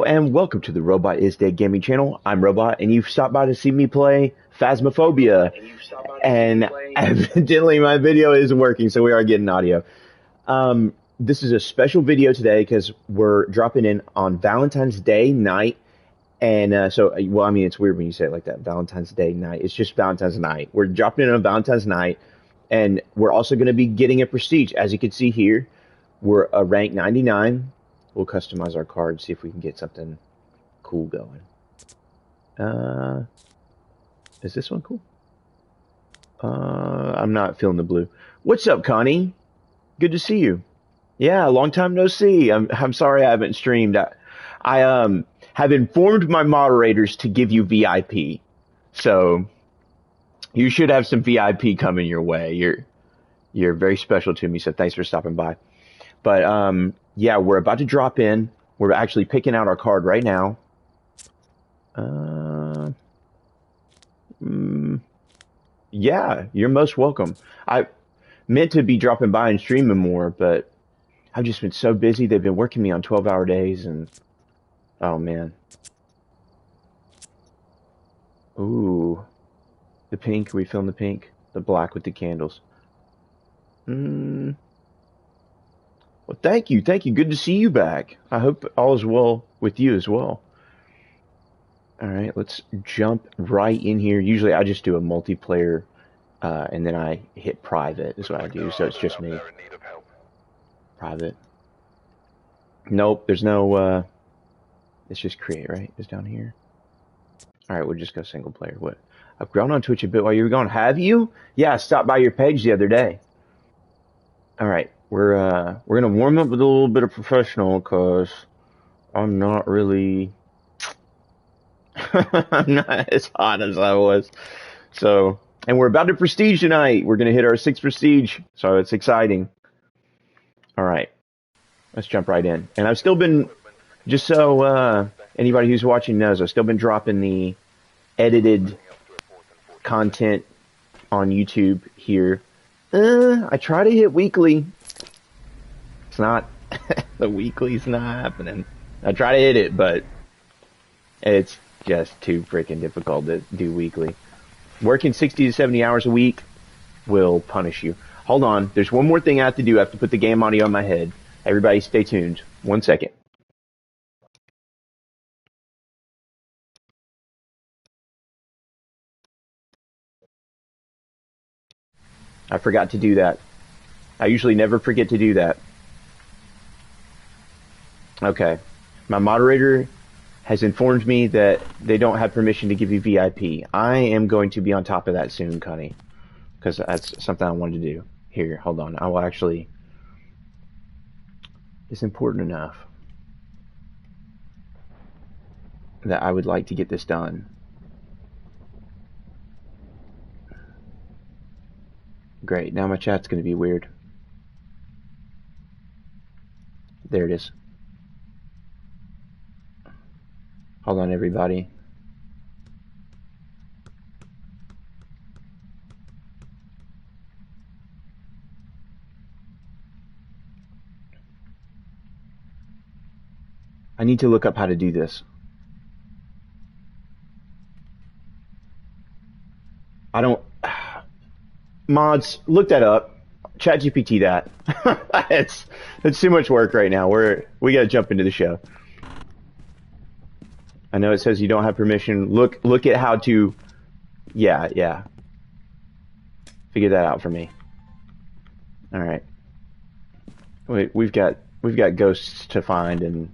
and welcome to the Robot is Dead Gaming channel. I'm Robot, and you've stopped by to see me play Phasmophobia. And evidently my video isn't working, so we are getting audio. This is a special video today because we're dropping in on Valentine's Day night. And well, I mean, it's weird when you say it like that, Valentine's Day night. It's just Valentine's night. We're dropping in on Valentine's night, and we're also going to be getting a prestige. As you can see here, we're a rank 99. We'll customize our card, see if we can get something cool going. Is this one cool? I'm not feeling the blue. What's up, Connie? Good to see you. Yeah, long time no see. I'm sorry I haven't streamed. I have informed my moderators to give you VIP. So you should have some VIP coming your way. You're very special to me, so thanks for stopping by. But yeah, we're about to drop in. We're actually picking out our card right now. Yeah, you're most welcome. I meant to be dropping by and streaming more, but I've just been so busy. They've been working me on 12-hour days, and oh man. Ooh, the pink. Are we feeling the pink? The black with the candles. Well, thank you. Good to see you back. I hope all is well with you as well. All right, let's jump right in here. Usually I just do a multiplayer, and then I hit private is what I do, so it's just me. Private. Nope, there's no, it's just create, right? It's down here. All right, we'll just go single player. What? I've grown on Twitch a bit while you were gone. Have you? Yeah, I stopped by your page the other day. All right. We're gonna warm up with a little bit of professional because I'm not really I'm not as hot as I was. So, and we're about to prestige tonight. We're gonna hit our 6th prestige, so it's exciting. All right, let's jump right in. And I've still been, just so anybody who's watching knows, I've still been dropping the edited content on YouTube here. I try to hit weekly. It's not, the weekly's not happening. I try to hit it, but it's just too freaking difficult to do weekly. Working 60 to 70 hours a week will punish you. Hold on, there's one more thing I have to do. I have to put the game audio on my head. Everybody stay tuned. 1 second. I forgot to do that. I usually never forget to do that. Okay. My moderator has informed me that they don't have permission to give you VIP. I am going to be on top of that soon, Connie, because that's something I wanted to do. Here, hold on. I will actually... It's important enough that I would like to get this done. Great. Now my chat's going to be weird. There it is. Hold on, everybody. I need to look up how to do this. I don't... Mods, look that up. ChatGPT that. it's too much work right now. We got to jump into the show. I know it says you don't have permission. Look at how to... Yeah. Figure that out for me. All right. Wait, we've got ghosts to find, and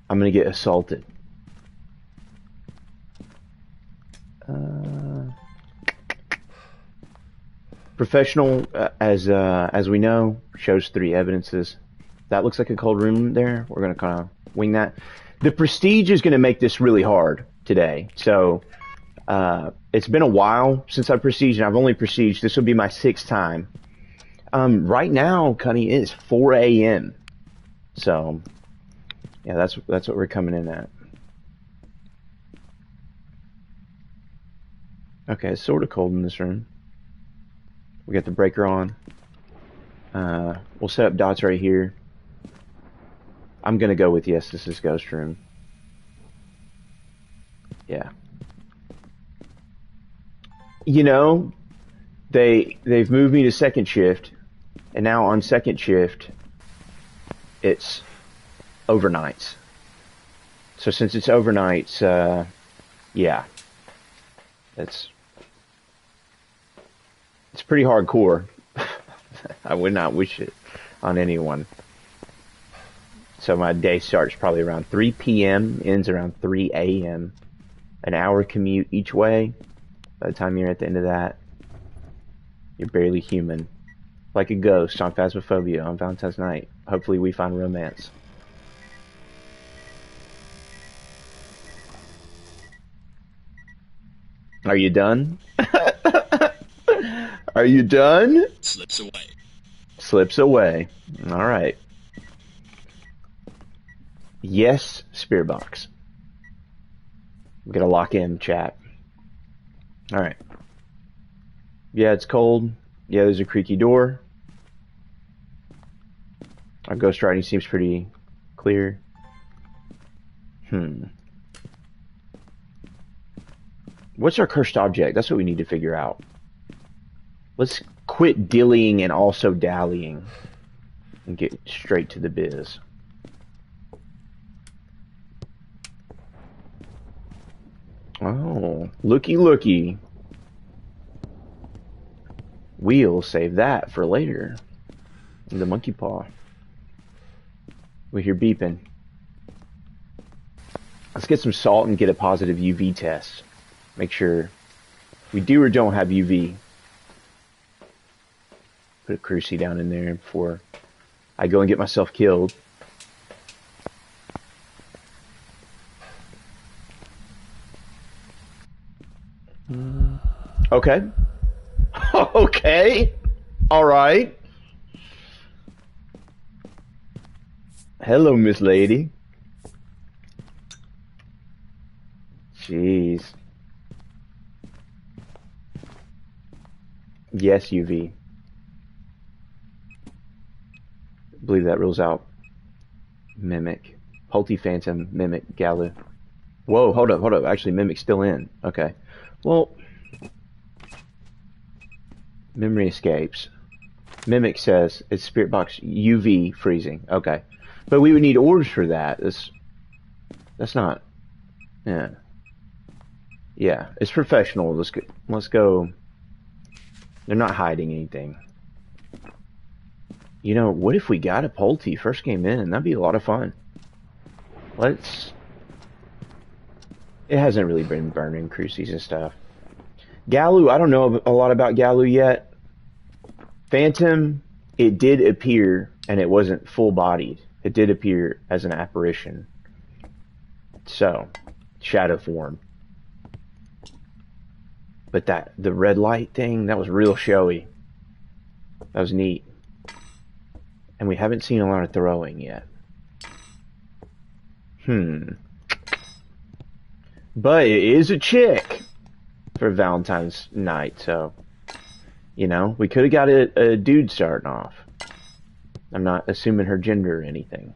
I'm gonna get assaulted. Professional, as we know, shows 3 evidences. That looks like a cold room there. We're going to kind of wing that. The prestige is going to make this really hard today. So it's been a while since I prestiged, and I've only prestiged. This will be my 6th time. Right now, Cunny, it is 4 a.m. So yeah, that's what we're coming in at. Okay, it's sort of cold in this room. We got the breaker on. We'll set up dots right here. I'm gonna go with yes, this is Ghost Room. Yeah. You know, they've moved me to second shift, and now on second shift, it's overnights. So since it's overnights, yeah, it's pretty hardcore. I would not wish it on anyone. So my day starts probably around 3 p.m., ends around 3 a.m. An hour commute each way. By the time you're at the end of that, you're barely human. Like a ghost on Phasmophobia on Valentine's night. Hopefully we find romance. Are you done? Are you done? Slips away. Slips away. All right. Yes, spirit box. I'm gonna lock in chat. All right. Yeah, it's cold. Yeah, there's a creaky door. Our ghost writing seems pretty clear. What's our cursed object? That's what we need to figure out. Let's quit dillying and also dallying and get straight to the biz. Oh, looky looky. We'll save that for later. The monkey paw. We hear beeping. Let's get some salt and get a positive UV test. Make sure we do or don't have UV. Put a cruci down in there before I go and get myself killed. Okay. Okay. All right. Hello, Miss Lady. Jeez. Yes, UV. I believe that rules out Mimic. Pulty Phantom, Mimic, Galu. Whoa, hold up. Actually, Mimic's still in. Okay. Well, memory escapes. Mimic says it's Spirit Box UV freezing. Okay. But we would need orbs for that. That's not... Yeah. Yeah, it's professional. Let's go. They're not hiding anything. You know, what if we got a Pulte first game in? That'd be a lot of fun. Let's... It hasn't really been burning crucies and stuff. Galu, I don't know a lot about Galu yet. Phantom, it did appear, and it wasn't full-bodied. It did appear as an apparition. So, shadow form. But the red light thing, that was real showy. That was neat. And we haven't seen a lot of throwing yet. But it is a chick for Valentine's night, so... You know, we could have got a dude starting off. I'm not assuming her gender or anything.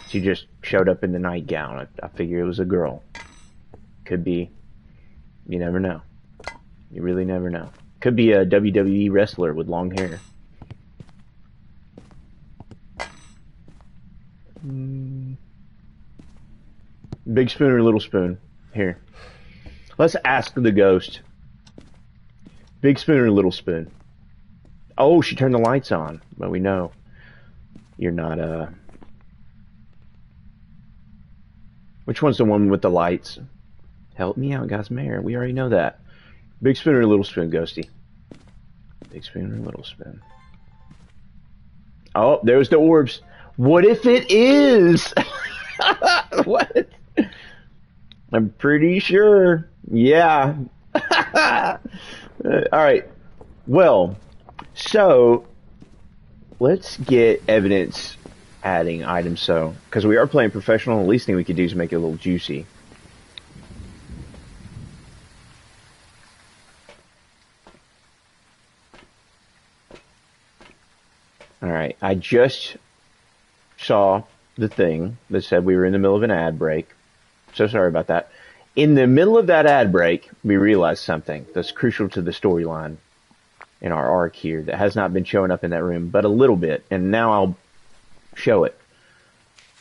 She just showed up in the nightgown. I figure it was a girl. Could be. You never know. You really never know. Could be a WWE wrestler with long hair. Big spoon or little spoon? Here. Let's ask the ghost. Big spoon or little spoon? Oh, she turned the lights on. But we know you're not, Which one's the one with the lights? Help me out, Gosmare. We already know that. Big spoon or little spoon, Ghosty? Big spoon or little spoon? Oh, there's the orbs. What if it is? What? I'm pretty sure. Yeah. Alright. Well, so let's get evidence adding items, so because we are playing professional, the least thing we could do is make it a little juicy. Alright, I just saw the thing that said we were in the middle of an ad break. So sorry about that. In the middle of that ad break, we realized something that's crucial to the storyline in our arc here that has not been showing up in that room, but a little bit. And now I'll show it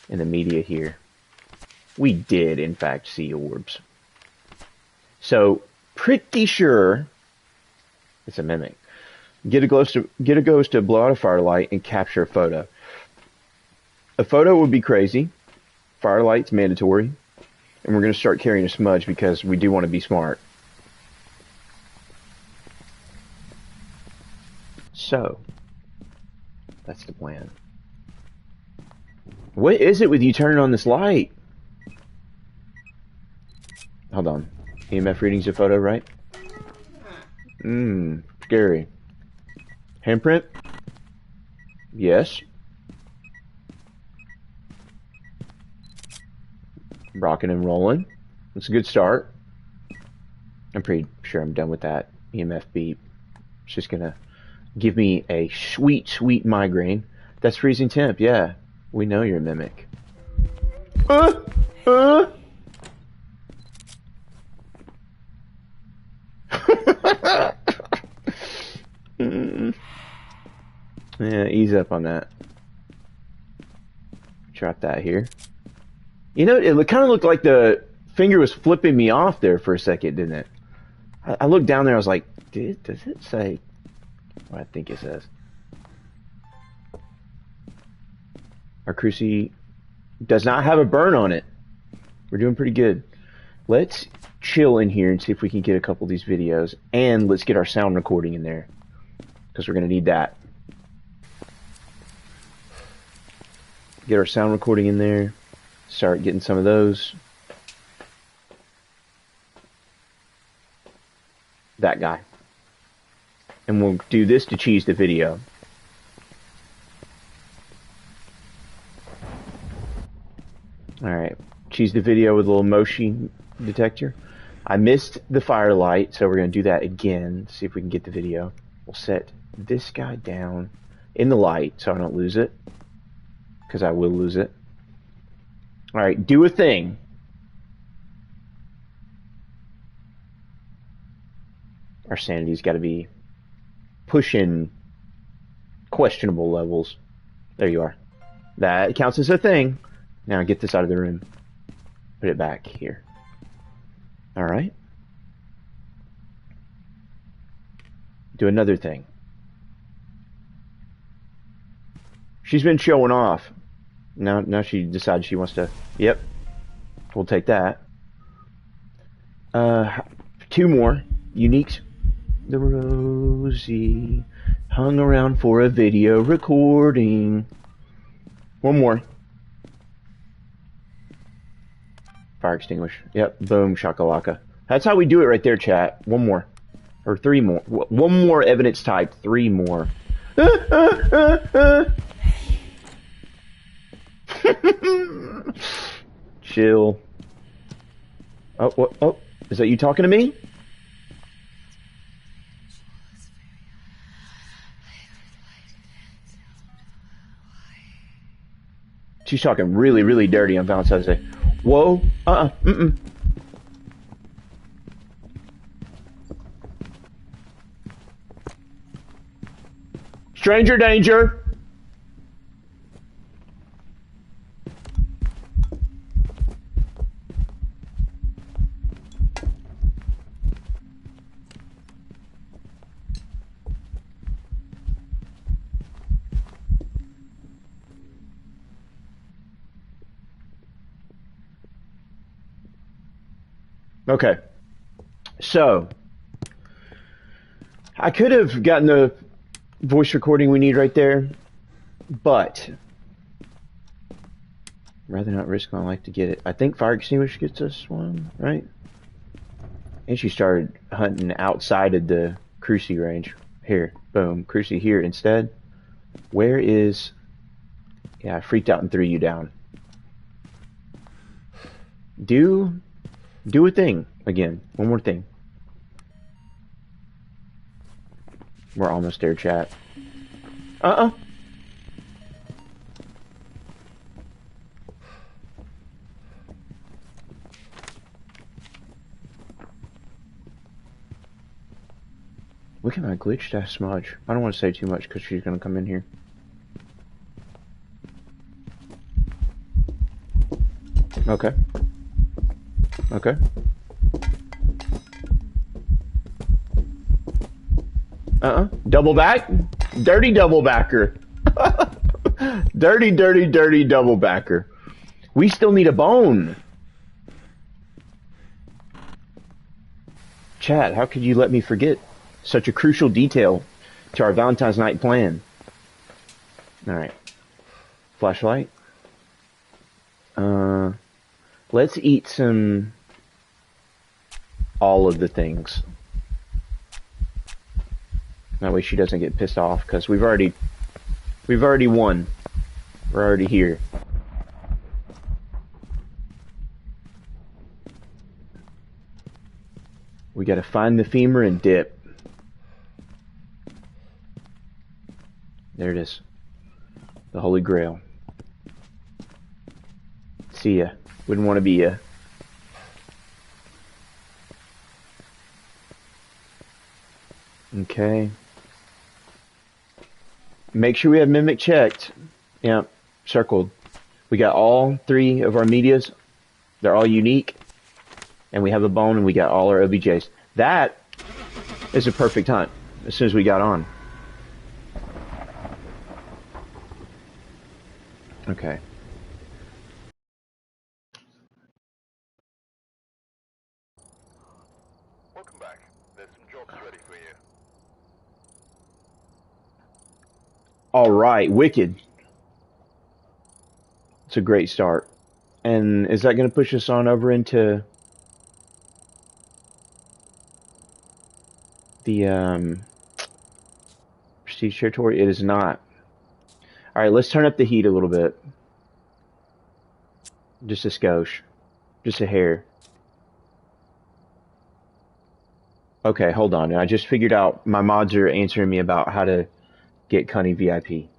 in the media here. We did, in fact, see orbs. So, pretty sure it's a mimic. Get a ghost to blow out a firelight and capture a photo. A photo would be crazy. Firelight's mandatory. And we're going to start carrying a smudge because we do want to be smart. So, that's the plan. What is it with you turning on this light? Hold on. EMF reading's a photo, right? Scary. Handprint? Yes. Rocking and rolling. That's a good start. I'm pretty sure I'm done with that EMF beep. It's just gonna give me a sweet, sweet migraine. That's freezing temp, yeah. We know you're a mimic. Yeah, ease up on that. Drop that here. You know, it kind of looked like the finger was flipping me off there for a second, didn't it? I looked down there, I was like, does it say what I think it says? Our cruci does not have a burn on it. We're doing pretty good. Let's chill in here and see if we can get a couple of these videos. And let's get our sound recording in there, because we're going to need that. Get our sound recording in there. Start getting some of those. That guy. And we'll do this to cheese the video. Alright. Cheese the video with a little motion detector. I missed the firelight, so we're going to do that again. See if we can get the video. We'll set this guy down in the light so I don't lose it. Because I will lose it. Alright, do a thing. Our sanity's got to be pushing questionable levels. There you are. That counts as a thing. Now get this out of the room. Put it back here. Alright. Do another thing. She's been showing off. Now she decides she wants to... Yep. We'll take that. 2 more. Uniques. The Rosie hung around for a video recording. 1 more. Fire extinguisher. Yep. Boom. Shakalaka. That's how we do it right there, chat. 1 more. Or 3 more. 1 more evidence type. 3 more. Chill. Oh, what? Oh, is that you talking to me? She's talking really, really dirty on Valentine's Day. Whoa. Stranger danger. Okay, so I could have gotten the voice recording we need right there, but I'd rather not risk my life to get it. I think fire extinguisher gets us one, right? And she started hunting outside of the cruci range. Here, boom, cruci here instead. Where is... Yeah, I freaked out and threw you down. Do a thing again. 1 more thing. We're almost there, chat. Look at my glitch dash smudge. I don't want to say too much because she's going to come in here. Okay. Okay. Double back? Dirty double backer. Dirty, dirty, dirty double backer. We still need a bone. Chat, how could you let me forget such a crucial detail to our Valentine's night plan? Alright. Flashlight. Let's eat some... all of the things. That way she doesn't get pissed off, because we've already won. We're already here. We gotta find the femur and dip. There it is. The Holy Grail. See ya. Wouldn't want to be ya. Okay. Make sure we have Mimic checked. Yeah, circled. We got all 3 of our medias. They're all unique. And we have a bone and we got all our OBJs. That is a perfect hunt as soon as we got on. Okay. Welcome back. There's some jobs ready for you. Alright, Wicked. It's a great start. And is that going to push us on over into the prestige territory? It is not. Alright, let's turn up the heat a little bit. Just a skosh. Just a hair. Okay, hold on. I just figured out my mods are answering me about how to get Cunny VIP.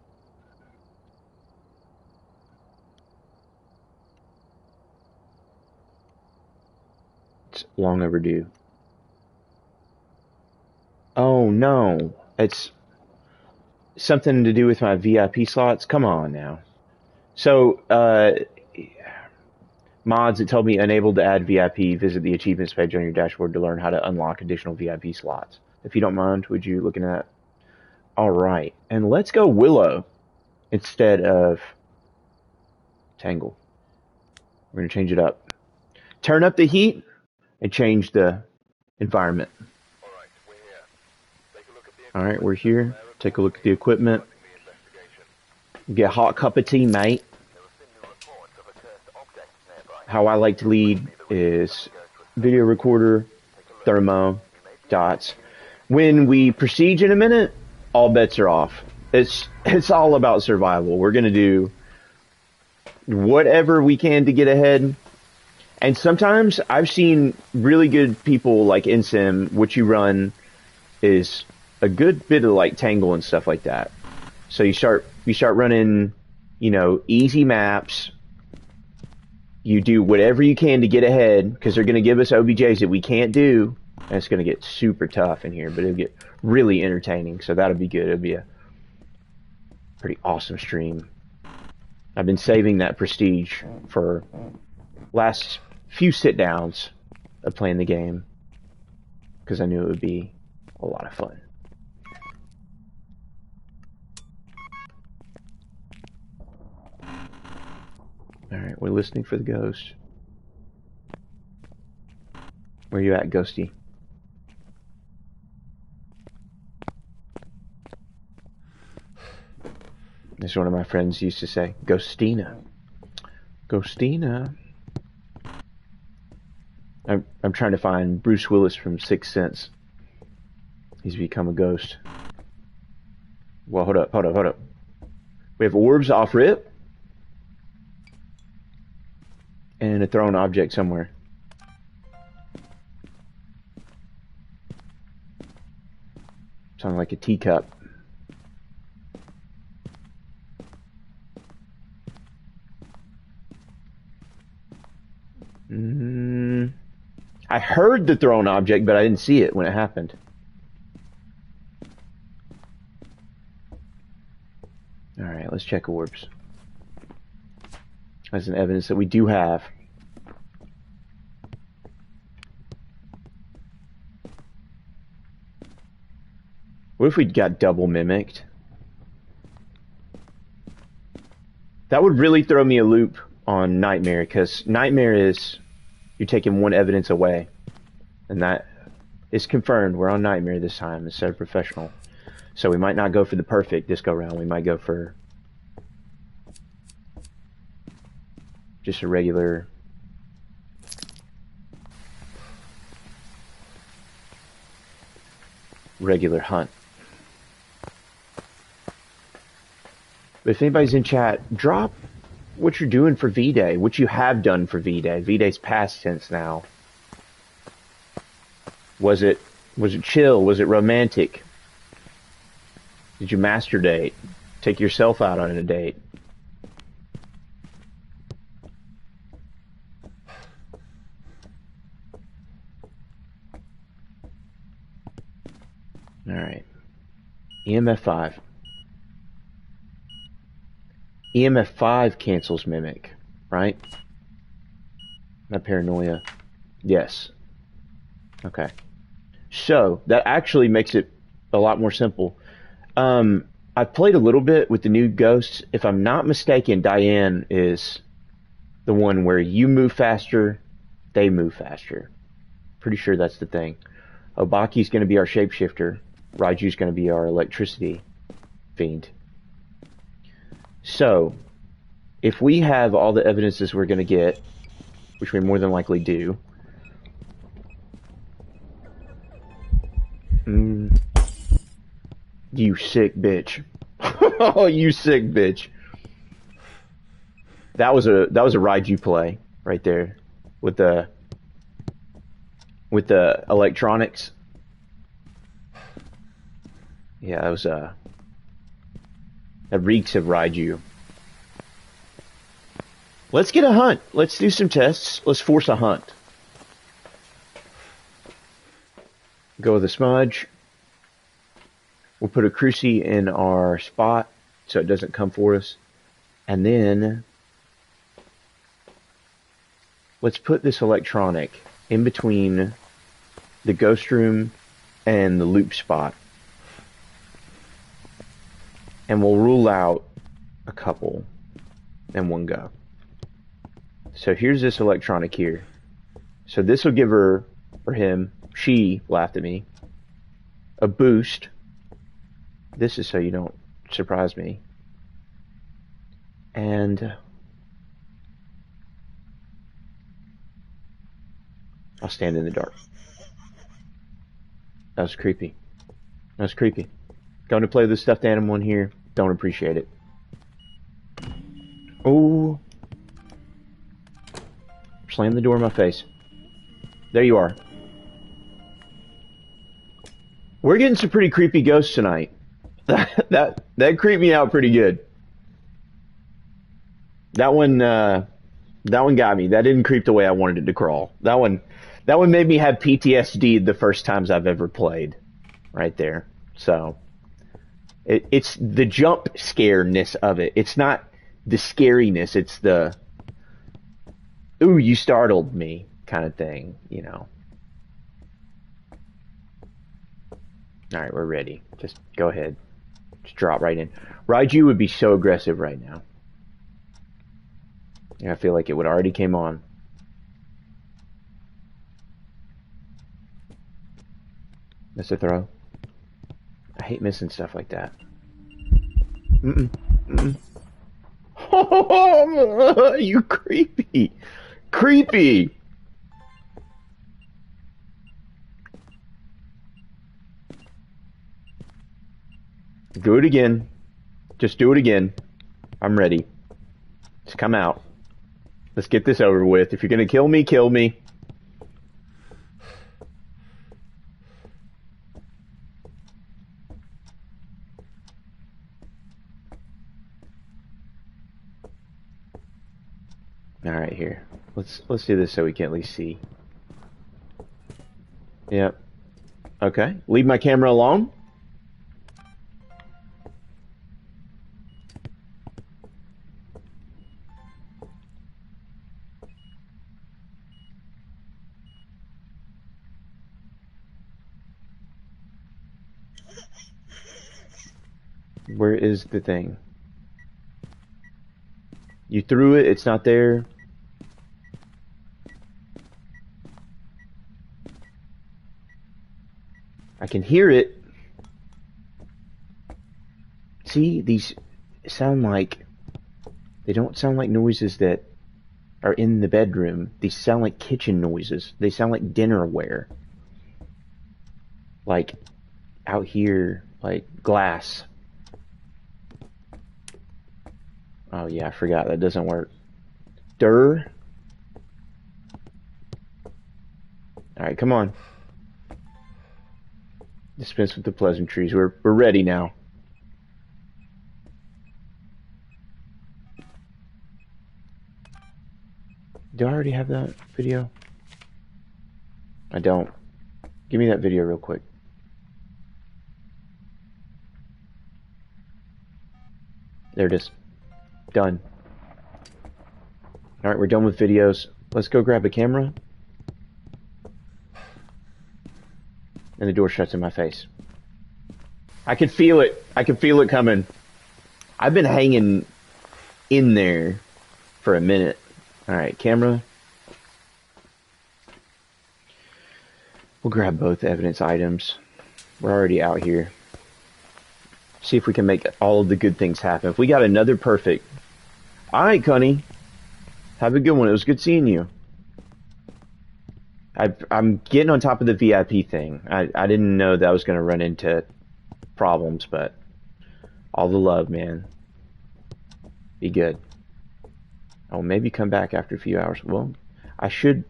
It's long overdue. Oh no. It's something to do with my VIP slots? Come on now. So, mods, it told me unable to add VIP. Visit the achievements page on your dashboard to learn how to unlock additional VIP slots. If you don't mind, would you look at that? Alright. And let's go Willow instead of Tangle. We're going to change it up. Turn up the heat and change the environment. Alright, we're here. Take a look at the equipment. Get a hot cup of tea, mate. How I like to lead is video recorder, thermo, dots. When we prestige in a minute, all bets are off. It's all about survival. We're gonna do whatever we can to get ahead. And sometimes I've seen really good people like InSim, what you run is a good bit of like Tangle and stuff like that. So you start running, you know, easy maps. You do whatever you can to get ahead, because they're going to give us OBJs that we can't do, and it's going to get super tough in here, but it'll get really entertaining, so that'll be good. It'll be a pretty awesome stream. I've been saving that prestige for last few sit-downs of playing the game, because I knew it would be a lot of fun. Alright, we're listening for the ghost. Where you at, Ghosty? As one of my friends used to say, Ghostina. Ghostina. I'm trying to find Bruce Willis from Sixth Sense. He's become a ghost. Well, hold up. We have orbs off rip. And a thrown object somewhere. Sounds like a teacup. I heard the thrown object, but I didn't see it when it happened. check orbs. As an evidence that we do have. What if we got double mimicked? That would really throw me a loop on Nightmare, because Nightmare is you're taking one evidence away. And that is confirmed. We're on Nightmare this time instead of Professional. So we might not go for the perfect this go round. We might go for just a regular hunt. But if anybody's in chat, drop what you're doing for V-Day, what you have done for V-Day. V-Day's past tense now. Was it chill? Was it romantic? Did you master date? Take yourself out on a date? Alright. EMF 5. EMF 5 cancels Mimic, right? Not Paranoia. Yes. Okay. So, that actually makes it a lot more simple. I've played a little bit with the new ghosts. If I'm not mistaken, Diane is the one where you move faster, they move faster. Pretty sure that's the thing. Obaki's going to be our shapeshifter. Raiju's going to be our electricity fiend. So, if we have all the evidences we're going to get, which we more than likely do, you sick bitch. Oh, you sick bitch. That was a Raiju play right there with the electronics. Yeah, that was that reeks of Raiju. Let's get a hunt. Let's do some tests. Let's force a hunt. Go with a smudge. We'll put a cruci in our spot so it doesn't come for us. And then let's put this electronic in between the ghost room and the loop spot. And we'll rule out a couple in one go. So here's this electronic here. So this will give her, or him, she laughed at me, a boost. This is so you don't surprise me. And I'll stand in the dark. That was creepy. That was creepy. Going to play with the stuffed animal in here. Don't appreciate it. Oh. Slam the door in my face. There you are. We're getting some pretty creepy ghosts tonight. That creeped me out pretty good. That one got me. That didn't creep the way I wanted it to crawl. That one made me have PTSD the first times I've ever played. Right there. So it's the jump scareness of it. It's not the scariness. It's the ooh, you startled me kind of thing, you know. Alright, we're ready. Just go ahead. Just drop right in. Raiju would be so aggressive right now. Yeah, I feel like it would already came on. Miss a throw. I hate missing stuff like that. Oh, you creepy. Creepy. Do it again. Just do it again. I'm ready. Just come out. Let's get this over with. If you're gonna kill me, kill me. Alright, here. Let's do this so we can at least see. Yep. Okay. Leave my camera alone. Where is the thing? You threw it, it's not there. I can hear it. See, these sound like... They don't sound like noises that are in the bedroom. These sound like kitchen noises. They sound like dinnerware. Like, out here, like, glass. Oh yeah, I forgot, that doesn't work. Durr. Alright, come on. Dispense with the pleasantries. We're ready now. Do I already have that video? I don't. Give me that video real quick. There it is. Done. Alright, we're done with videos. Let's go grab a camera. And the door shuts in my face. I can feel it. I can feel it coming. I've been hanging in there for a minute. Alright, camera. We'll grab both evidence items. We're already out here. See if we can make all of the good things happen. If we got another perfect. Alright, Connie. Have a good one. It was good seeing you. I'm getting on top of the VIP thing. I didn't know that I was going to run into problems, but all the love, man. Be good. I'll maybe come back after a few hours. Well, I should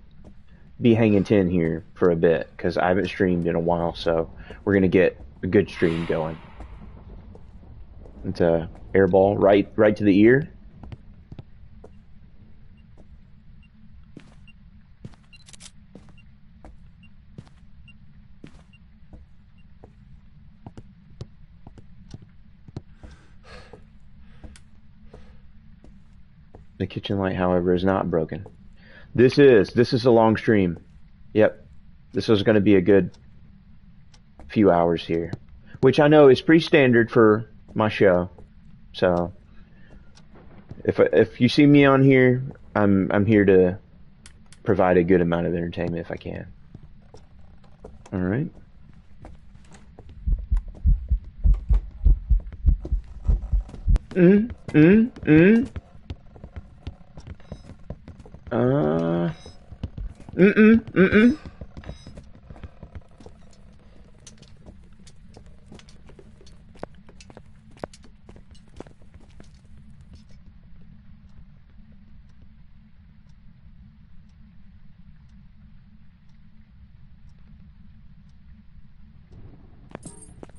be hanging 10 here for a bit because I haven't streamed in a while, so we're going to get a good stream going. It's a airball right to the ear. The kitchen light, however, is not broken. This is a long stream. Yep. This was going to be a good few hours here. Which I know is pretty standard for my show. So if you see me on here, I'm here to provide a good amount of entertainment if I can. Alright.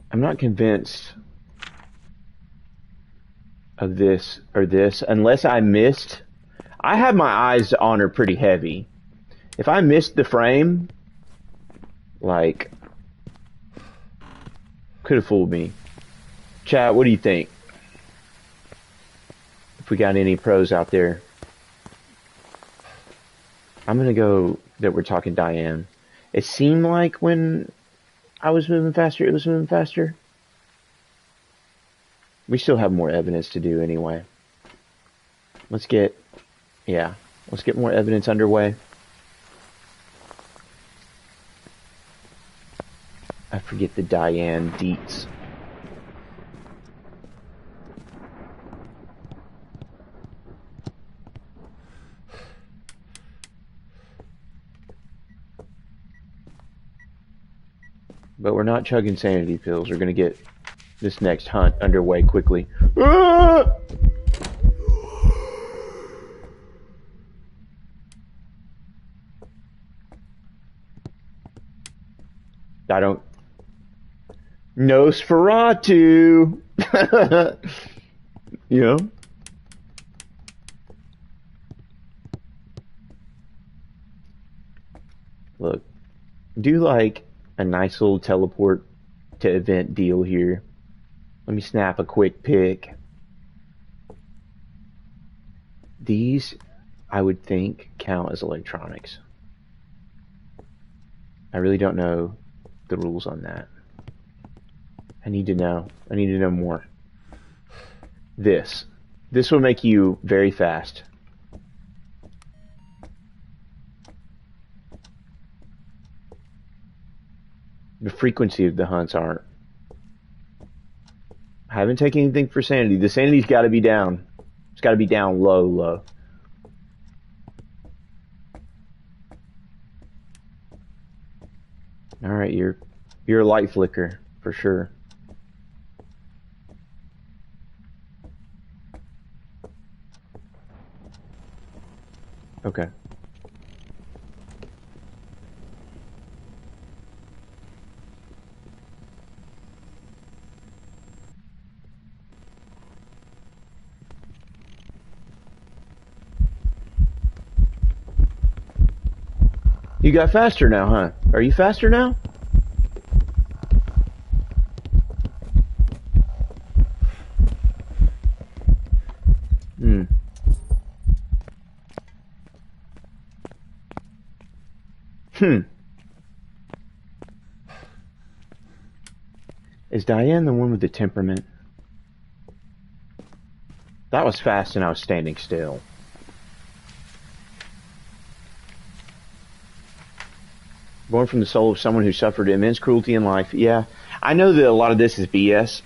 I'm not convinced of this or this unless I missed. I had my eyes on her pretty heavy. If I missed the frame, like, could have fooled me. Chat, what do you think? If we got any pros out there. I'm gonna go that we're talking Diane. It seemed like when I was moving faster, it was moving faster. We still have more evidence to do anyway. Let's get more evidence underway. I forget the Diane deets. But we're not chugging sanity pills. We're gonna get this next hunt underway quickly. Ah! I don't... Nosferatu! You know? Look, do like a nice little teleport to event deal here. Let me snap a quick pic. These, I would think, count as electronics. I really don't know the rules on that. I need to know. I need to know more. this. This will make you very fast. The frequency of the hunts aren't. I haven't taken anything for sanity. The sanity's got to be down. It's got to be down low, low. All right, you're a light flicker for sure. Okay. You got faster now, huh? Are you faster now? Is Diane the one with the temperament? That was fast and I was standing still. Born from the soul of someone who suffered immense cruelty in life. Yeah, I know that a lot of this is BS.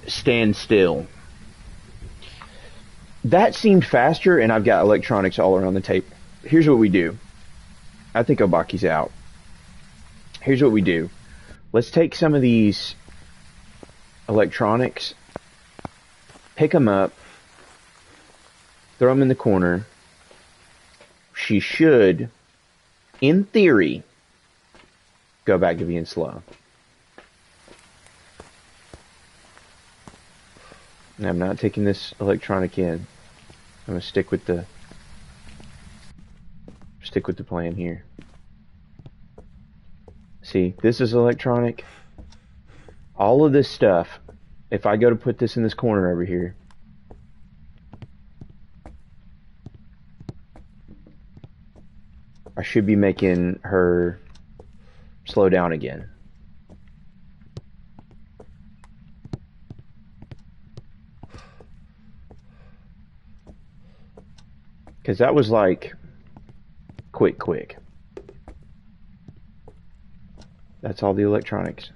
Stand still. That seemed faster, and I've got electronics all around the tape. Here's what we do. I think Obaki's out. Here's what we do. Let's take some of these electronics, pick them up, throw them in the corner. She should, in theory, go back to being slow. And I'm not taking this electronic in. I'm gonna stick with the plan here. See, this is electronic. All of this stuff, if I go to put this in this corner over here, I should be making her slow down again. Because that was like quick. That's all the electronics.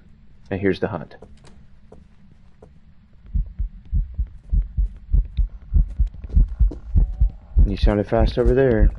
And here's the hunt. You sounded fast over there.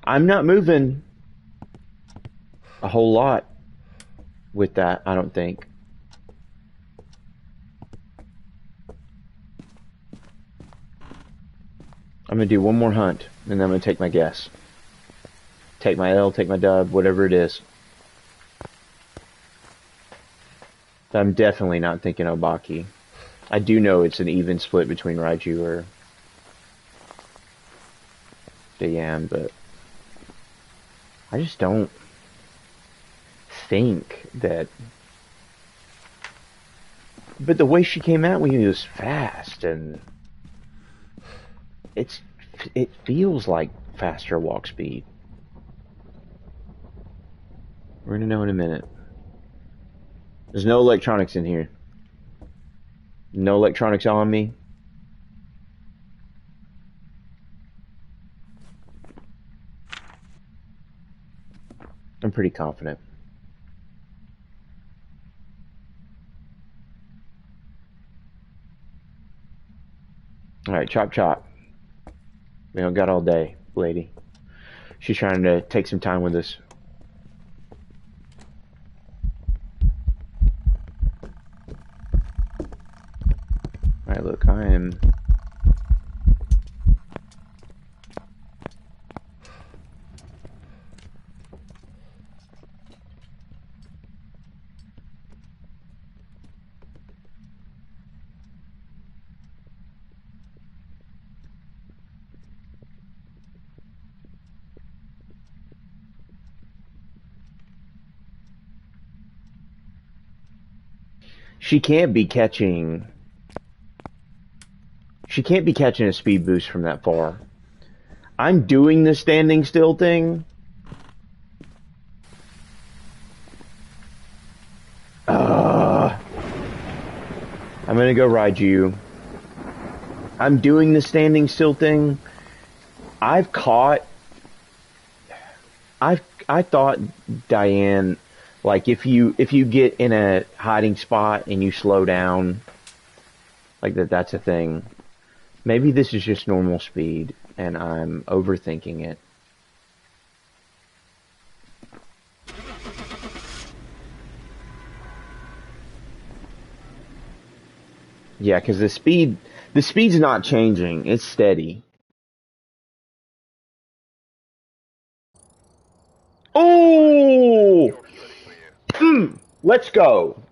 I'm not moving a whole lot with that, I don't think. I'm going to do one more hunt, and then I'm going to take my guess. Take my L, take my dub, whatever it is. I'm definitely not thinking Obaki. I do know it's an even split between Raiju or Diane, but I just don't think that. But the way she came out when he was fast, and it feels like faster walk speed. We're gonna know in a minute. There's no electronics in here. No electronics on me. I'm pretty confident. Alright, chop chop. We don't got all day, lady. She's trying to take some time with us. Alright, look, I am... She can't be catching... She can't be catching a speed boost from that far. I'm doing the standing still thing. I'm gonna go ride you. I'm doing the standing still thing. I thought, Diane, like if you get in a hiding spot and you slow down, like that's a thing. Maybe this is just normal speed and I'm overthinking it. Yeah, because the speed's not changing. It's steady. Oh! Let's go.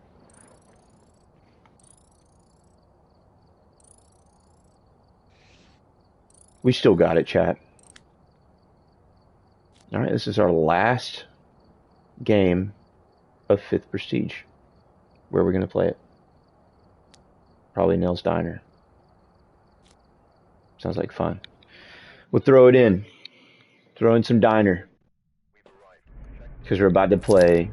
We still got it, chat. Alright, this is our last game of 5th Prestige. Where we're going to play it. Probably Nell's Diner. Sounds like fun. We'll throw it in. Throw in some Diner. Because we're about to play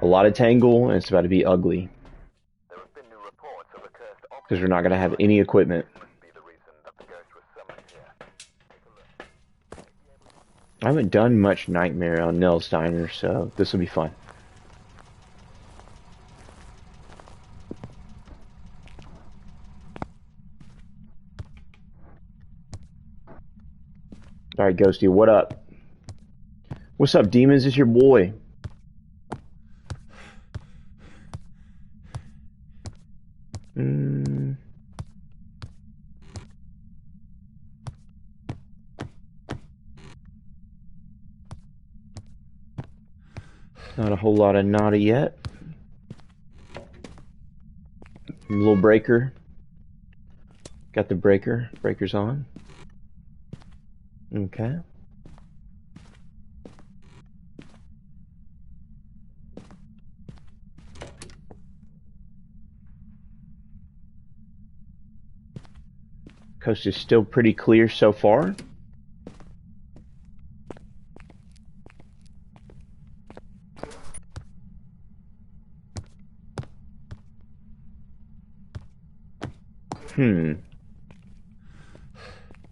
a lot of Tangle, and it's about to be ugly. Because we're not going to have any equipment. I haven't done much Nightmare on Nell's Diner, so this will be fun. Alright, Ghosty, what up? What's up, demons? It's your boy. Not a whole lot of naughty yet. A little breaker. Got the breaker. Breaker's on. Okay. Coast is still pretty clear so far.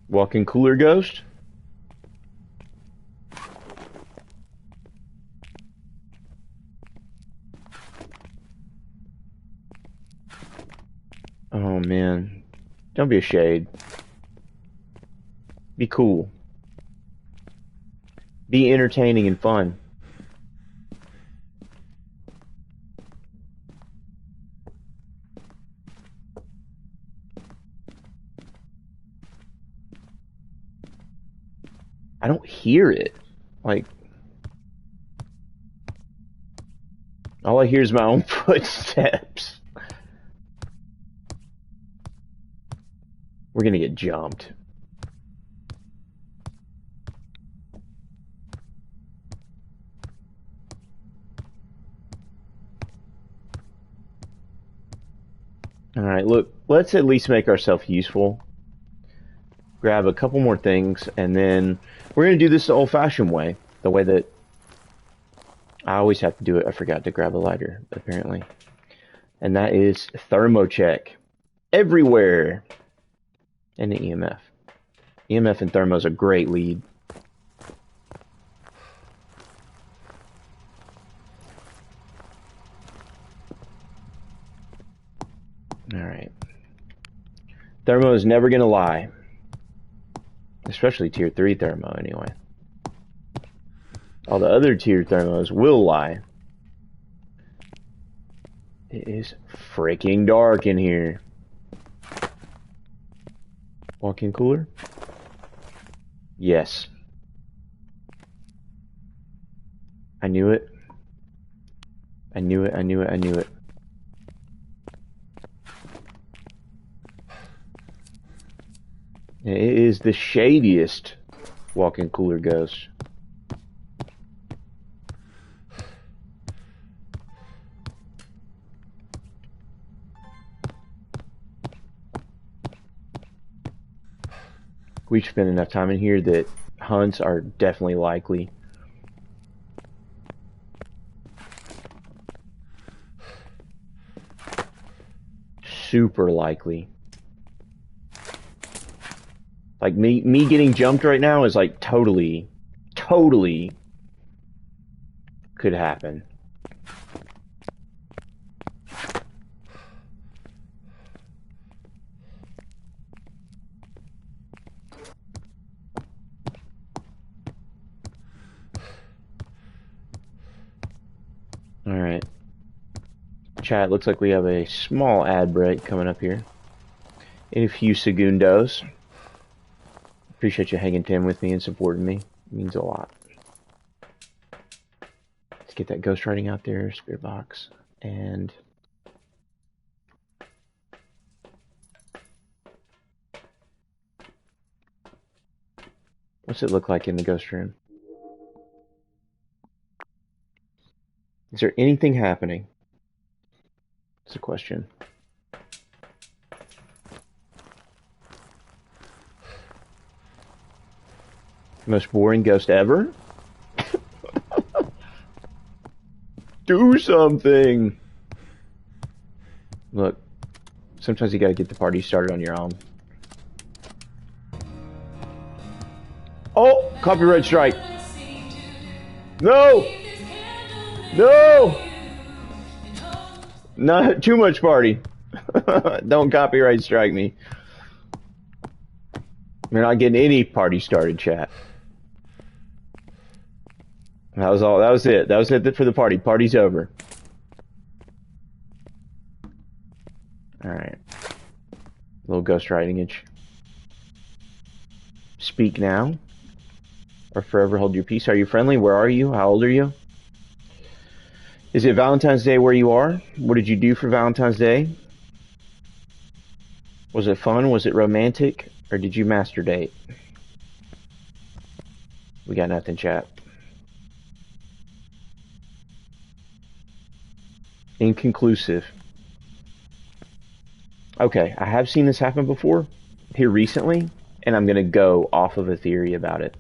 Walking cooler ghost? Oh man. Don't be a shade. Be cool. Be entertaining and fun. I don't hear it. Like, all I hear is my own footsteps. We're gonna get jumped. Alright, look, let's at least make ourselves useful. Grab a couple more things, and then we're going to do this the old-fashioned way. The way that I always have to do it. I forgot to grab a lighter, apparently. And that is thermo check. Everywhere. And the EMF. EMF and thermo is a great lead. Alright. Thermo is never going to lie. Especially tier 3 thermo, anyway. All the other tier thermos will lie. It is freaking dark in here. Walk-in cooler? Yes. I knew it. I knew it, I knew it, I knew it. It is the shadiest walk-in cooler ghost. We've spent enough time in here that hunts are definitely likely. Super likely. Like me getting jumped right now is like totally could happen. Alright. Chat, looks like we have a small ad break coming up here in a few segundos. Appreciate you hanging in with me and supporting me. It means a lot. Let's get that ghostwriting out there, spirit box, and what's it look like in the ghost room? Is there anything happening? It's a question. Most boring ghost ever? Do something! Look, sometimes you gotta get the party started on your own. Oh! Copyright strike! No! No! Not too much party. Don't copyright strike me. We're not getting any party started, chat. That was all. That was it. That was it for the party. Party's over. Alright. Little ghost writing itch. Speak now. Or forever hold your peace. Are you friendly? Where are you? How old are you? Is it Valentine's Day where you are? What did you do for Valentine's Day? Was it fun? Was it romantic? Or did you master date? We got nothing, chat. Inconclusive. Okay, I have seen this happen before, here recently, and I'm going to go off of a theory about it.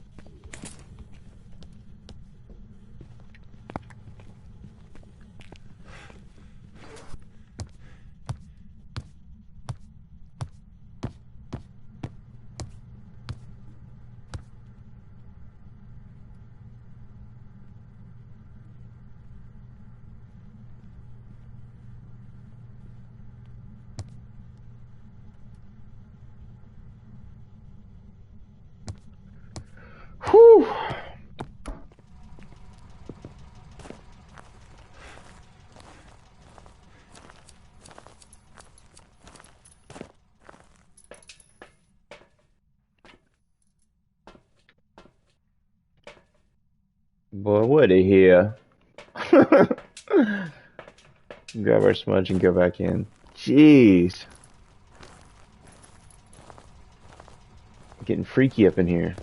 Whew. Boy, what a here. Grab our smudge and go back in. Jeez. Getting freaky up in here.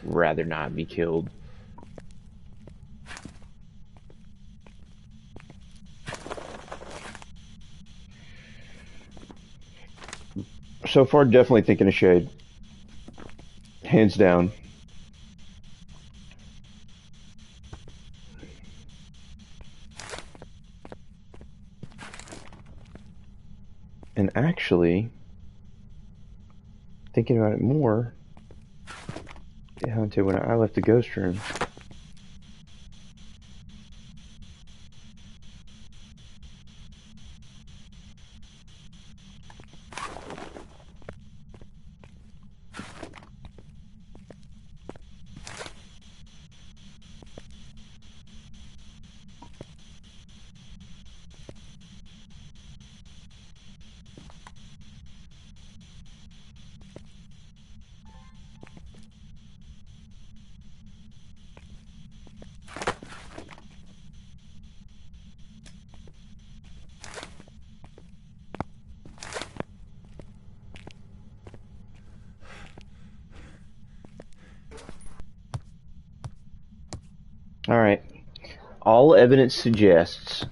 Rather not be killed. So far, definitely thinking of shade. Hands down. And actually, thinking about it more, it haunted when I left the ghost room. Alright. All evidence suggests...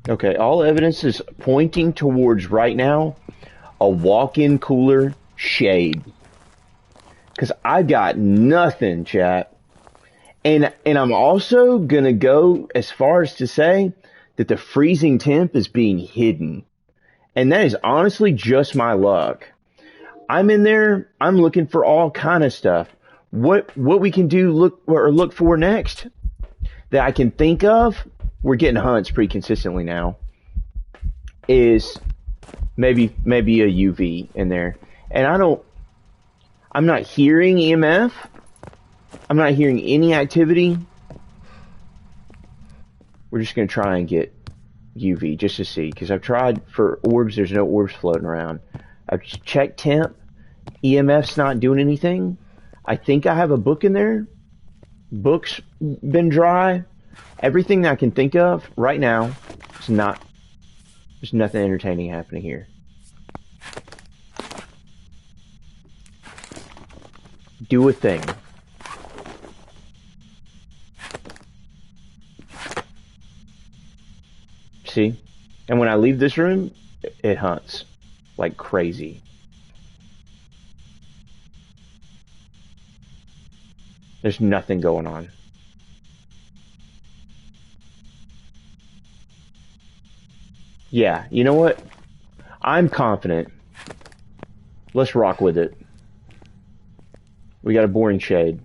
Okay, all evidence is pointing towards right now a walk-in cooler shade. Because I got nothing, chat. And I'm also going to go as far as to say that the freezing temp is being hidden. And that is honestly just my luck. I'm in there, I'm looking for all kind of stuff. What we can do look for next that I can think of, we're getting hunts pretty consistently now, is maybe a UV in there. And I'm not hearing EMF. I'm not hearing any activity. We're just going to try and get UV just to see, because I've tried for orbs, there's no orbs floating around. I've checked temp, EMF's not doing anything. I think I have a book in there. Book's been dry. Everything that I can think of right now is not, there's nothing entertaining happening here. Do a thing. See? And when I leave this room, it hunts like crazy. There's nothing going on. Yeah, you know what? I'm confident. Let's rock with it. We got a boring shade.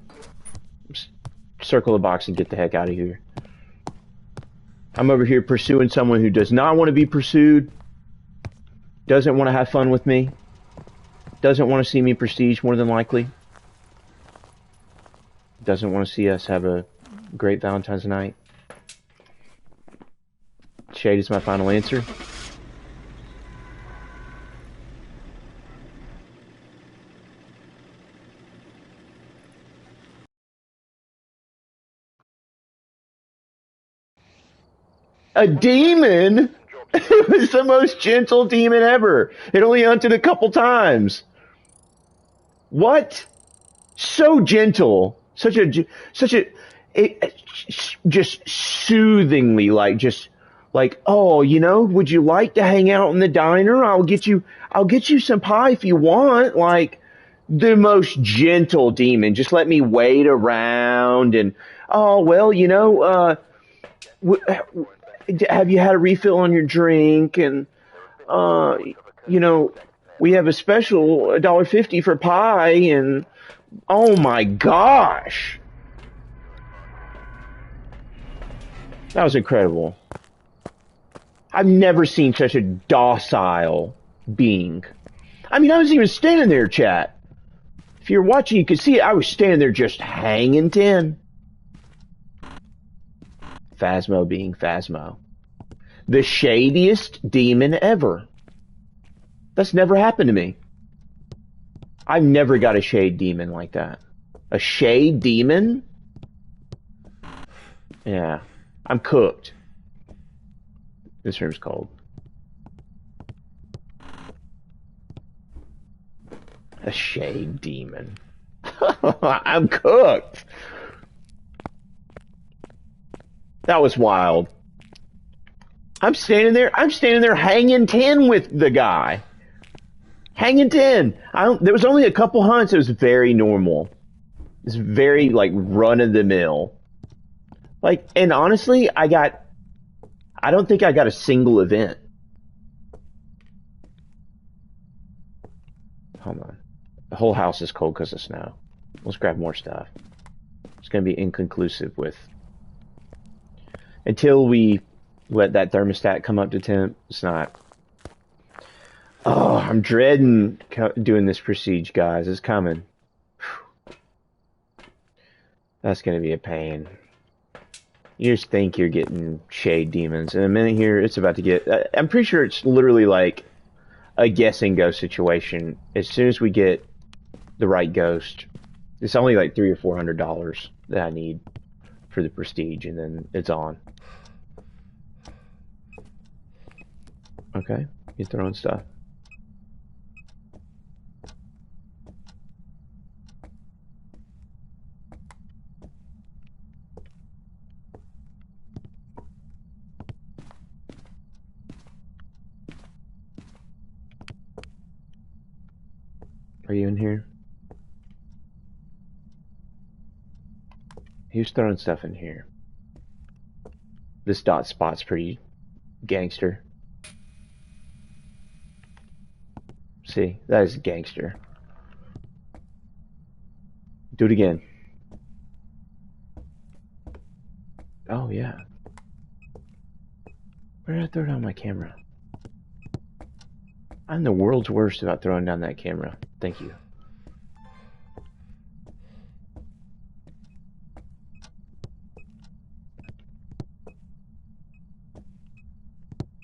Circle the box and get the heck out of here. I'm over here pursuing someone who does not want to be pursued. Doesn't want to have fun with me. Doesn't want to see me prestige, more than likely. Doesn't want to see us have a great Valentine's night. Shade is my final answer. A demon? It was the most gentle demon ever. It only hunted a couple times. What? So gentle. Such a, just soothingly, like, oh, you know, would you like to hang out in the diner? I'll get you some pie if you want. Like, the most gentle demon. Just let me wait around and, oh, well, you know, have you had a refill on your drink? And, you know, we have a special $1.50 for pie. And, oh my gosh. That was incredible. I've never seen such a docile being. I mean, I was even standing there, chat. If you're watching, you can see it. I was standing there just hanging 10. Phasmo being Phasmo. The shadiest demon ever. That's never happened to me. I've never got a shade demon like that. A shade demon? Yeah. I'm cooked. This room's cold. A shade demon. I'm cooked. That was wild. I'm standing there hanging 10 with the guy. Hanging 10. There was only a couple hunts. It was very normal. It's very, like, run-of-the-mill. Like, and honestly, I don't think I got a single event. Hold on. The whole house is cold because of snow. Let's grab more stuff. It's going to be inconclusive with Until we let that thermostat come up to temp, it's not. Oh, I'm dreading doing this prestige, guys. It's coming. That's going to be a pain. You just think you're getting shade demons. In a minute here, it's about to get... I'm pretty sure it's literally like a guessing ghost situation. As soon as we get the right ghost, it's only like $300 or $400 that I need for the prestige, and then it's on. Okay, you're throwing stuff. Are you in here? Who's throwing stuff in here? This dot spot's pretty gangster. See, that is gangster. Do it again. Oh, yeah. Where did I throw down my camera? I'm the world's worst about throwing down that camera. Thank you.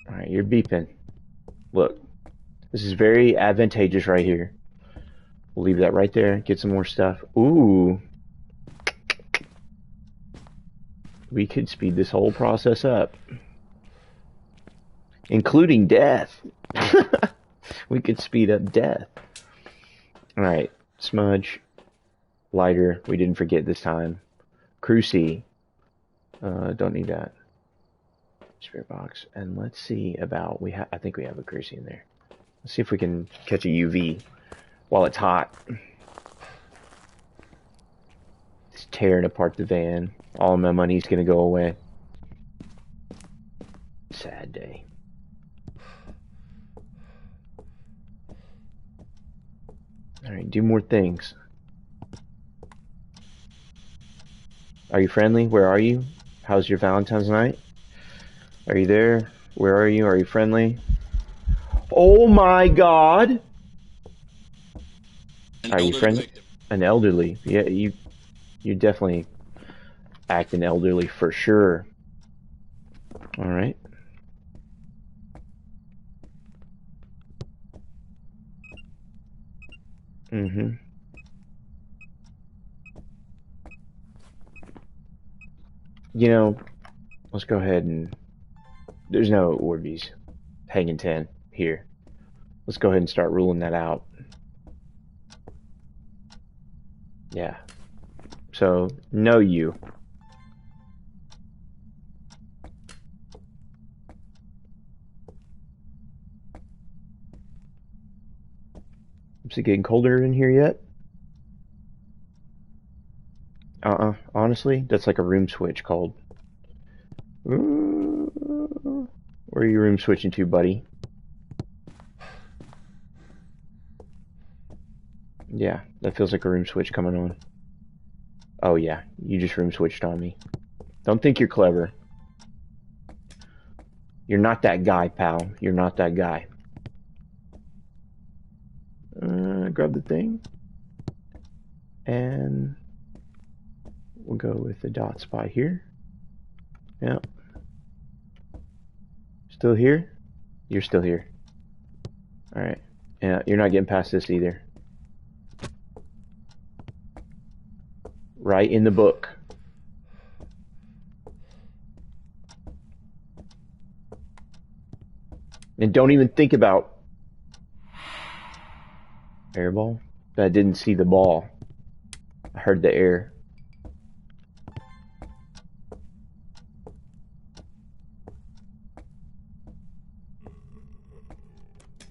Alright, you're beeping. Look. This is very advantageous right here. We'll leave that right there. Get some more stuff. Ooh. We could speed this whole process up. Including death. We could speed up death. Alright. Smudge. Lighter. We didn't forget this time. Cruci. Don't need that. Spirit box. And let's see about... I think we have a Cruci in there. Let's see if we can catch a UV while it's hot. It's tearing apart the van. All of my money's gonna go away. Sad day. Alright, do more things. Are you friendly? Where are you? How's your Valentine's night? Are you there? Where are you? Are you friendly? Oh my god! Are you friendly? Victim. An elderly. Yeah, you definitely acting elderly for sure. Alright. Mm-hmm. You know, let's go ahead and... There's no Orbeez hanging 10 here. Let's go ahead and start ruling that out. Yeah. So, no you. Is it getting colder in here yet? Honestly, that's like a room switch called. Where are you room switching to, buddy? Yeah, that feels like a room switch coming on. Oh yeah, you just room switched on me. Don't think you're clever. You're not that guy, pal. You're not that guy. Grab the thing. And we'll go with the dot spot here. Yep. Still here? You're still here. Alright. Yeah, you're not getting past this either. Right in the book. And don't even think about airball. But I didn't see the ball. I heard the air.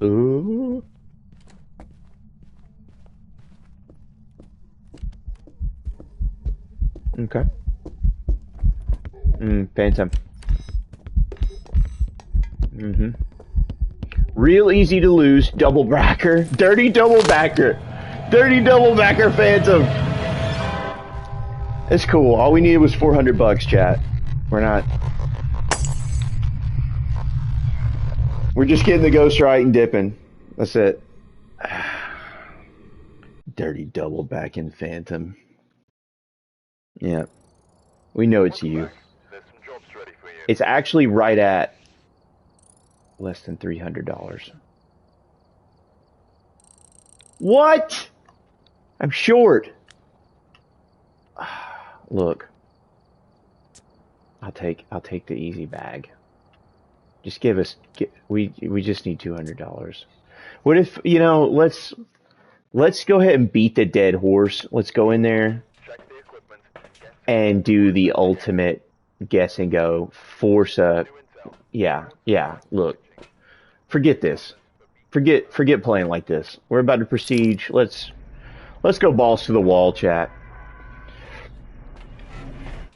Ooh. Okay. Phantom. Real easy to lose. Double backer. Dirty double backer. Dirty double backer Phantom. It's cool. All we needed was $400, chat. We're not We're just getting the ghost right and dipping. That's it. Dirty double back in Phantom. Yeah. We know it's Welcome you. back. There's some jobs ready for you. It's actually right at less than $300. What? I'm short. Look. I'll take the easy bag. Just give us we just need $200. What if, let's go ahead and beat the dead horse. Let's go in there Check the equipment. Get and do the ultimate guess and go. Force a new intel. yeah. Look. Forget this. Forget playing like this. We're about to proceed. Let's go balls to the wall, chat.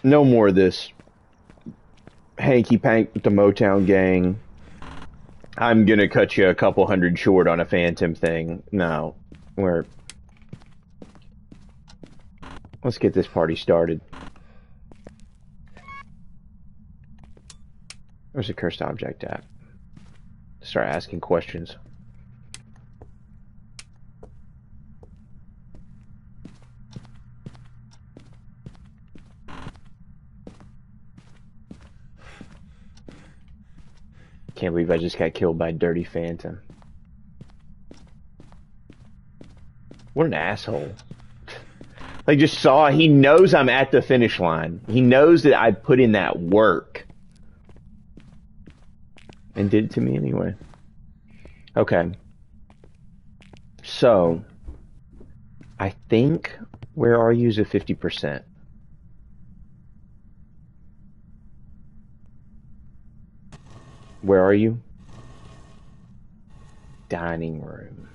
No more of this hanky pank with the Motown gang. I'm gonna cut you a couple hundred short on a Phantom thing. No. Let's get this party started. Where's the cursed object at? Start asking questions. Can't believe I just got killed by a dirty Phantom. What an asshole. Like, just saw, he knows I'm at the finish line. He knows that I put in that work. And did it to me anyway. Okay. So, I think, where are you is at 50%. Where are you? Dining room.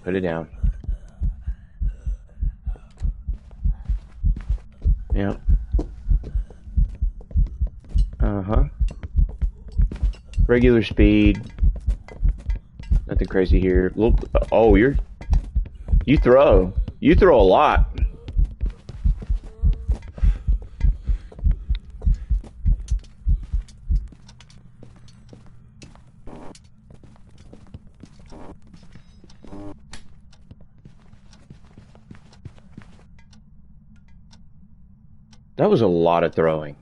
Put it down. Yep. Uh-huh. Regular speed. Nothing crazy here. Look, oh, you throw. You throw a lot. That was a lot of throwing.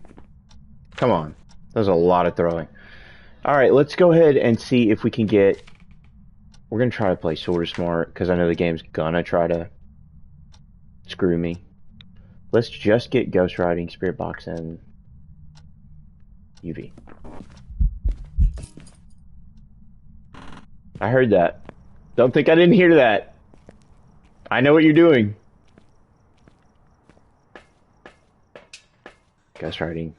Come on. That was a lot of throwing. Alright, let's go ahead and see if we can get... We're going to try to play sort of smart, because I know the game's gonna try to screw me. Let's just get Ghost Riding, Spirit Box, and UV. I heard that. Don't think I didn't hear that. I know what you're doing. Ghost Riding.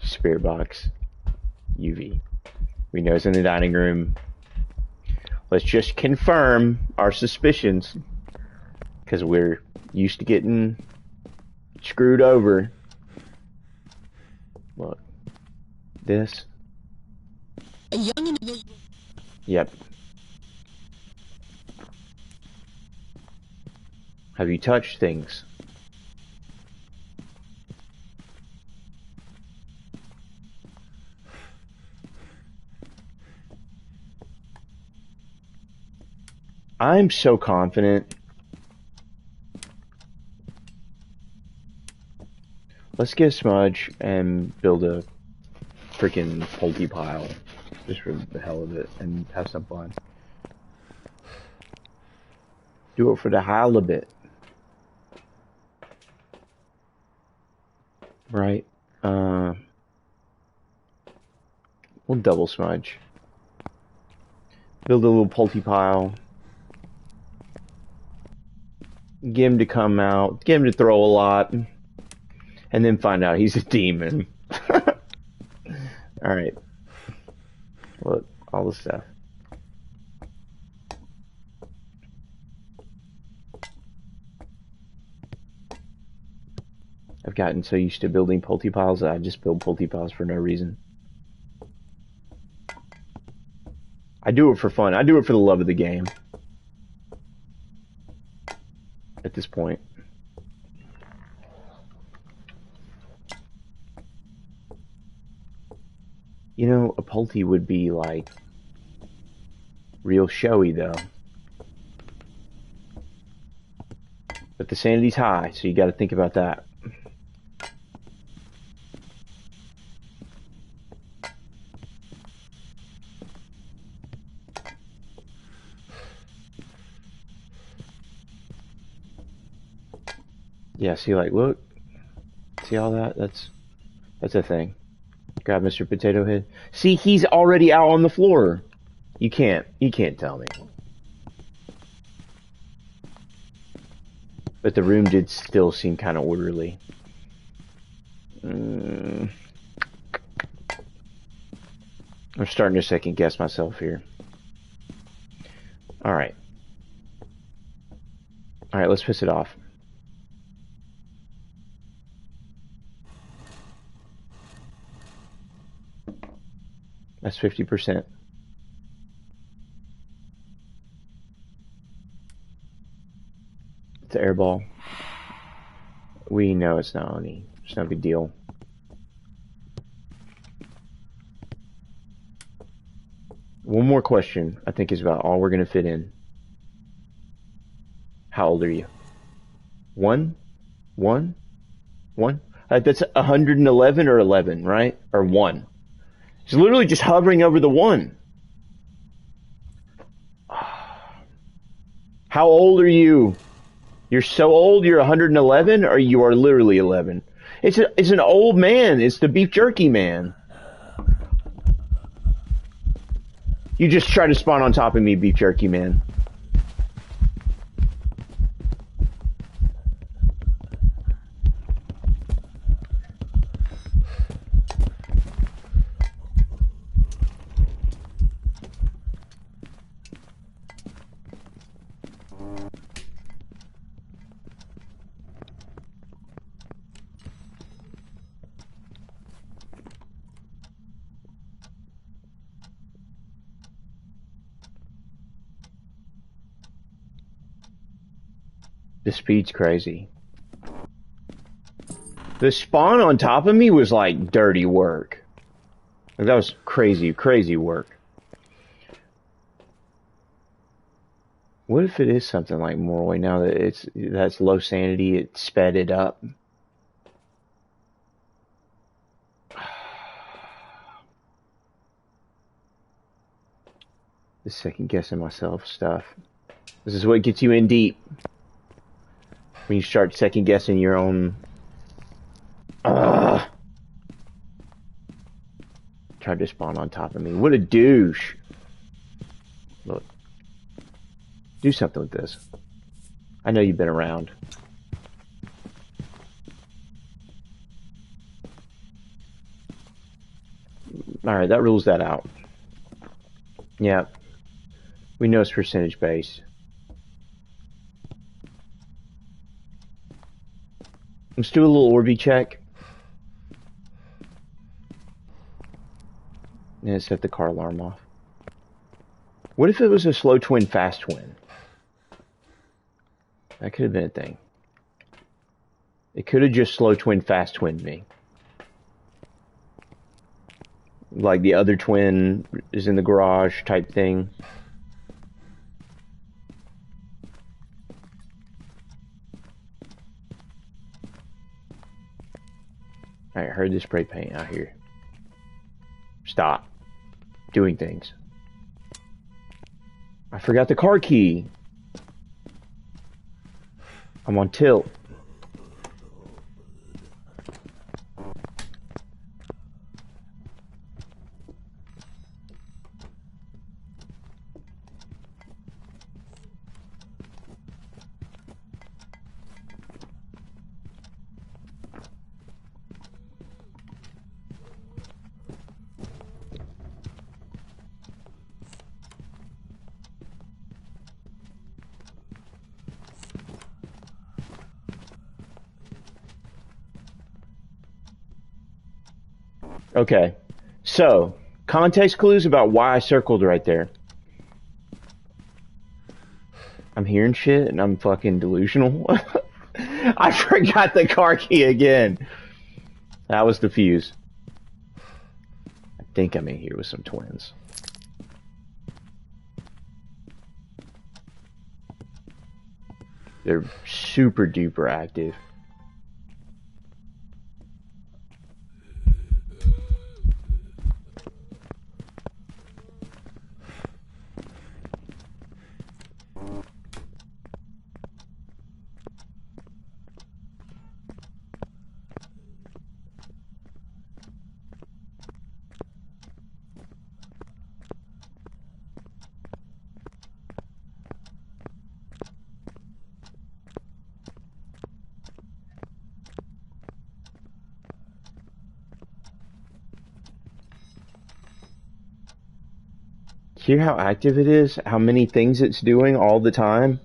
Spirit Box. UV. We know it's in the dining room. Let's just confirm our suspicions. Because we're used to getting screwed over. Look. This. A young individual. Yep. Have you touched things? I'm so confident. Let's get a smudge and build a freaking pulty pile. Just for the hell of it and have some fun. Do it for the halibut. Right? We'll double smudge. Build a little pulty pile. Get him to come out. Get him to throw a lot. And then find out he's a demon. Alright. Look, all the stuff. I've gotten so used to building pulty piles that I just build pulty piles for no reason. I do it for fun. I do it for the love of the game. At this point. You know, a Pulte would be like real showy though. But the sanity's high, so you got to think about that. Yeah, see, like, look, see all that? That's a thing. Grab Mr. Potato Head. See, he's already out on the floor. You can't tell me. But the room did still seem kind of orderly. I'm starting to second guess myself here. Alright. Alright, let's piss it off. That's 50%. It's an air ball. We know it's not Oni. It's no big deal. One more question, I think, is about all we're going to fit in. How old are you? One? That's 111 or 11, right? Or 1. It's literally just hovering over the 1. How old are you? You're so old, you're 111, or you are literally 11? It's an old man. It's the beef jerky man. You just try to spawn on top of me, beef jerky man. The speed's crazy. The spawn on top of me was like dirty work. Like, that was crazy work. What if it is something like Morway now that that's low sanity, it sped it up? The second guessing myself stuff. This is what gets you in deep. When you start second guessing your own. Tried to spawn on top of me. What a douche. Look. Do something with this. I know you've been around. Alright, that rules that out. Yeah. We know it's percentage based. Let's do a little Orby check. And set the car alarm off. What if it was a slow twin, fast twin? That could have been a thing. It could have just slow twin, fast twinned me. Like the other twin is in the garage type thing. I heard the spray paint out here. Stop doing things. I forgot the car key. I'm on tilt. Okay, so context clues about why I circled right there. I'm hearing shit and I'm fucking delusional. I forgot the car key again. That was the fuse. I think I'm in here with some twins. They're super duper active. Hear how active it is? How many things it's doing all the time?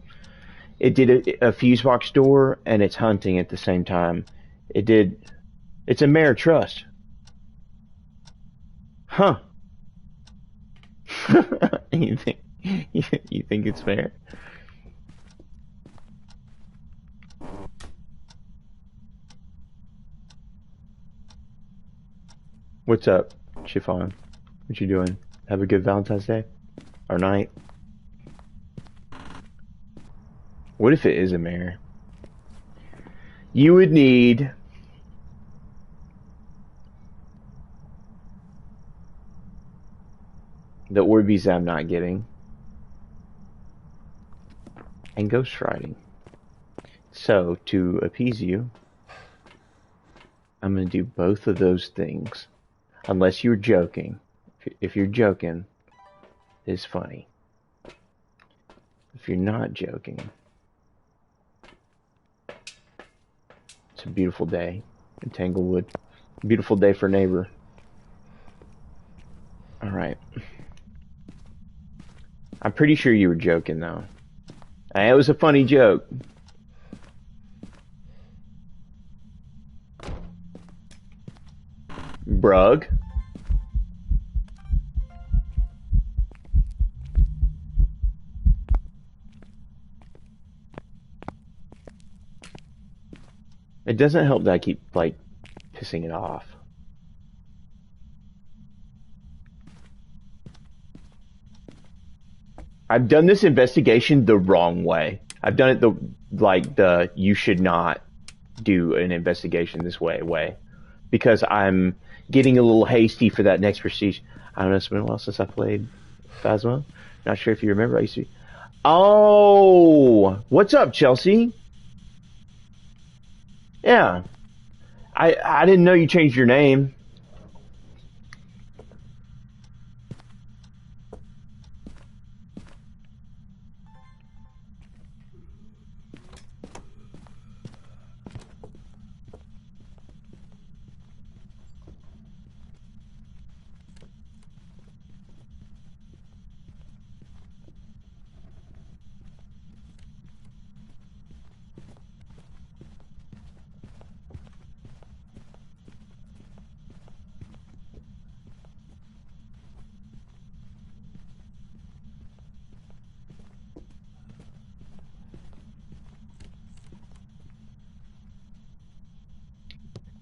It did a fuse box door and it's hunting at the same time. It's a Mayor Trust. Huh. you think you think it's fair? What's up, Chiffon? What you doing? Have a good Valentine's Day? Or night? What if it is a mayor? You would need the Orbeez I'm not getting and ghostwriting. So, to appease you, I'm going to do both of those things. Unless you're joking. If you're joking, it's funny. If you're not joking, it's a beautiful day in Tanglewood. Beautiful day for neighbor. Alright. I'm pretty sure you were joking, though. It was a funny joke. Brug. It doesn't help that I keep, like, pissing it off. I've done this investigation the wrong way. I've done it the you should not do an investigation this way. Because I'm getting a little hasty for that next prestige. I don't know, it's been a while since I played Phasmo. Not sure if you remember, I used to be... Oh! What's up, Chelsea? Yeah. I didn't know you changed your name.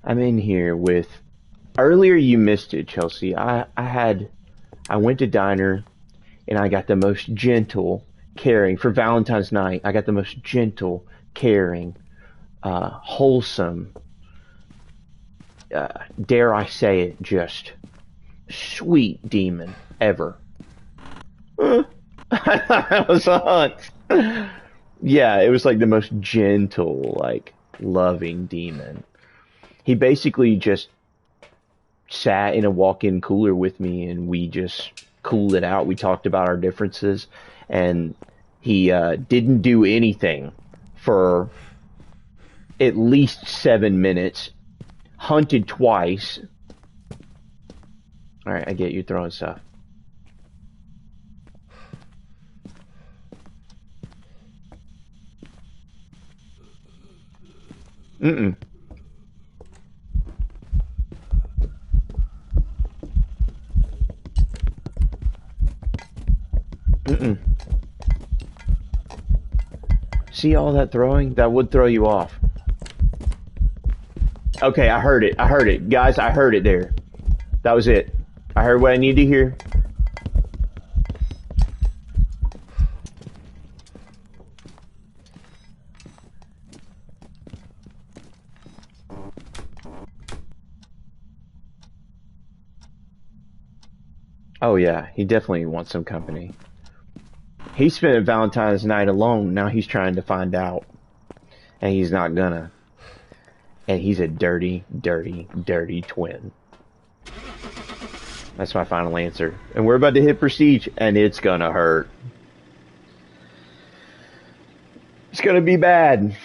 I'm in here with... Earlier you missed it, Chelsea. I went to diner and I got the most gentle, caring... For Valentine's night, I got the most gentle, caring, wholesome, dare I say it, just sweet demon ever. That was a hunt. Yeah, it was like the most gentle, like, loving demon. He basically just sat in a walk-in cooler with me and we just cooled it out. We talked about our differences and he didn't do anything for at least 7 minutes. Hunted twice. Alright, I get you throwing stuff. Mm-mm. Mm-mm. See all that throwing? That would throw you off. Okay, I heard it. Guys, I heard it there. That was it. I I heard what I need to hear. Oh yeah, he definitely wants some company. He spent Valentine's night alone. Now he's trying to find out. And he's not gonna. And he's a dirty, dirty, dirty twin. That's my final answer. And we're about to hit Prestige, and it's gonna hurt. It's gonna be bad.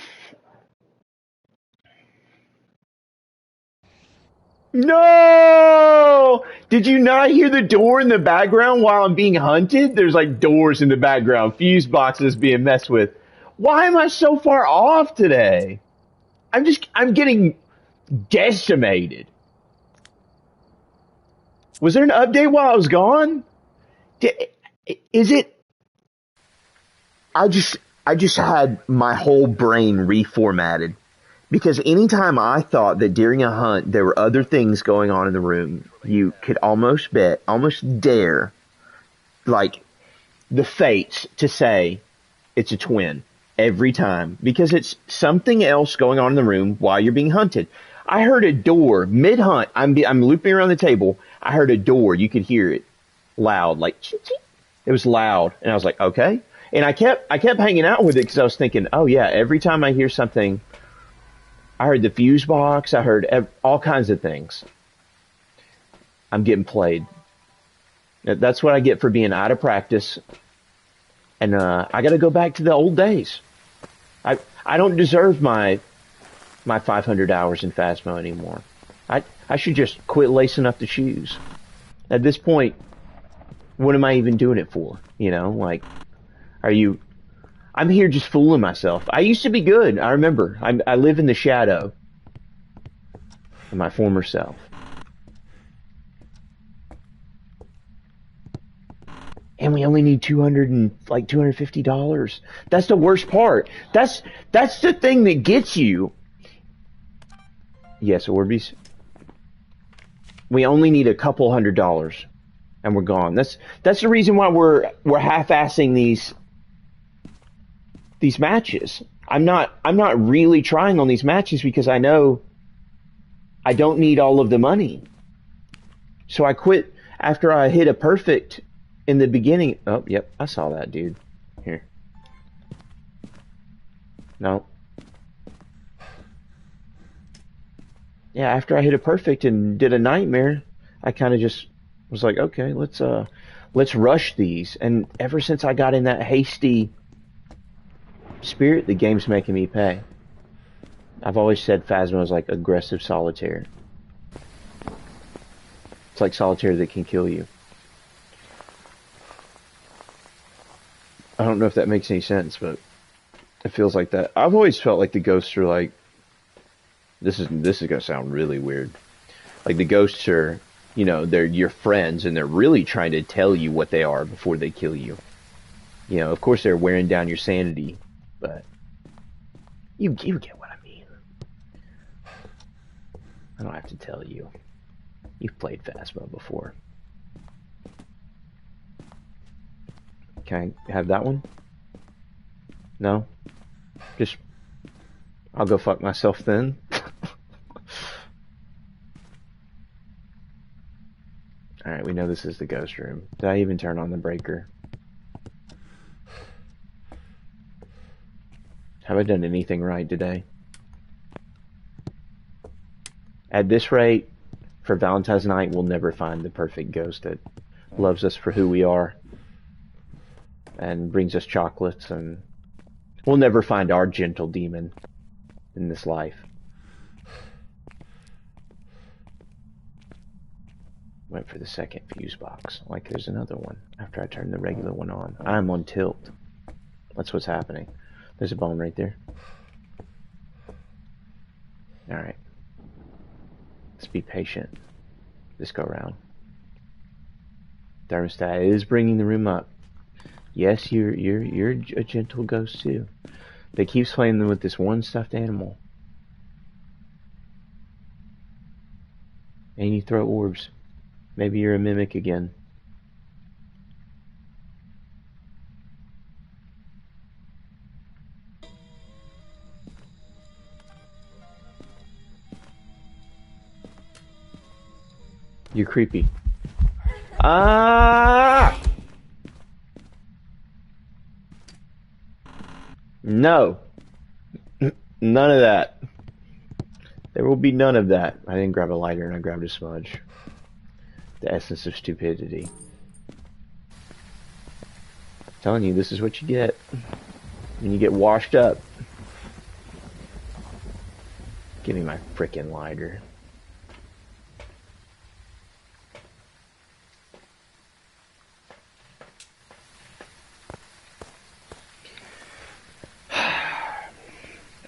No! Did you not hear the door in the background while I'm being hunted? There's like doors in the background, fuse boxes being messed with. Why am I so far off today? I'm getting decimated. Was there an update while I was gone? Is it? I just had my whole brain reformatted. Because anytime I thought that during a hunt there were other things going on in the room, you could almost bet, almost dare, like, the fates to say it's a twin every time. Because it's something else going on in the room while you're being hunted. I heard a door mid-hunt. I'm looping around the table. I heard a door. You could hear it loud, like, it was loud. And I was like, okay. And I kept hanging out with it because I was thinking, oh yeah, every time I hear something, I heard the fuse box. I heard all kinds of things. I'm getting played. That's what I get for being out of practice. And I got to go back to the old days. I don't deserve my 500 hours in Phasmo anymore. I should just quit lacing up the shoes. At this point, what am I even doing it for? You know, like, I'm here just fooling myself. I used to be good. I remember. I live in the shadow of my former self. And we only need $250. That's the worst part. That's the thing that gets you. Yes, Orbeez. We only need a couple $100, and we're gone. That's the reason why we're half-assing these matches. I'm not really trying on these matches because I know I don't need all of the money. So I quit after I hit a perfect in the beginning. Oh, yep, I saw that, dude. Here. No. Yeah, after I hit a perfect and did a nightmare, I kind of just was like, okay, let's rush these. And ever since I got in that hasty spirit, the game's making me pay. I've always said Phasmo is like aggressive solitaire. It's like solitaire that can kill you. I don't know if that makes any sense, but it feels like that. I've always felt like the ghosts are like, this is gonna sound really weird. Like the ghosts are, you know, they're your friends and they're really trying to tell you what they are before they kill you. You know, of course they're wearing down your sanity, but you get what I mean. I don't have to tell you. You've played Phasmo before. Can I have that one? No? Just, I'll go fuck myself then. Alright, we know this is the ghost room. Did I even turn on the breaker? Have I done anything right today? At this rate, for Valentine's night, we'll never find the perfect ghost that loves us for who we are and brings us chocolates, and we'll never find our gentle demon in this life. Went for the second fuse box. Like there's another one after I turn the regular one on. I'm on tilt. That's what's happening. There's a bone right there. Alright. Let's be patient. This go around. Thermostat is bringing the room up. Yes, you're a gentle ghost too. They keep playing them with this one stuffed animal. And you throw orbs. Maybe you're a mimic again. You're creepy. Ah! No. None of that. There will be none of that. I didn't grab a lighter and I grabbed a smudge. The essence of stupidity. I'm telling you, this is what you get when you get washed up. Give me my frickin' lighter.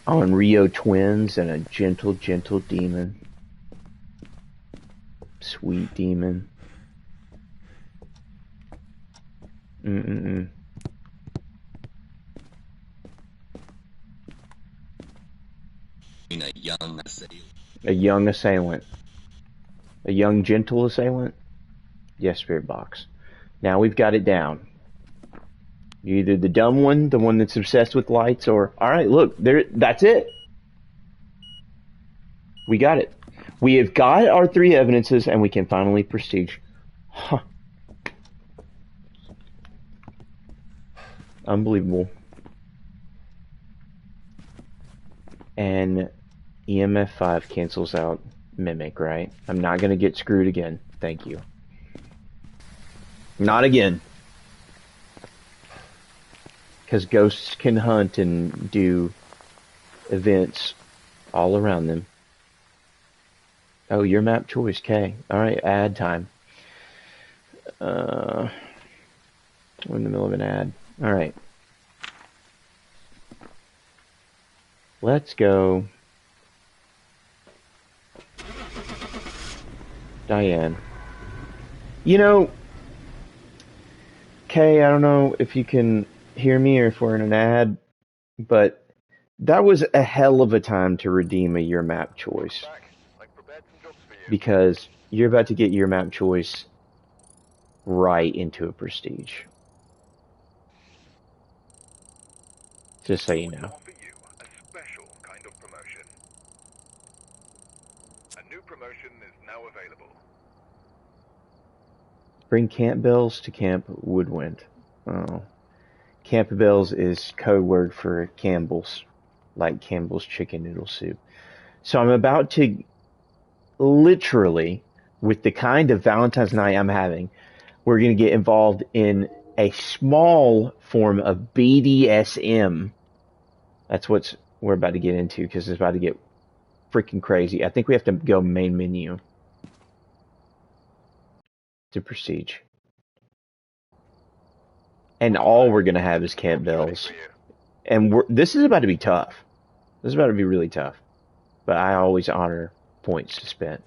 On Rio twins and a gentle, gentle demon. Sweet demon. Mm-mm-mm. A young assailant. A young assailant. A young, gentle assailant? Yes, Spirit Box. Now we've got it down. You're either the dumb one, the one that's obsessed with lights, or... Alright, look, there. That's it. We got it. We have got our 3 evidences, and we can finally prestige. Huh. Unbelievable. And EMF 5 cancels out Mimic, right? I'm not going to get screwed again. Thank you. Not again. Because ghosts can hunt and do events all around them. Oh, your map choice, K. Alright, ad time. We're in the middle of an ad. Alright. Let's go. Diane. You know, Kay, I don't know if you can hear me or if we're in an ad, but that was a hell of a time to redeem a your map choice. Because you're about to get your map choice right into a prestige. Just so you know. Bring Camp Bells to Camp Woodwind. Oh. Camp Bells is code word for Campbell's. Like Campbell's chicken noodle soup. So I'm about to literally, with the kind of Valentine's night I'm having, we're going to get involved in a small form of BDSM. That's what we're about to get into because it's about to get freaking crazy. I think we have to go main menu to prestige. And all we're going to have is Camp Bells. And this is about to be tough. This is about to be really tough. But I always honor points spent.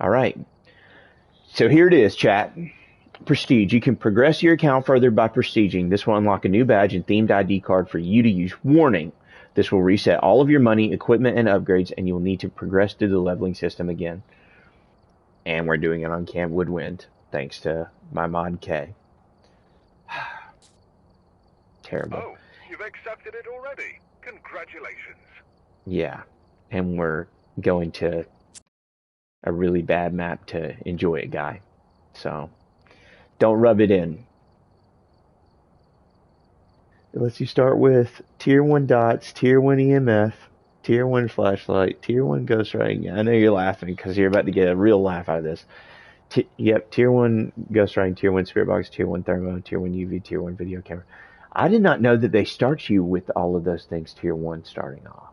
Alright. So here it is, chat. Prestige. You can progress your account further by prestiging. This will unlock a new badge and themed ID card for you to use. Warning. This will reset all of your money, equipment, and upgrades, and you will need to progress through the leveling system again. And we're doing it on Camp Woodwind, thanks to my mod K. Terrible. Oh, you've accepted it already. Congratulations. Yeah, and we're going to a really bad map to enjoy it, guy. So, don't rub it in. It lets you start with Tier 1 dots, Tier 1 EMF, Tier 1 flashlight, Tier 1 ghostwriting. I know you're laughing because you're about to get a real laugh out of this. Yep, Tier 1 ghostwriting, Tier 1 spirit box, Tier 1 thermo, Tier 1 UV, Tier 1 video camera. I did not know that they start you with all of those things Tier 1 starting off.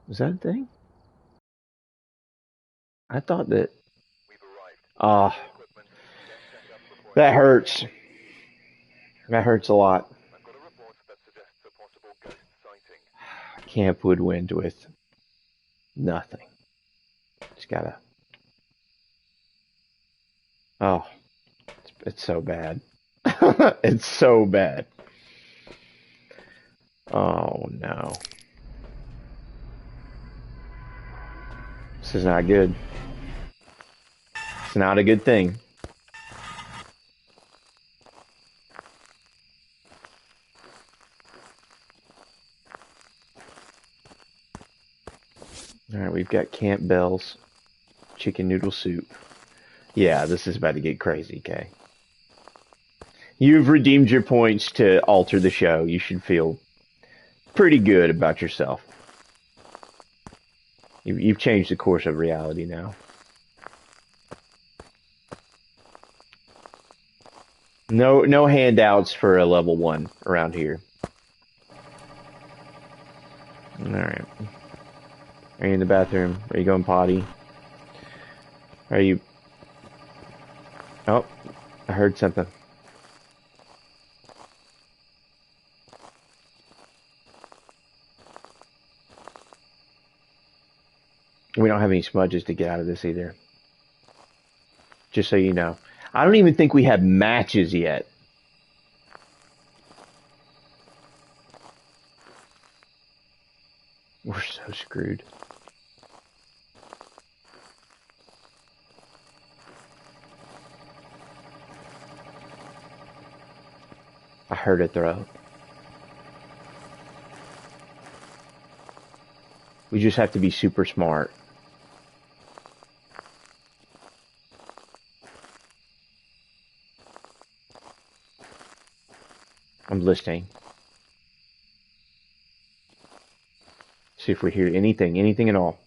Was that a thing? I thought that... Ah, that hurts. That hurts a lot. Camp Woodwind with nothing. Just gotta... Oh, it's so bad. It's so bad. Oh no. This is not good. It's not a good thing. Alright, we've got Campbell's chicken noodle soup. Yeah, this is about to get crazy, Kay. You've redeemed your points to alter the show. You should feel pretty good about yourself. You've changed the course of reality now. No handouts for a level 1 around here. Alright. Are you in the bathroom? Are you going potty? Are you... Oh, I heard something. We don't have any smudges to get out of this either. Just so you know. I don't even think we have matches yet. We're so screwed. I heard it throw. We just have to be super smart. I'm listening. See if we hear anything at all.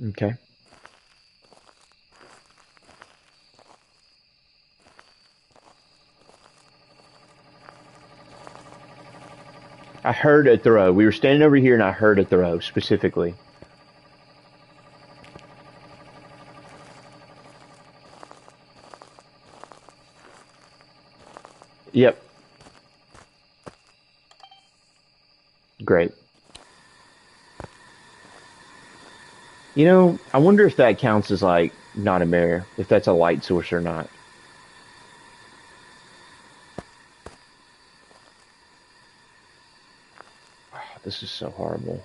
Okay. I heard a throw. We were standing over here and I heard a throw specifically. Yep. Great. You know, I wonder if that counts as like not a mirror, if that's a light source or not. Oh, this is so horrible.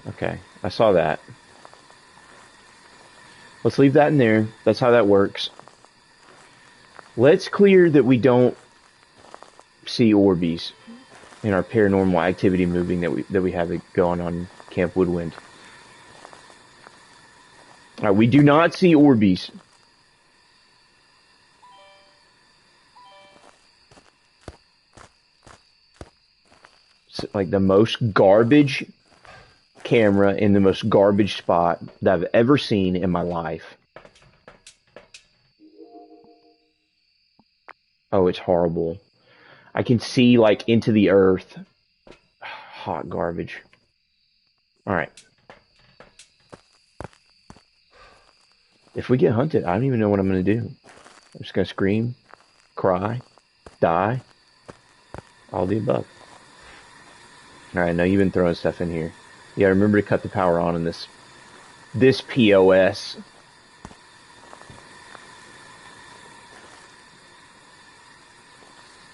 Okay, I saw that. Let's leave that in there. That's how that works. Let's clear that we don't see Orbeez in our paranormal activity moving that we have going on Camp Woodwind. All right, we do not see Orbeez. It's like the most garbage camera in the most garbage spot that I've ever seen in my life. Oh, it's horrible. I can see like into the earth. Hot garbage. All right. If we get hunted, I don't even know what I'm going to do. I'm just going to scream, cry, die, all the above. All right, I know you've been throwing stuff in here. Yeah, remember to cut the power on in this POS.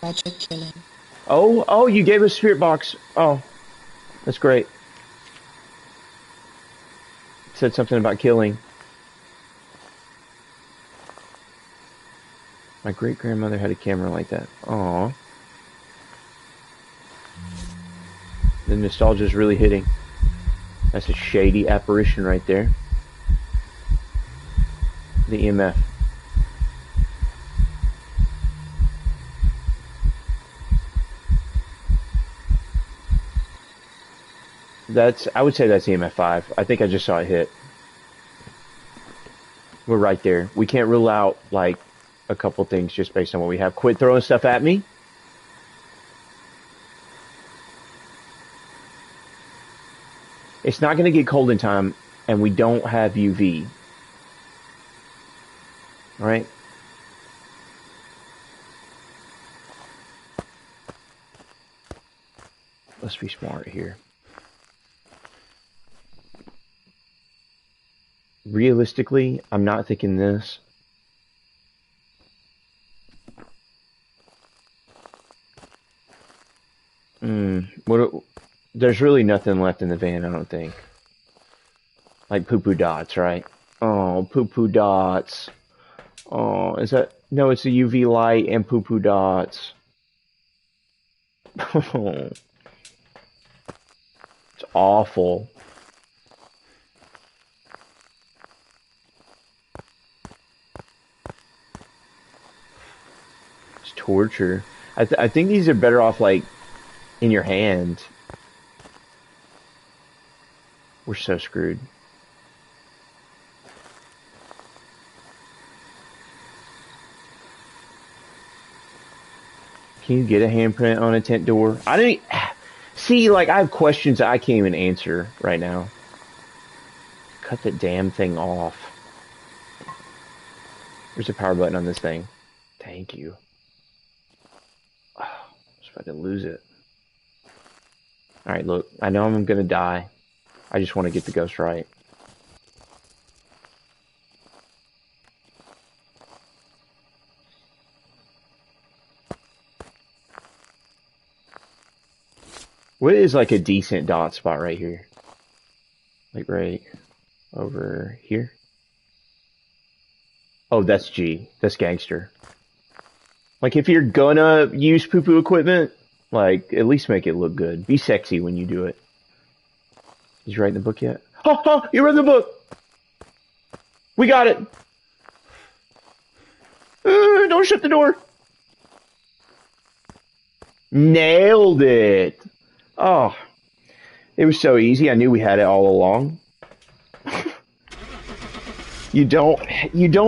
Project killing. Oh, you gave us a spirit box. Oh, that's great. It said something about killing. My great-grandmother had a camera like that. Aw. The nostalgia's really hitting. That's a shady apparition right there. The EMF. I would say that's EMF 5. I think I just saw it hit. We're right there. We can't rule out, like, a couple things just based on what we have. Quit throwing stuff at me. It's not going to get cold in time, and we don't have UV. Alright? Let's be smart here. Realistically, I'm not thinking this. There's really nothing left in the van, I don't think. Like poo-poo dots, right? Oh, poo-poo dots. Oh, is that... No, it's a UV light and poo-poo dots. Oh, it's awful. It's torture. I think these are better off, like, in your hand. We're so screwed. Can you get a handprint on a tent door? I don't see, like, I have questions I can't even answer right now. Cut the damn thing off. There's a power button on this thing. Thank you. Oh, I was about to lose it. Alright, look, I know I'm gonna die. I just want to get the ghost right. What is like a decent dot spot right here? Like right over here? Oh, that's G. That's gangster. Like if you're gonna use poo-poo equipment, like at least make it look good. Be sexy when you do it. Did you write in the book yet? Oh, you read the book! We got it! Don't shut the door! Nailed it! Oh, it was so easy. I knew we had it all along. You don't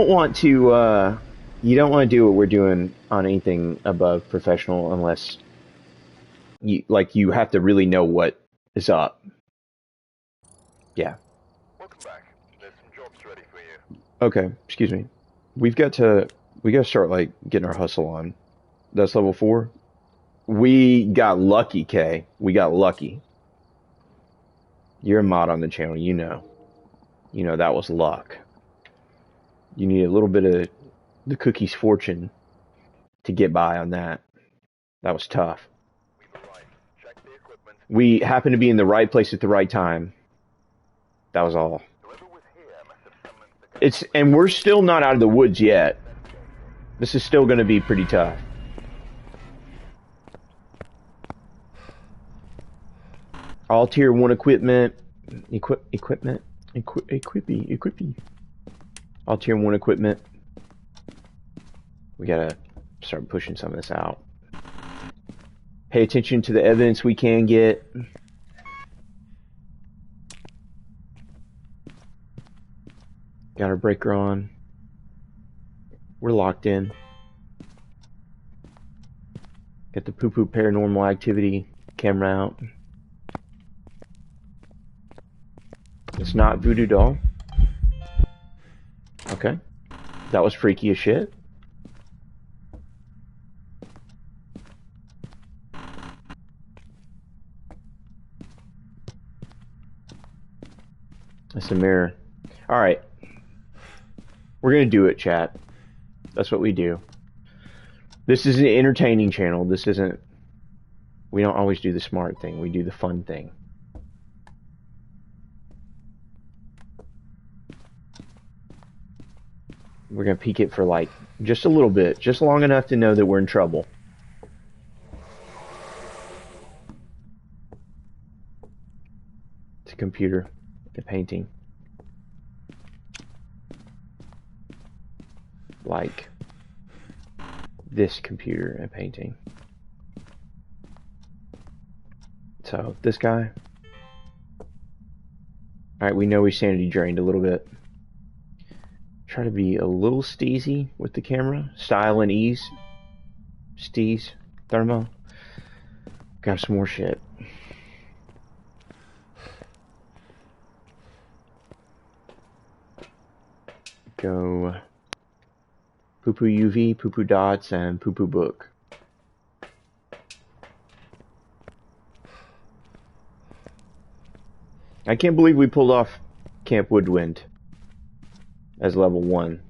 want to do what we're doing on anything above professional unless you have to really know what is up. Yeah. Welcome back. There's some jobs ready for you. Okay, excuse me. We got to start like getting our hustle on. That's level 4. We got lucky, Kay. We got lucky. You're a mod on the channel, you know. You know that was luck. You need a little bit of the cookie's fortune to get by on that. That was tough. We've arrived. Check the equipment. We happened to be in the right place at the right time. That was all. Whoever was here must have summoned the ghost. And we're still not out of the woods yet. This is still going to be pretty tough. All tier 1 equipment. Equipment. Equippy. All tier 1 equipment. We gotta start pushing some of this out. Pay attention to the evidence we can get. Got our breaker on. We're locked in. Got the poo-poo paranormal activity camera out. It's not Voodoo Doll. Okay. That was freaky as shit. That's a mirror. Alright. We're gonna do it, chat. That's what we do. This is an entertaining channel. This isn't... We don't always do the smart thing. We do the fun thing. We're gonna peek it for like just a little bit, just long enough to know that we're in trouble. It's a computer, a painting. Like this computer and painting. So this guy. Alright, we know we sanity drained a little bit. Try to be a little steezy with the camera. Style and ease. Steez. Thermo. Got some more shit. Go poo-poo UV, poo-poo dots, and poo-poo book. I can't believe we pulled off Camp Woodwind as level 1.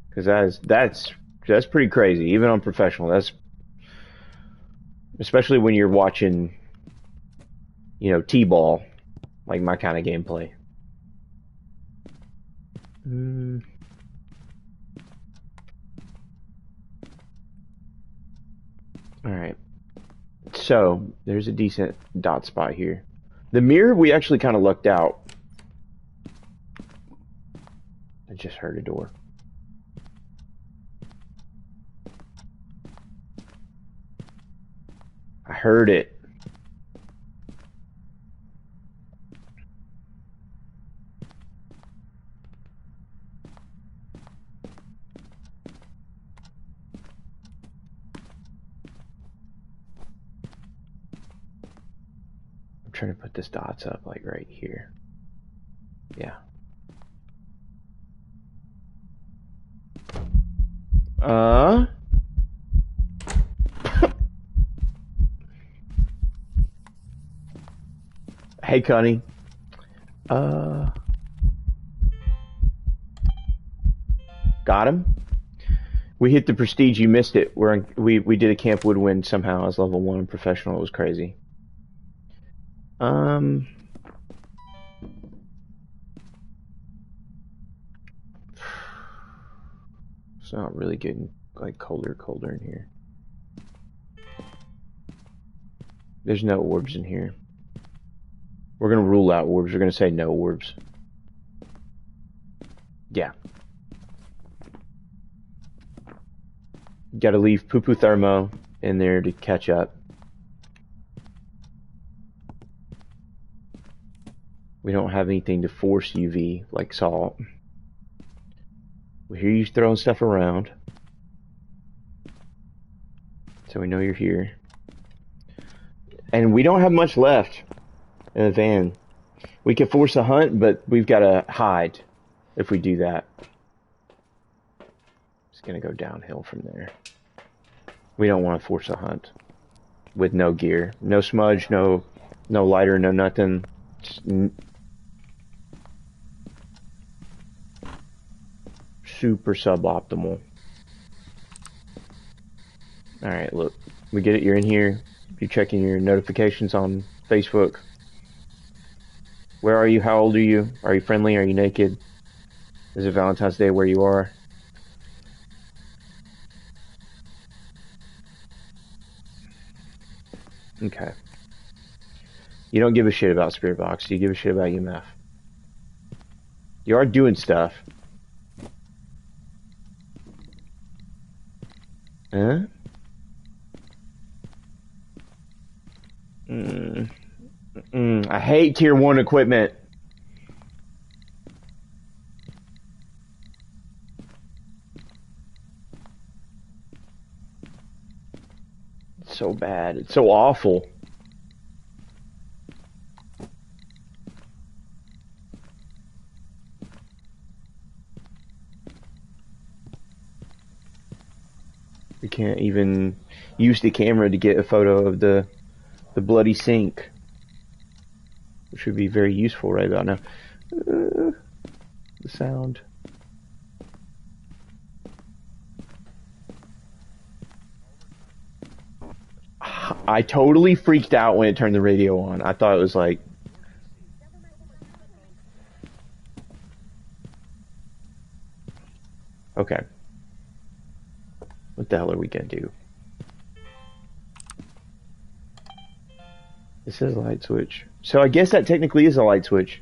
Because that's pretty crazy, even on professional. That's especially when you're watching, you know, T-ball, like my kind of gameplay. All right. So there's a decent dot spot here. The mirror, we actually kind of lucked out. I just heard a door. I heard it. I'm trying to put this dots up like right here. Yeah. Hey, Connie. Got him. We hit the prestige. You missed it. We did a Camp Woodwind somehow as level 1 professional. It was crazy. It's not really getting like colder in here. There's no orbs in here. We're gonna rule out orbs. We're gonna say no orbs. Yeah. Gotta leave Poo Poo Thermo in there to catch up. We don't have anything to force UV like salt. We hear you throwing stuff around, so we know you're here. And we don't have much left in the van. We could force a hunt, but we've got to hide if we do that. It's gonna go downhill from there. We don't want to force a hunt with no gear, no smudge, no lighter, no nothing. Just super suboptimal. Alright, look. We get it, you're in here. You're checking your notifications on Facebook. Where are you? How old are you? Are you friendly? Are you naked? Is it Valentine's Day where you are? Okay. You don't give a shit about Spirit Box. You give a shit about UMF. You are doing stuff. Huh? I hate tier 1 equipment. It's so bad. It's so awful. We can't even use the camera to get a photo of the bloody sink, which would be very useful right about now. The sound. I totally freaked out when it turned the radio on. I thought it was like... Okay. What the hell are we gonna do? This is a light switch. So I guess that technically is a light switch.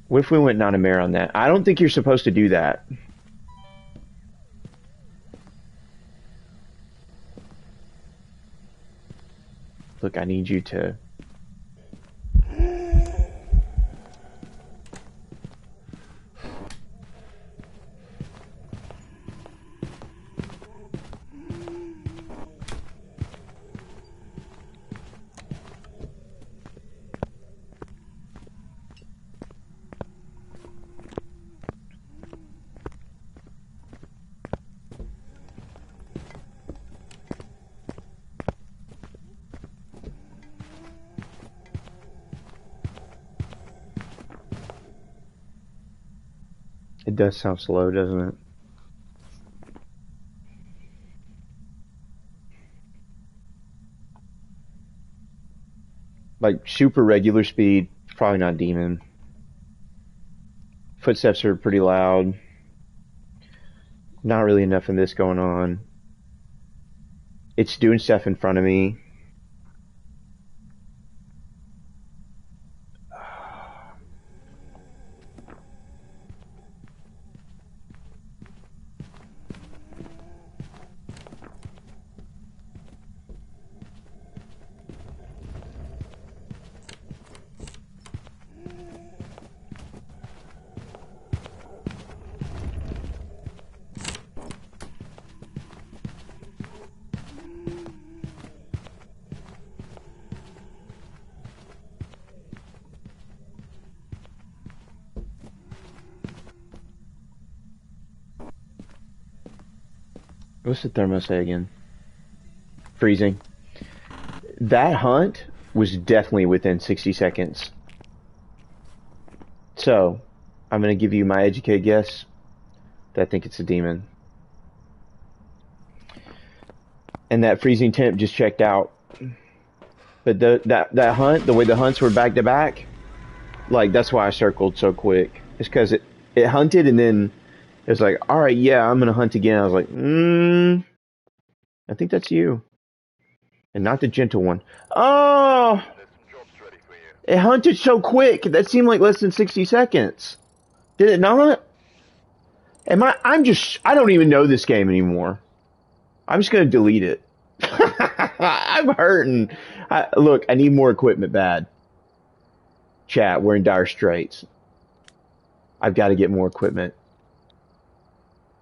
What if we went non-amare on that? I don't think you're supposed to do that. Look, I need you to... It does sound slow, doesn't it? Like super regular speed, probably not demon. Footsteps are pretty loud. Not really enough of this going on. It's doing stuff in front of me. What's the thermo say again? Freezing. That hunt was definitely within 60 seconds. So, I'm going to give you my educated guess that I think it's a demon. And that freezing temp just checked out. But that hunt, the way the hunts were back to back, like that's why I circled so quick. It's because it hunted and then it was like, all right, yeah, I'm gonna hunt again. I was like, I think that's you, and not the gentle one. Oh, There's some jobs ready for you. it hunted so quick. That seemed like less than 60 seconds. Did it not? I don't even know this game anymore. I'm just gonna delete it. I'm hurting. Look, I need more equipment bad. Chat, we're in dire straits. I've got to get more equipment.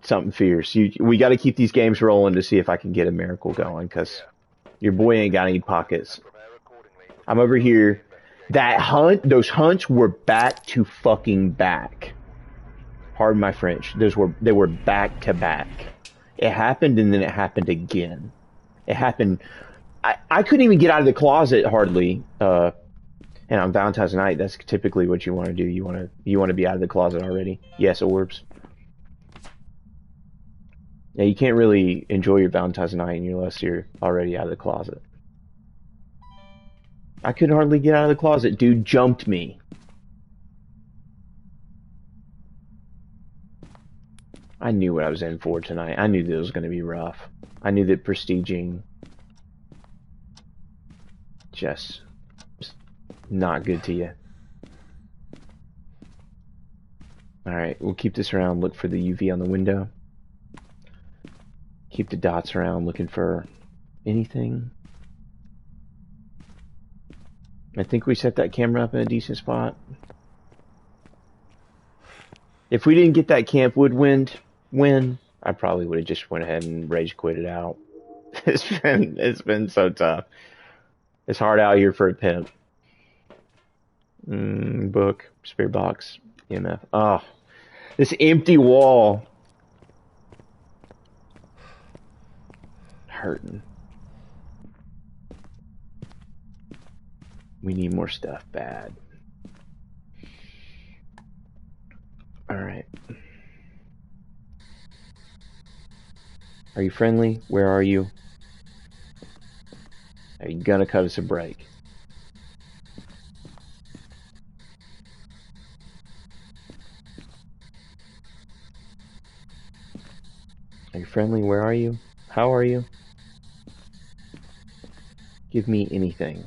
Something fierce. We got to keep these games rolling to see if I can get a miracle going, because your boy ain't got any pockets. Prepare accordingly. I'm over here. Those hunts were back to fucking back. Pardon my French. They were back to back. It happened and then it happened again. It happened. I couldn't even get out of the closet hardly. And on Valentine's night, that's typically what you want to do. You want to be out of the closet already. Yes, orbs. Yeah, you can't really enjoy your Valentine's night unless you're already out of the closet. I couldn't hardly get out of the closet. Dude jumped me. I knew what I was in for tonight. I knew that it was going to be rough. I knew that prestiging just not good to you. Alright, we'll keep this around, look for the UV on the window. Keep the dots around, looking for anything. I think we set that camera up in a decent spot. If we didn't get that Camp Woodwind win, I probably would have just went ahead and rage quit it out. It's been so tough. It's hard out here for a pimp. Book, spirit box, EMF. Oh, this empty wall. Hurting. We need more stuff bad. Alright. Are you friendly? Where are you? Are you gonna cut us a break? Are you friendly? Where are you? How are you? Give me anything.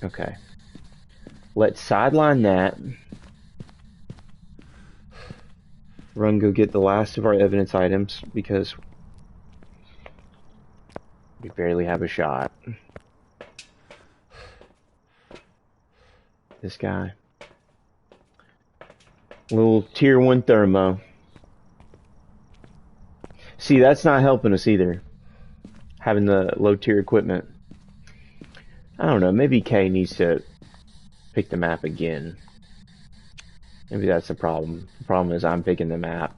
Okay. Let's sideline that. Run, go get the last of our evidence items because we barely have a shot. This guy. Little tier 1 thermo. See, that's not helping us either. Having the low tier equipment. I don't know, maybe Kay needs to pick the map again. Maybe that's the problem. The problem is I'm picking the map.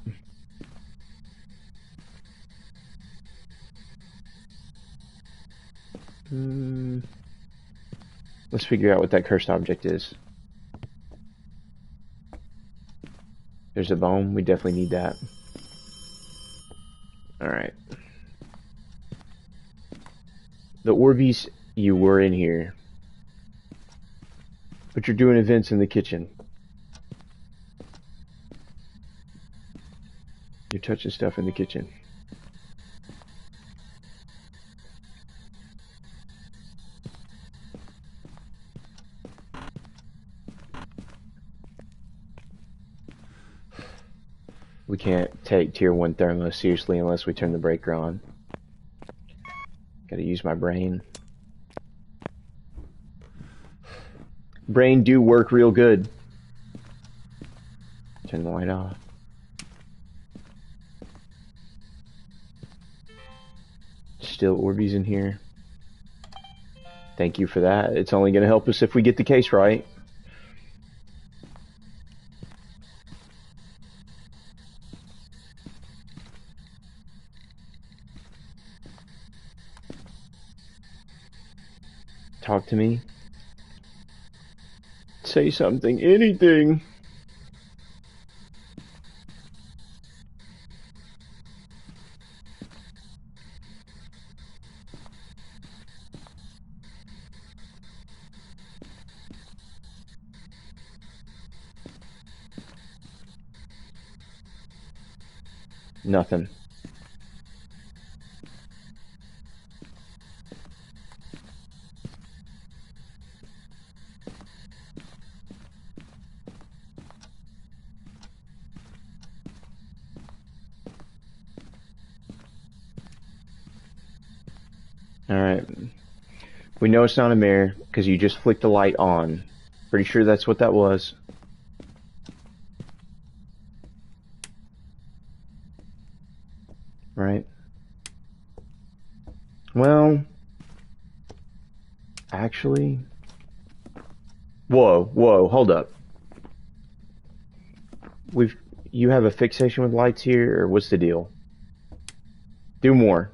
Let's figure out what that cursed object is. There's a bone. We definitely need that. Alright. The Orbeez, you were in here. But you're doing events in the kitchen. You're touching stuff in the kitchen. We can't take tier 1 thermo seriously unless we turn the breaker on. Gotta use my brain. Brain do work real good. Turn the light off. Still Orbeez in here. Thank you for that. It's only gonna help us if we get the case right. Talk to me. Say something. Anything. Nothing. Alright. We know it's not a mirror because you just flicked the light on. Pretty sure that's what that was. Right? Well, actually... Whoa, hold up. You have a fixation with lights here, or what's the deal? Do more.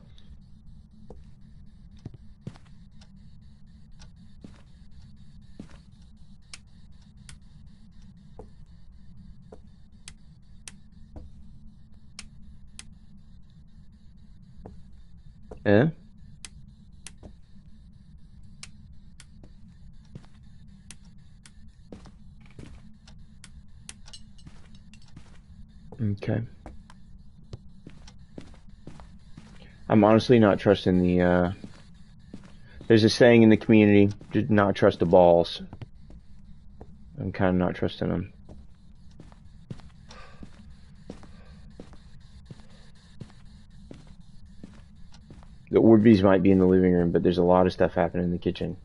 Eh? Okay. I'm honestly not trusting the, there's a saying in the community, do not trust the balls. I'm kind of not trusting them. The Orbeez might be in the living room, but there's a lot of stuff happening in the kitchen.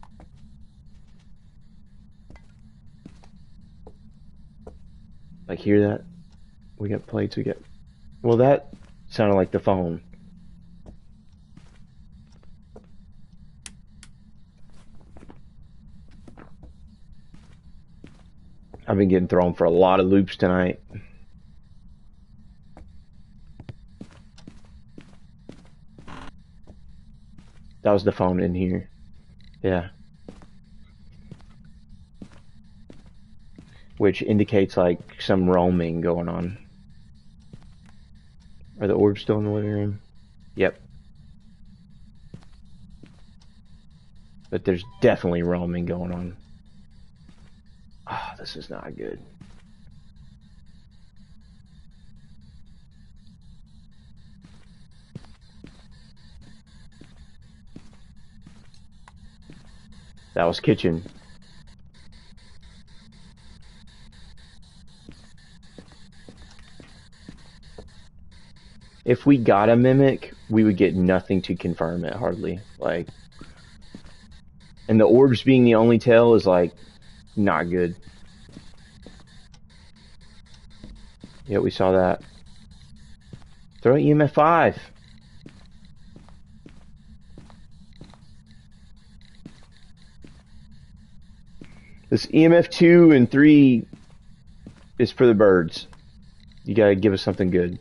Like, hear that? We got plates, we got... Well, that sounded like the phone. I've been getting thrown for a lot of loops tonight. That was the phone in here. Yeah. Which indicates like some roaming going on. Are the orbs still in the living room? Yep. But there's definitely roaming going on. Ah, oh, this is not good. That was kitchen. If we got a mimic, we would get nothing to confirm it, hardly. Like, and the orbs being the only tail is like not good. Yeah, we saw that. Throw EMF 5. This EMF 2 and 3 is for the birds. You gotta give us something good.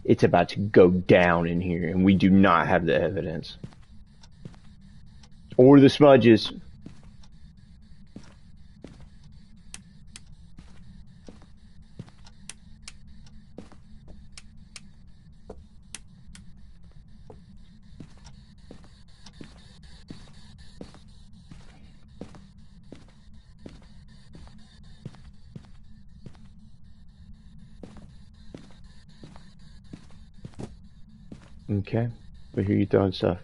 It's about to go down in here, and we do not have the evidence. Or the smudges. Okay, we hear you throwing stuff.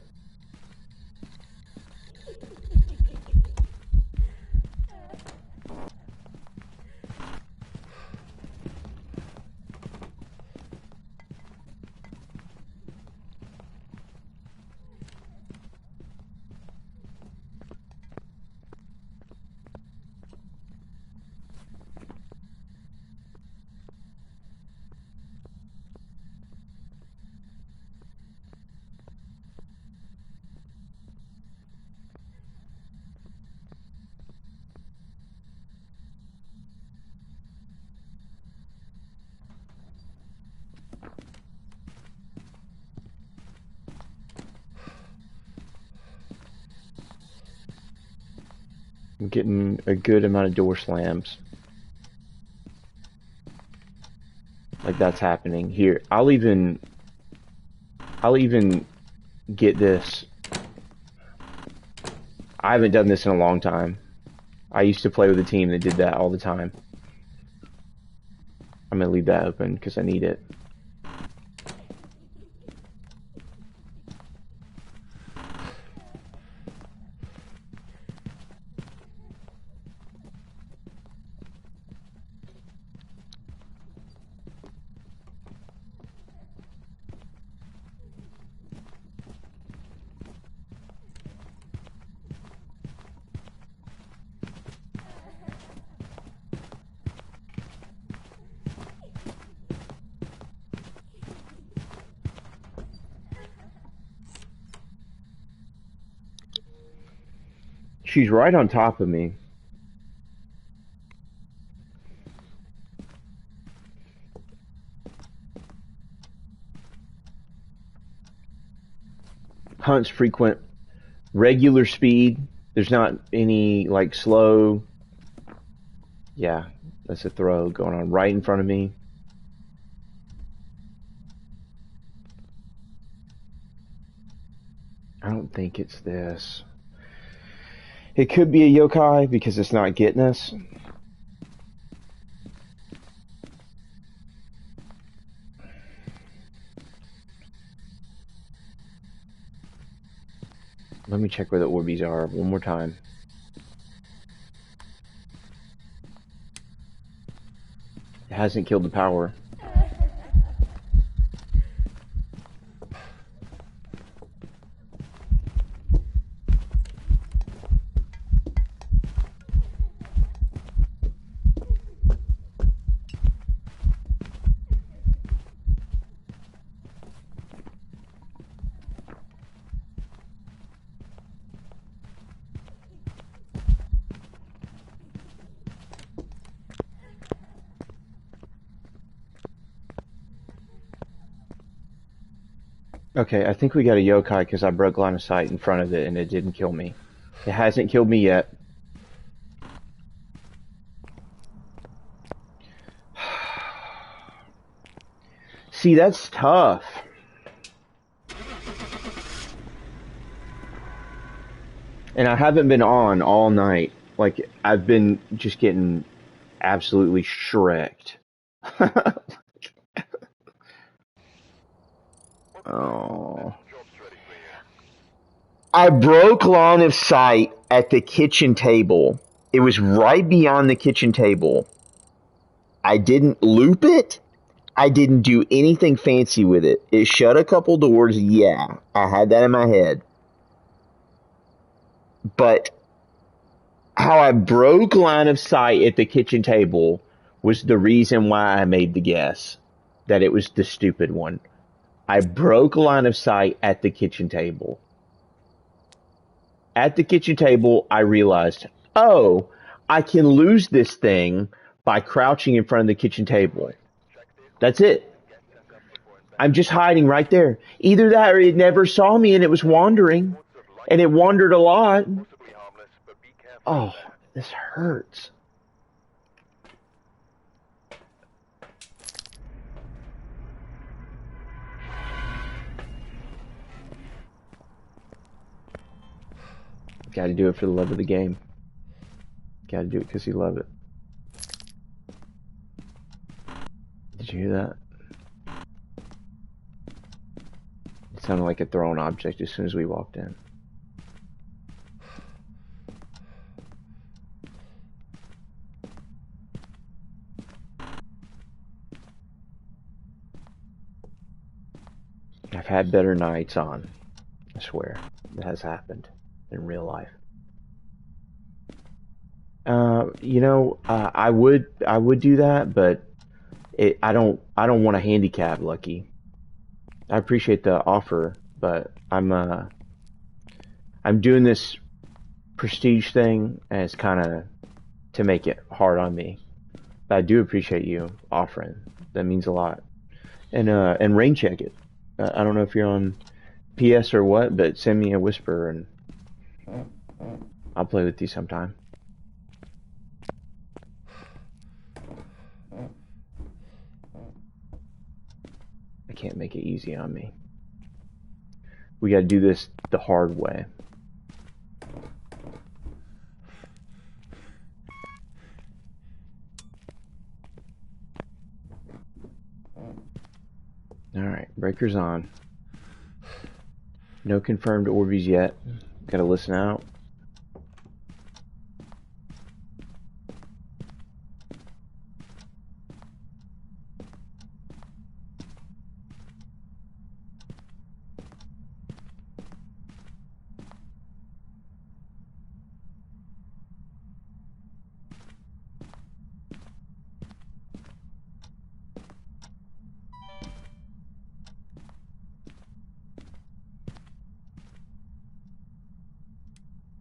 I'm getting a good amount of door slams. Like that's happening here. I'll even get this. I haven't done this in a long time. I used to play with a team that did that all the time. I'm gonna leave that open because I need it. She's right on top of me. Hunts frequent, regular speed. There's not any like slow. Yeah, that's a throw going on right in front of me. I don't think it's this. It could be a yokai because it's not getting us. Let me check where the Orbeez are one more time. It hasn't killed the power. Okay, I think we got a yokai because I broke line of sight in front of it and it didn't kill me. It hasn't killed me yet. See, that's tough. And I haven't been on all night. Like, I've been just getting absolutely shreked. Oh. I broke line of sight at the kitchen table. It was right beyond the kitchen table. I didn't loop it. I didn't do anything fancy with it. It shut a couple doors. Yeah, I had that in my head. But how I broke line of sight at the kitchen table was the reason why I made the guess that it was the stupid one. I broke line of sight at the kitchen table. At the kitchen table, I realized, oh, I can lose this thing by crouching in front of the kitchen table. That's it. I'm just hiding right there. Either that or it never saw me and it was wandering. And it wandered a lot. Possibly harmless, but be careful. Oh, this hurts. Gotta do it for the love of the game. Gotta do it because you love it. Did you hear that? It sounded like a thrown object as soon as we walked in. I've had better nights on. I swear. It has happened in real life. You know, I would do that, but I don't want a handicap, Lucky. I appreciate the offer, but I'm doing this prestige thing, and it's kind of to make it hard on me. But I do appreciate you offering. That means a lot. And rain check it. I don't know if you're on PS or what, but send me a whisper and I'll play with you sometime. I can't make it easy on me. We gotta do this the hard way. Alright, breaker's on. No confirmed Orbeez yet. Gotta listen out.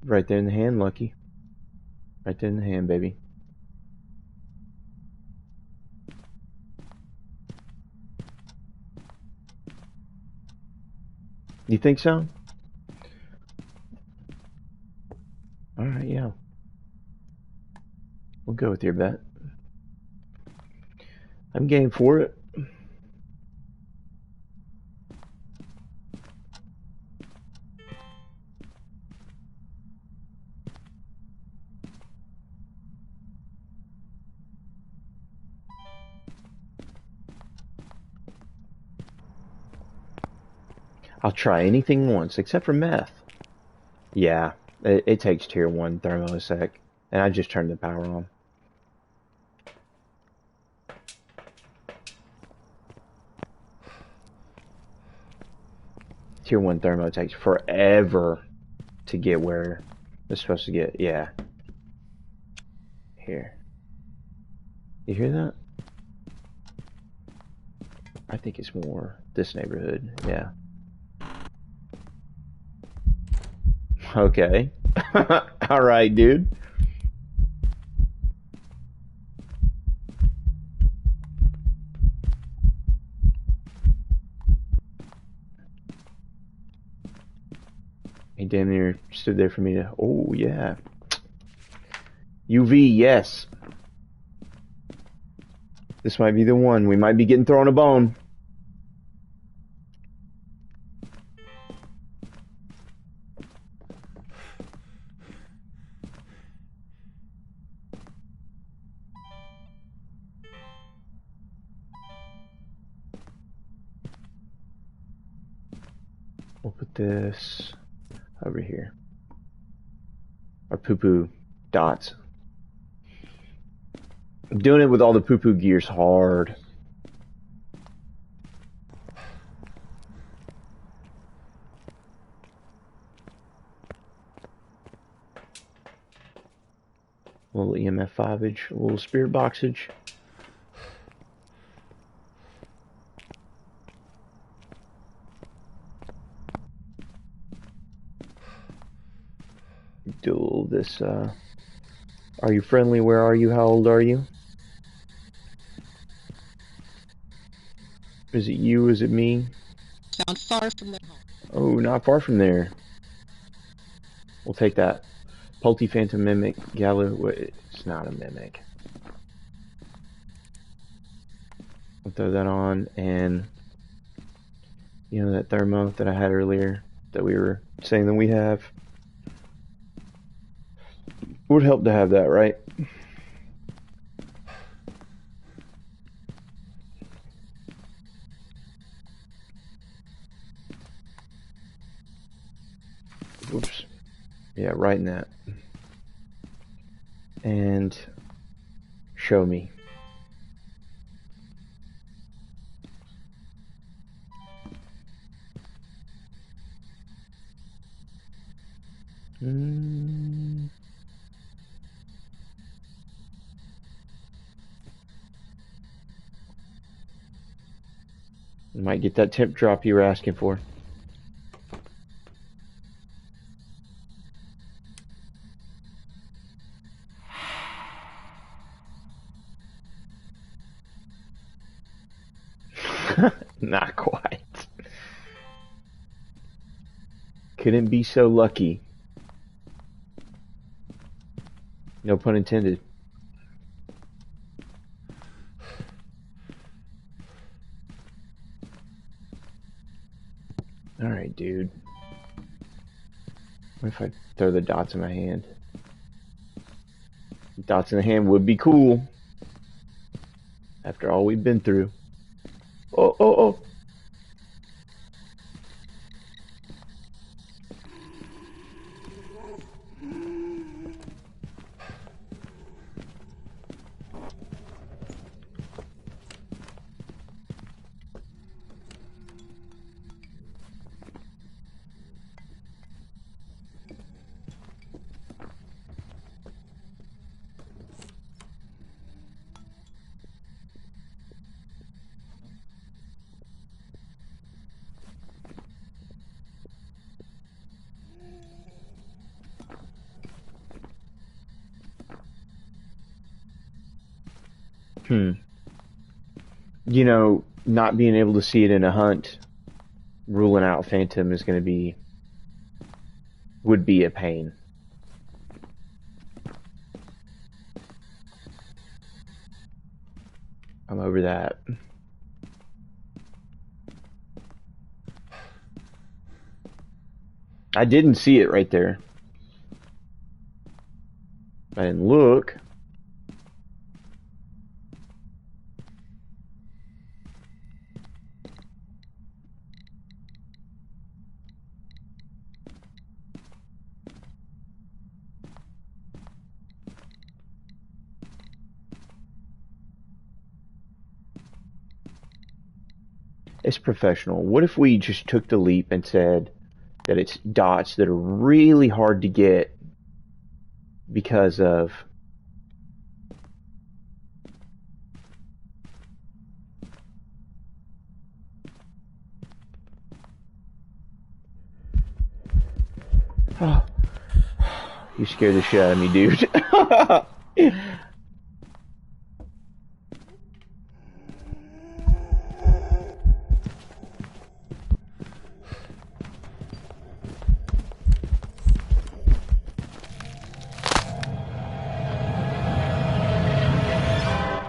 Right there in the hand, Lucky. Right there in the hand, baby. You think so? Alright, yeah. We'll go with your bet. I'm game for it. I'll try anything once, except for meth. Yeah, it takes tier 1 thermosec, and I just turned the power on. Tier 1 thermo takes forever to get where it's supposed to get. Yeah. Here. You hear that? I think it's more this neighborhood. Yeah. Okay. Alright, dude. He damn near stood there for me to... Oh, yeah. UV, yes. This might be the one. We might be getting thrown a bone. We'll put this over here. Our poo-poo dots. I'm doing it with all the poo-poo gears hard. A little EMF 5-age, a little spirit boxage. Do all this, are you friendly? Where are you? How old are you? Is it you? Is it me? Sounds far from their home. Oh, not far from there. We'll take that. Pulty Phantom Mimic. Gallo. It's not a mimic. We'll throw that on, and you know that thermo that I had earlier that we were saying that we have. It would help to have that, right? Whoops. Yeah, right in that. And show me. You might get that temp drop you were asking for. Not quite. Couldn't be so lucky. No pun intended. Alright, dude. What if I throw the dots in my hand? Dots in the hand would be cool. After all we've been through. Oh, oh, oh. You know, not being able to see it in a hunt, ruling out Phantom is going to be, would be a pain. I'm over that. I didn't see it right there. I didn't look. It's professional. What if we just took the leap and said that it's dots that are really hard to get because of oh, you scared the shit out of me, dude.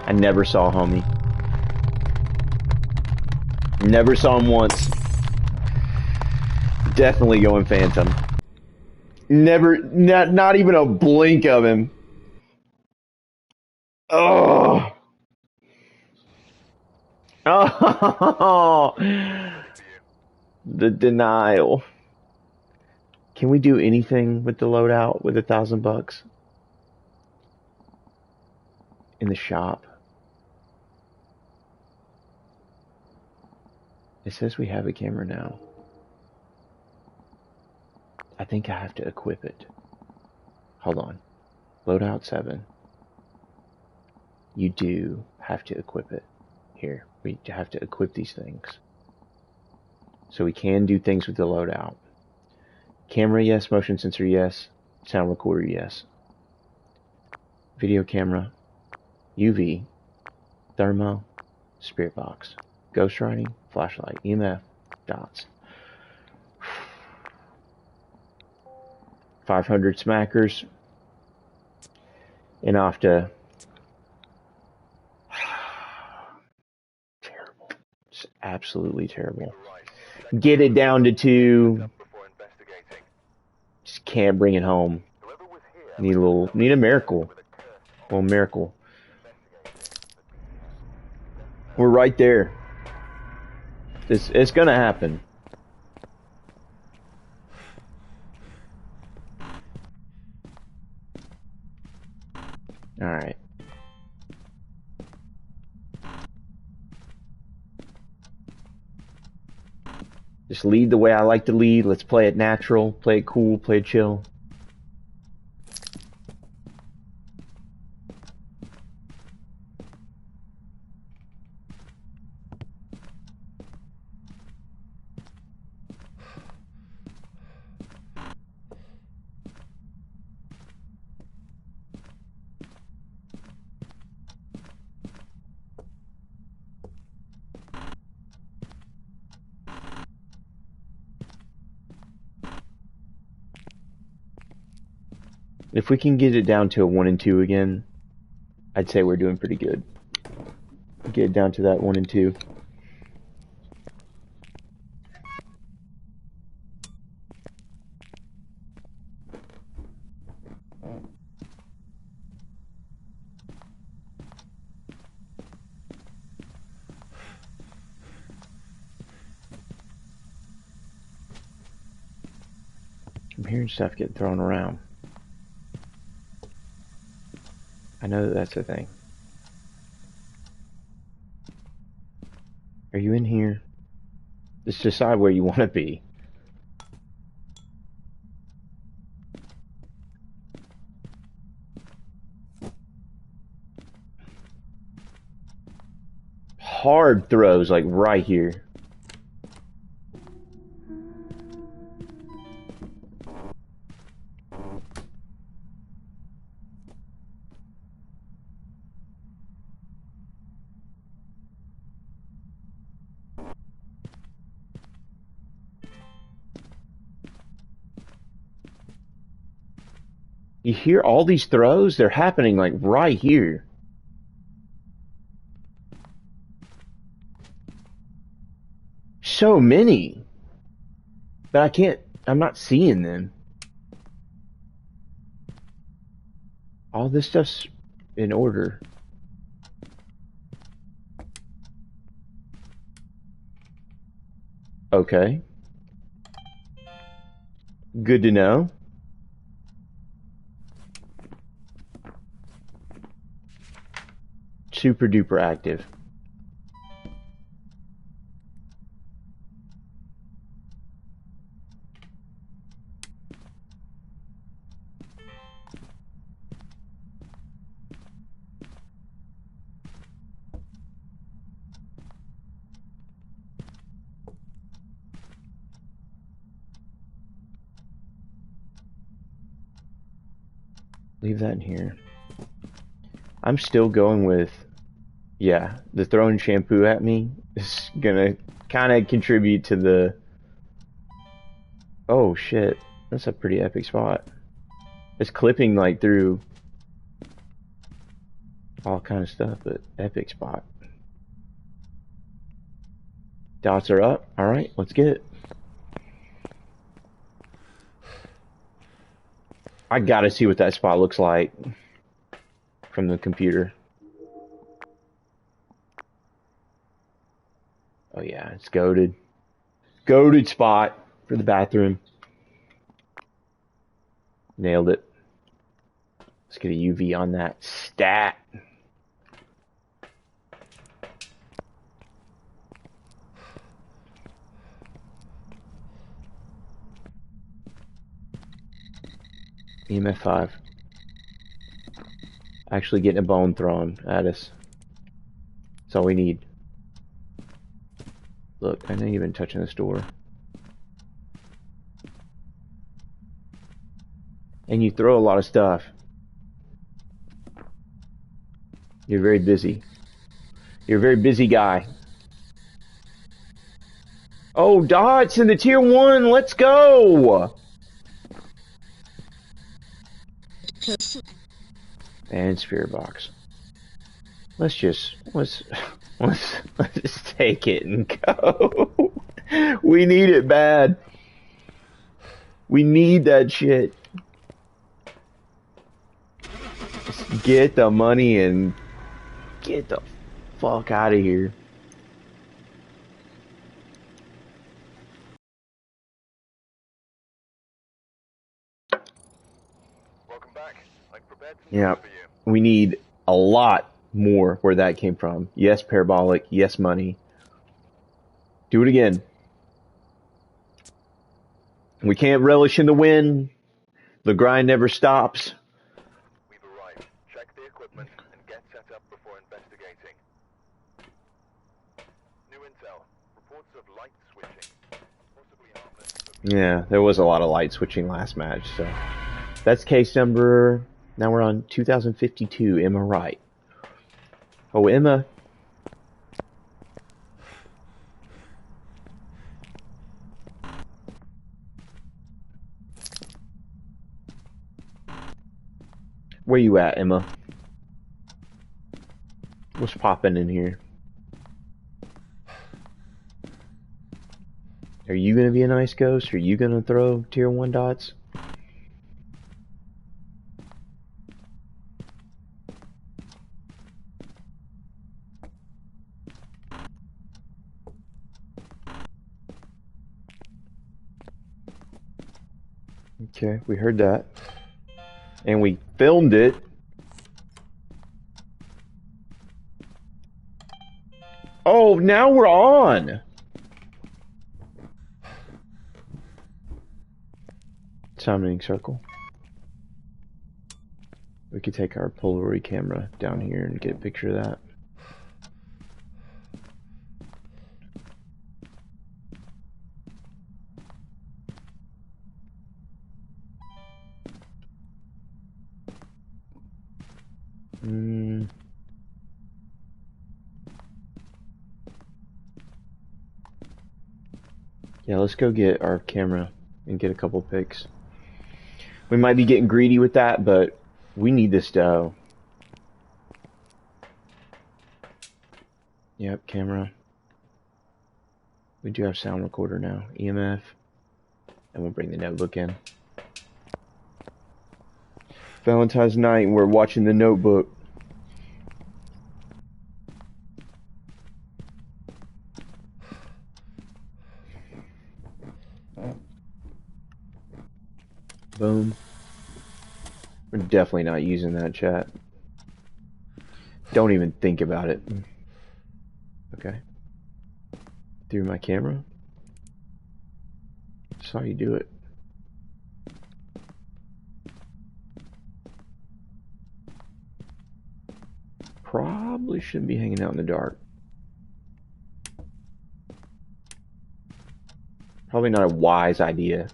I never saw homie. Never saw him once. Definitely going Phantom. Never, not even a blink of him. Oh. Oh. The denial. Can we do anything with the loadout with $1,000 in the shop? It says we have a camera now. I think I have to equip it. Hold on. Loadout 7. You do have to equip it. Here, we have to equip these things. So we can do things with the loadout. Camera, yes. Motion sensor, yes. Sound recorder, yes. Video camera, UV, thermo, spirit box. Ghost writing, flashlight, EMF, dots. 500 smackers. And off to... Terrible. It's absolutely terrible. Get it down to 2. Just can't bring it home. Need a miracle. Well, miracle. We're right there. It's gonna happen. Alright. Just lead the way I like to lead. Let's play it natural, play it cool, play it chill. If we can get it down to a 1 and 2 again, I'd say we're doing pretty good. Get it down to that 1 and 2. I'm hearing stuff get thrown around. I know that that's a thing. Are you in here? Just decide where you want to be. Hard throws, like right here. You hear all these throws? They're happening like right here. So many. But I'm not seeing them. All this stuff's in order. Okay. Good to know. Super duper active. Leave that in here. I'm still going with, yeah, the throwing shampoo at me is gonna kind of contribute to the, oh shit, that's a pretty epic spot. It's clipping like through all kind of stuff, but epic spot. Dots are up. All right, let's get it. I gotta see what that spot looks like from the computer. Oh yeah, it's goated. Goated spot for the bathroom. Nailed it. Let's get a UV on that stat. EMF 5. Actually getting a bone thrown at us. That's all we need. Look, I ain't even touching this door. And you throw a lot of stuff. You're very busy. You're a very busy guy. Oh, dots in the tier 1. Let's go. And spirit box. Let's just let's just take it and go. We need it bad. We need that shit. Just get the money and get the fuck out of here. Welcome back. I've prepared some Yeah, things for you. we need a lot more where that came from. Yes, parabolic. Yes, money. Do it again. We can't relish in the win. The grind never stops. We've arrived. Check the equipment and get set up before investigating. New intel. Reports of light switching. Possibly harmless, but Yeah, there was a lot of light switching last match, so that's case number. Now we're on 2052. Emma Wright. Oh, Emma. Where you at, Emma? What's popping in here? Are you gonna be a nice ghost? Are you gonna throw tier 1 dots? Okay, we heard that. And we filmed it. Oh, now we're on! Summoning circle. We could take our Polaroid camera down here and get a picture of that. Yeah, let's go get our camera and get a couple pics. We might be getting greedy with that, but we need this dough. Yep, camera. We do have sound recorder now. EMF. And we'll bring the notebook in. Valentine's night, and we're watching the notebook. Boom. We're definitely not using that chat. Don't even think about it. Okay. Through my camera. Saw you do it. Probably shouldn't be hanging out in the dark. Probably not a wise idea.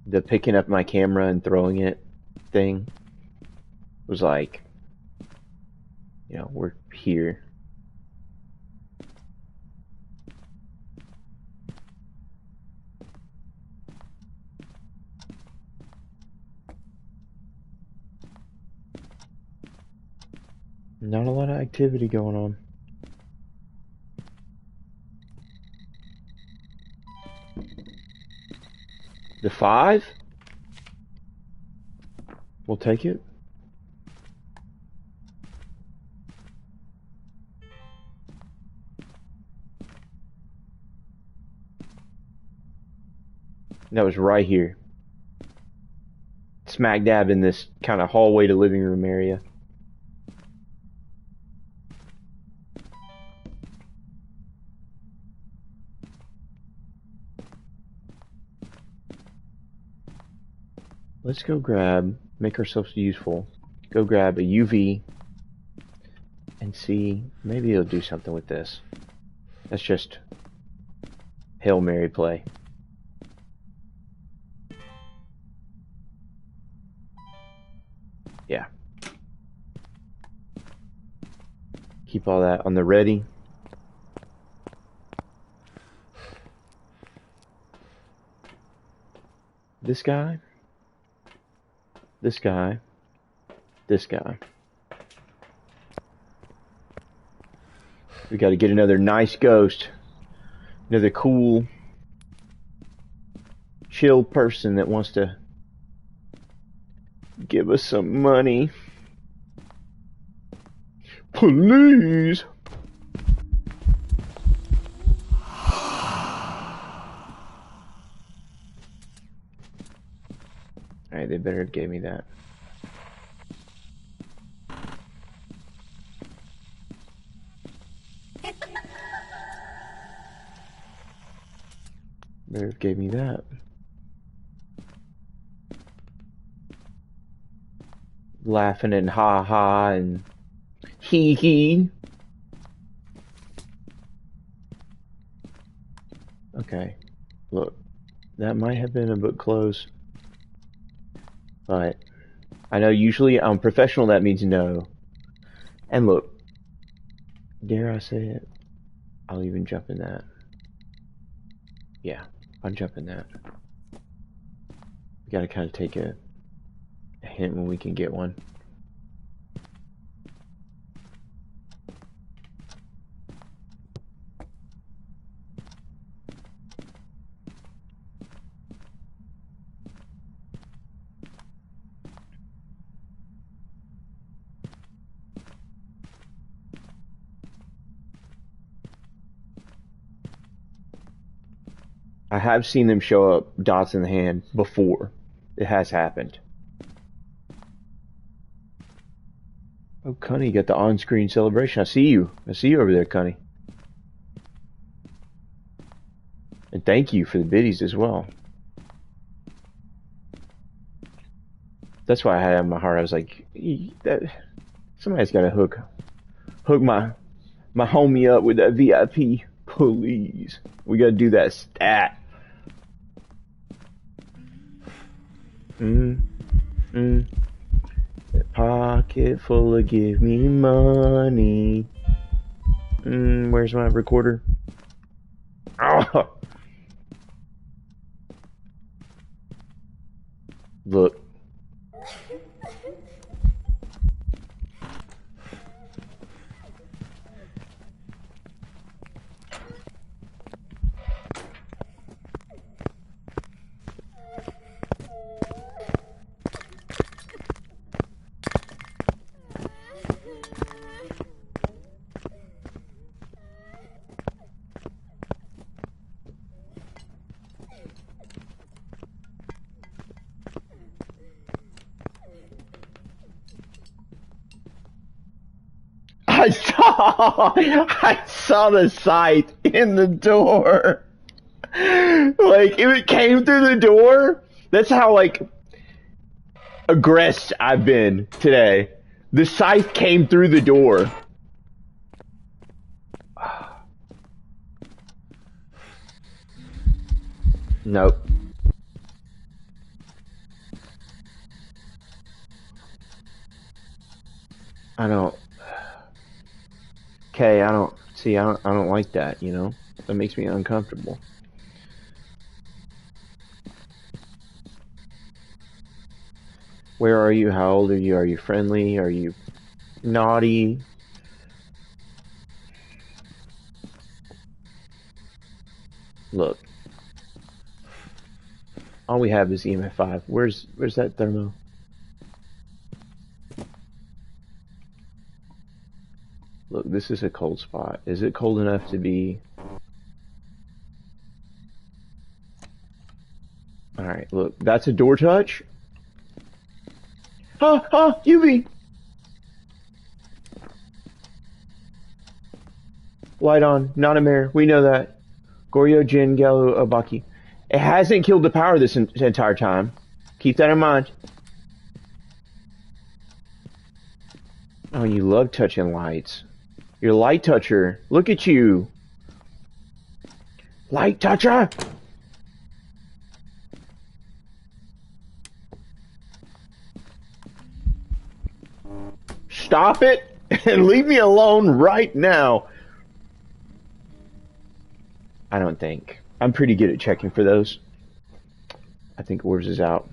The picking up my camera and throwing it thing was like, you know, we're here. Not a lot of activity going on. The 5? We'll take it. That was right here. Smack dab in this kind of hallway to living room area. Let's go grab, make ourselves useful. Go grab a UV and see, maybe it'll do something with this. Let's just Hail Mary play. Yeah. Keep all that on the ready. This guy. This guy. This guy. We got to get another nice ghost. Another cool, chill person that wants to give us some money. Please. Alright, they better have gave me that. Better have gave me that. Laughing and ha ha and hee hee. Okay, look, that might have been a bit close, but I know usually I'm professional, that means no. And look, dare I say it, I'll even jump in that. Yeah, I'll jump in that. We gotta kind of take a hint when we can get one. I have seen them show up dots in the hand before. It has happened. Oh, Cunny, you got the on-screen celebration. I see you. I see you over there, Cunny. And thank you for the biddies as well. That's why I had it in my heart. I was like, that somebody's got to hook my homie up with that VIP, please. We gotta do that stat. Pocket full of give me money. Where's my recorder? Oh. Look. I saw the sight in the door. Like, if it came through the door, that's how, like, aggressed I've been today. The scythe came through the door. Nope. I don't. Okay, I don't see. I don't like that. You know, that makes me uncomfortable. Where are you? How old are you? Are you friendly? Are you naughty? Look, all we have is EMF5. Where's that thermo? Look, this is a cold spot. Is it cold enough to be... Alright, look, that's a door touch. UV! Light on, not a mare. We know that. Goryo Jin Galu Obaki. It hasn't killed the power this entire time. Keep that in mind. Oh, you love touching lights. You're a light toucher. Look at you. Light toucher! Stop it and leave me alone right now. I don't think. I'm pretty good at checking for those. I think ours is out.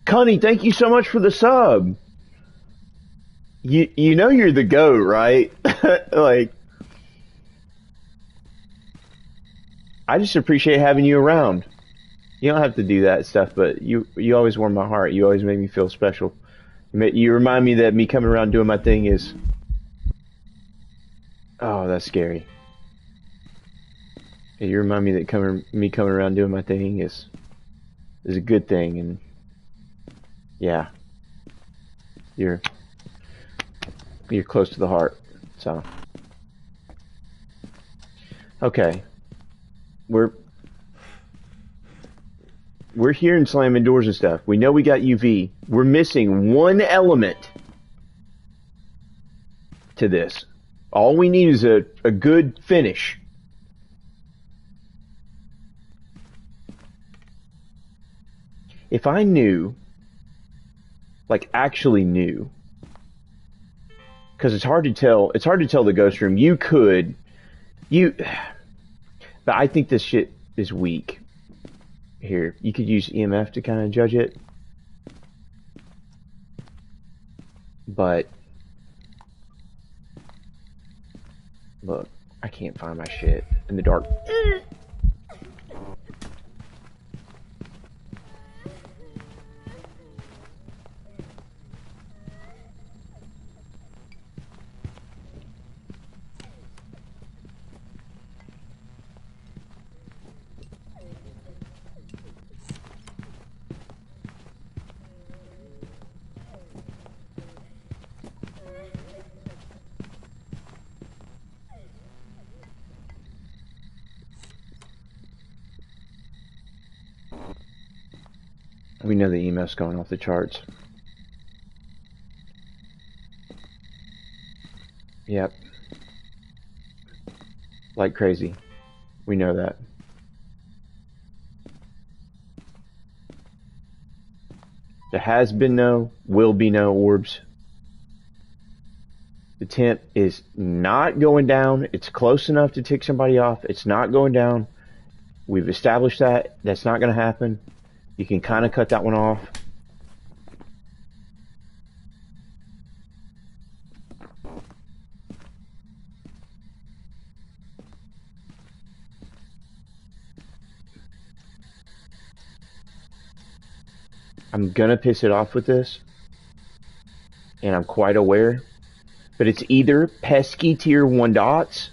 Connie, thank you so much for the sub. You know you're the GOAT, right? Like, I just appreciate having you around. You don't have to do that stuff, but you always warm my heart. You always make me feel special. You remind me that me coming around doing my thing is... Oh, that's scary. Yeah, you remind me that me coming around doing my thing is a good thing, and yeah, you're close to the heart. So, okay, we're here and slamming doors and stuff. We know we got UV. We're missing one element to this. All we need is a good finish. If I knew, like actually knew, because it's hard to tell the ghost room. But I think this shit is weak. Here, you could use EMF to kind of judge it. But, look, I can't find my shit in the dark. We know the EMF's going off the charts. Yep. Like crazy. We know that. There has been no, will be no orbs. The temp is not going down. It's close enough to tick somebody off. It's not going down. We've established that. That's not going to happen. You can kind of cut that one off. I'm going to piss it off with this. And I'm quite aware. But it's either pesky tier 1 dots.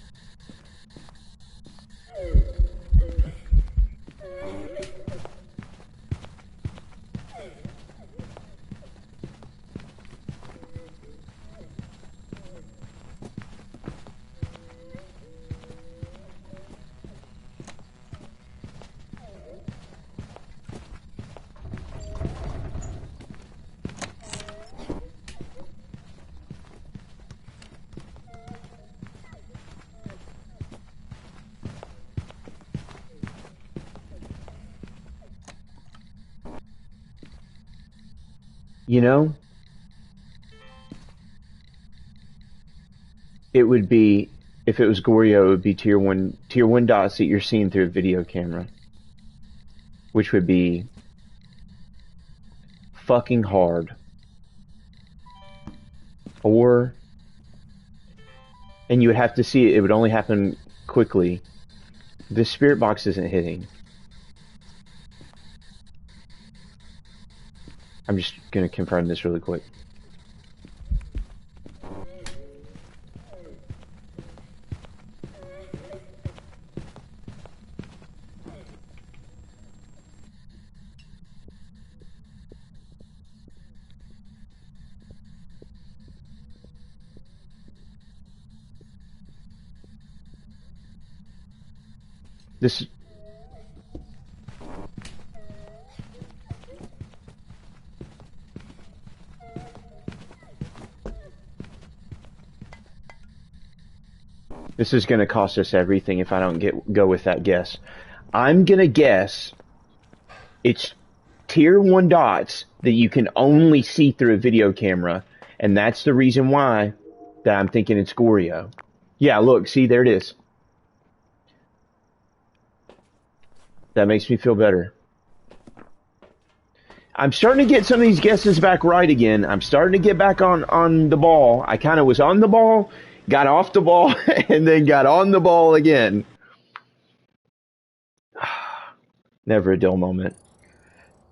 You know, it would be, if it was Goryo, it would be tier one dots that you're seeing through a video camera, which would be fucking hard. And you would have to see it. It would only happen quickly. The spirit box isn't hitting. I'm just gonna confirm this really quick. This. This is going to cost us everything if I don't go with that guess. I'm going to guess it's tier 1 dots that you can only see through a video camera, and that's the reason why that I'm thinking it's Goryo. Yeah, look, see, there it is. That makes me feel better. I'm starting to get some of these guesses back right again. I'm starting to get back on the ball. I kind of was on the ball, got off the ball, and then got on the ball again. Never a dull moment.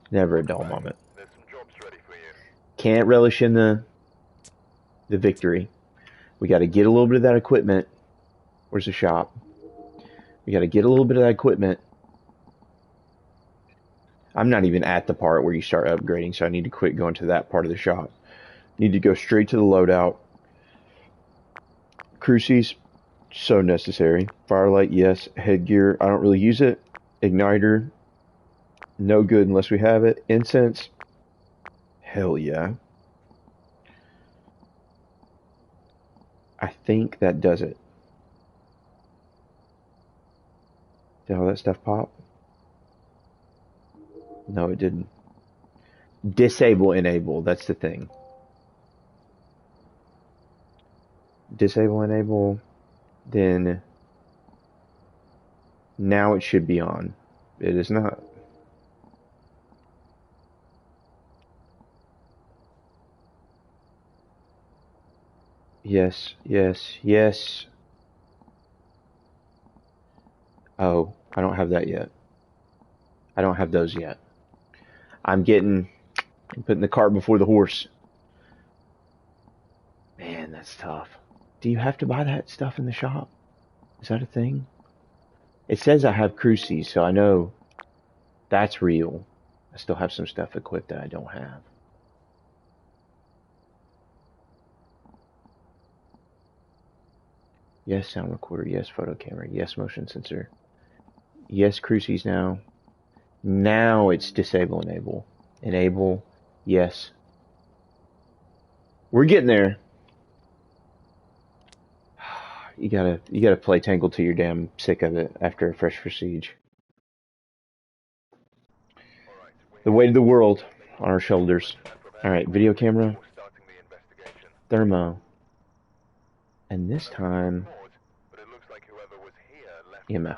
Never a dull moment. There's some jobs ready for you. Can't relish in the victory. We got to get a little bit of that equipment. Where's the shop? We got to get a little bit of that equipment. I'm not even at the part where you start upgrading, so I need to quit going to that part of the shop. Need to go straight to the loadout. Crucies, so necessary. Firelight, yes. Headgear, I don't really use it. Igniter, no good unless we have it. Incense, hell yeah. I think that does it. Did all that stuff pop? No, it didn't. Disable, enable, that's the thing. Disable, enable, then now it should be on. It is not. Yes, yes, yes. Oh, I don't have that yet. I don't have those yet. I'm putting the cart before the horse. Man, that's tough. Do you have to buy that stuff in the shop? Is that a thing? It says I have crucies, so I know that's real. I still have some stuff equipped that I don't have. Yes, sound recorder. Yes, photo camera. Yes, motion sensor. Yes, crucies now. Now it's disable, enable. Enable, yes. We're getting there. You gotta play Tangle till you're damn sick of it after a fresh siege. The weight of the world on our shoulders. Alright, video camera. Thermo. And this time, EMF.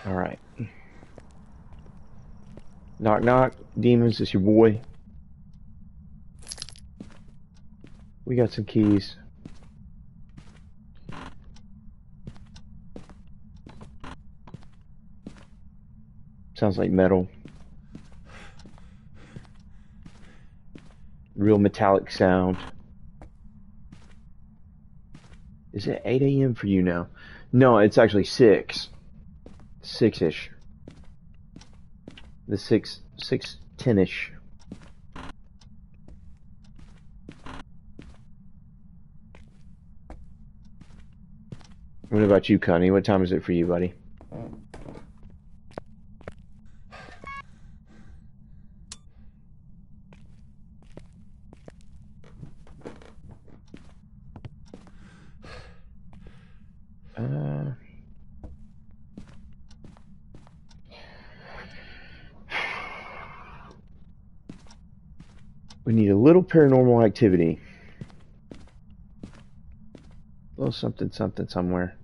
Alright. Knock knock, demons, it's your boy. We got some keys. Sounds like metal. Real metallic sound. Is it 8 a.m. for you now? No, it's actually 6. 6-ish. The 6:10-ish. What about you, Connie? What time is it for you, buddy? We need a little paranormal activity. A little something something somewhere.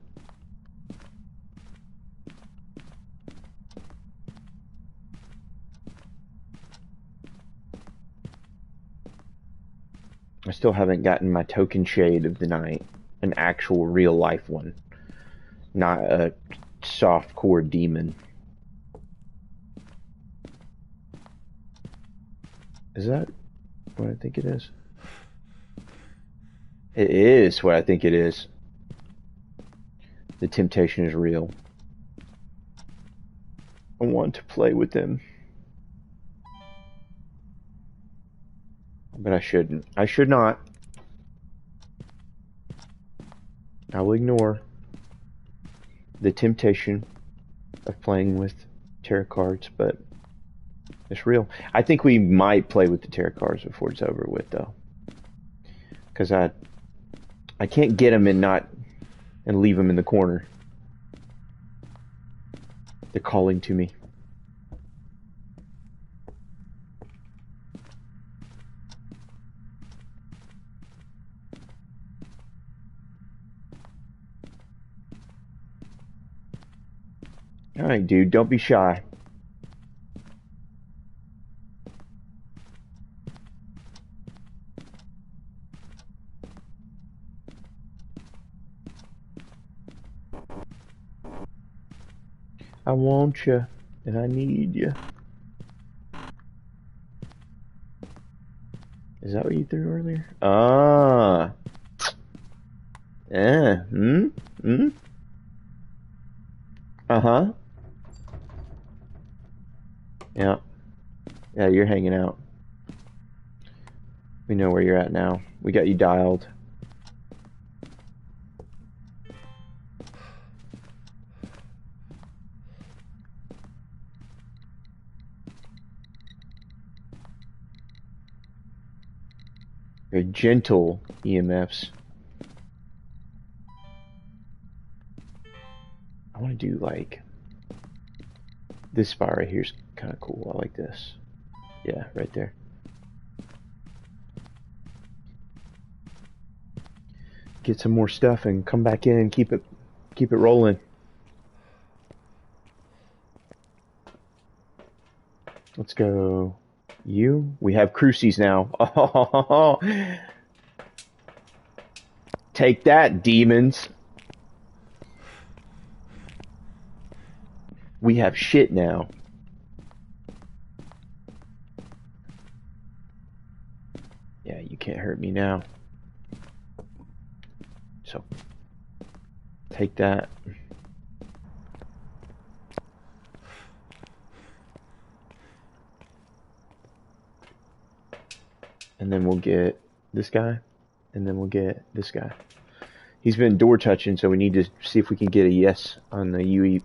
I still haven't gotten my token shade of the night. An actual real life one. Not a soft core demon. Is that what I think it is? It is what I think it is. The temptation is real. I want to play with them. But I shouldn't. I should not. I will ignore the temptation of playing with tarot cards, but it's real. I think we might play with the tarot cards before it's over with, though, because I can't get them and leave them in the corner. They're calling to me. All right, dude, don't be shy. I want you, and I need you. Is that what you threw earlier? Ah. Yeah. Uh-huh. Yeah. Yeah, you're hanging out. We know where you're at now. We got you dialed. Very gentle EMFs. I want to do like this spot right here is kind of cool. I like this. Yeah, right there. Get some more stuff and come back in and keep it rolling. Let's go. You. We have crucies now. Oh, take that, demons. We have shit now. Yeah, you can't hurt me now. So, take that. And then we'll get this guy. And then we'll get this guy. He's been door touching, so we need to see if we can get a yes on the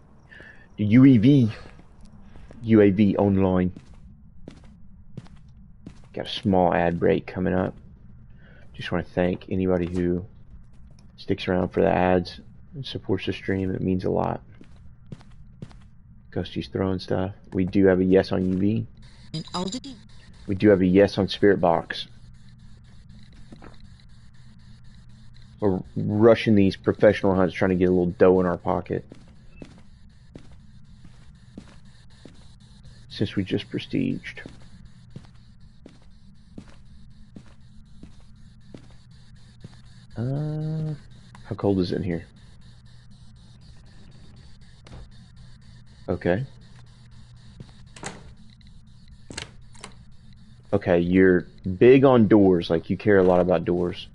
UAV online. Got a small ad break coming up. Just want to thank anybody who sticks around for the ads and supports the stream. It means a lot. Ghosty's throwing stuff. We do have a yes on UV. We do have a yes on Spirit Box. We're rushing these professional hunts, trying to get a little dough in our pocket. Since we just prestiged. How cold is it in here? Okay. Okay, you're big on doors, like you care a lot about doors.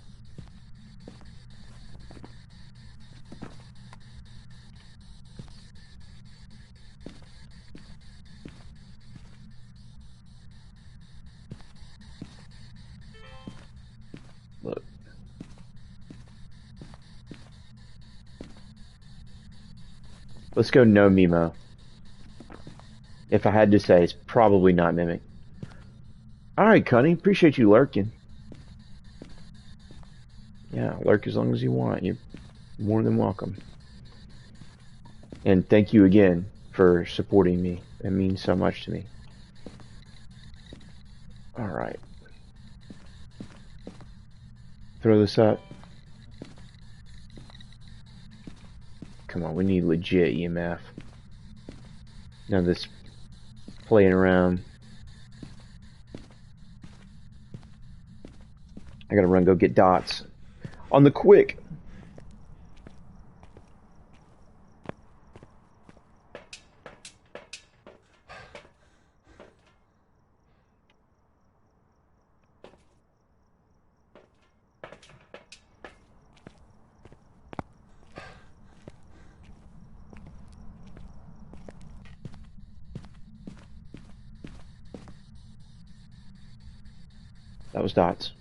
Look. Let's go no Mimo. If I had to say, it's probably not Mimic. Alright, Cunny, appreciate you lurking. Yeah, lurk as long as you want. You're more than welcome. And thank you again for supporting me. It means so much to me. Alright. Throw this up. Come on, we need legit EMF. None of this playing around. I gotta run, go get dots. On the quick. That was dots.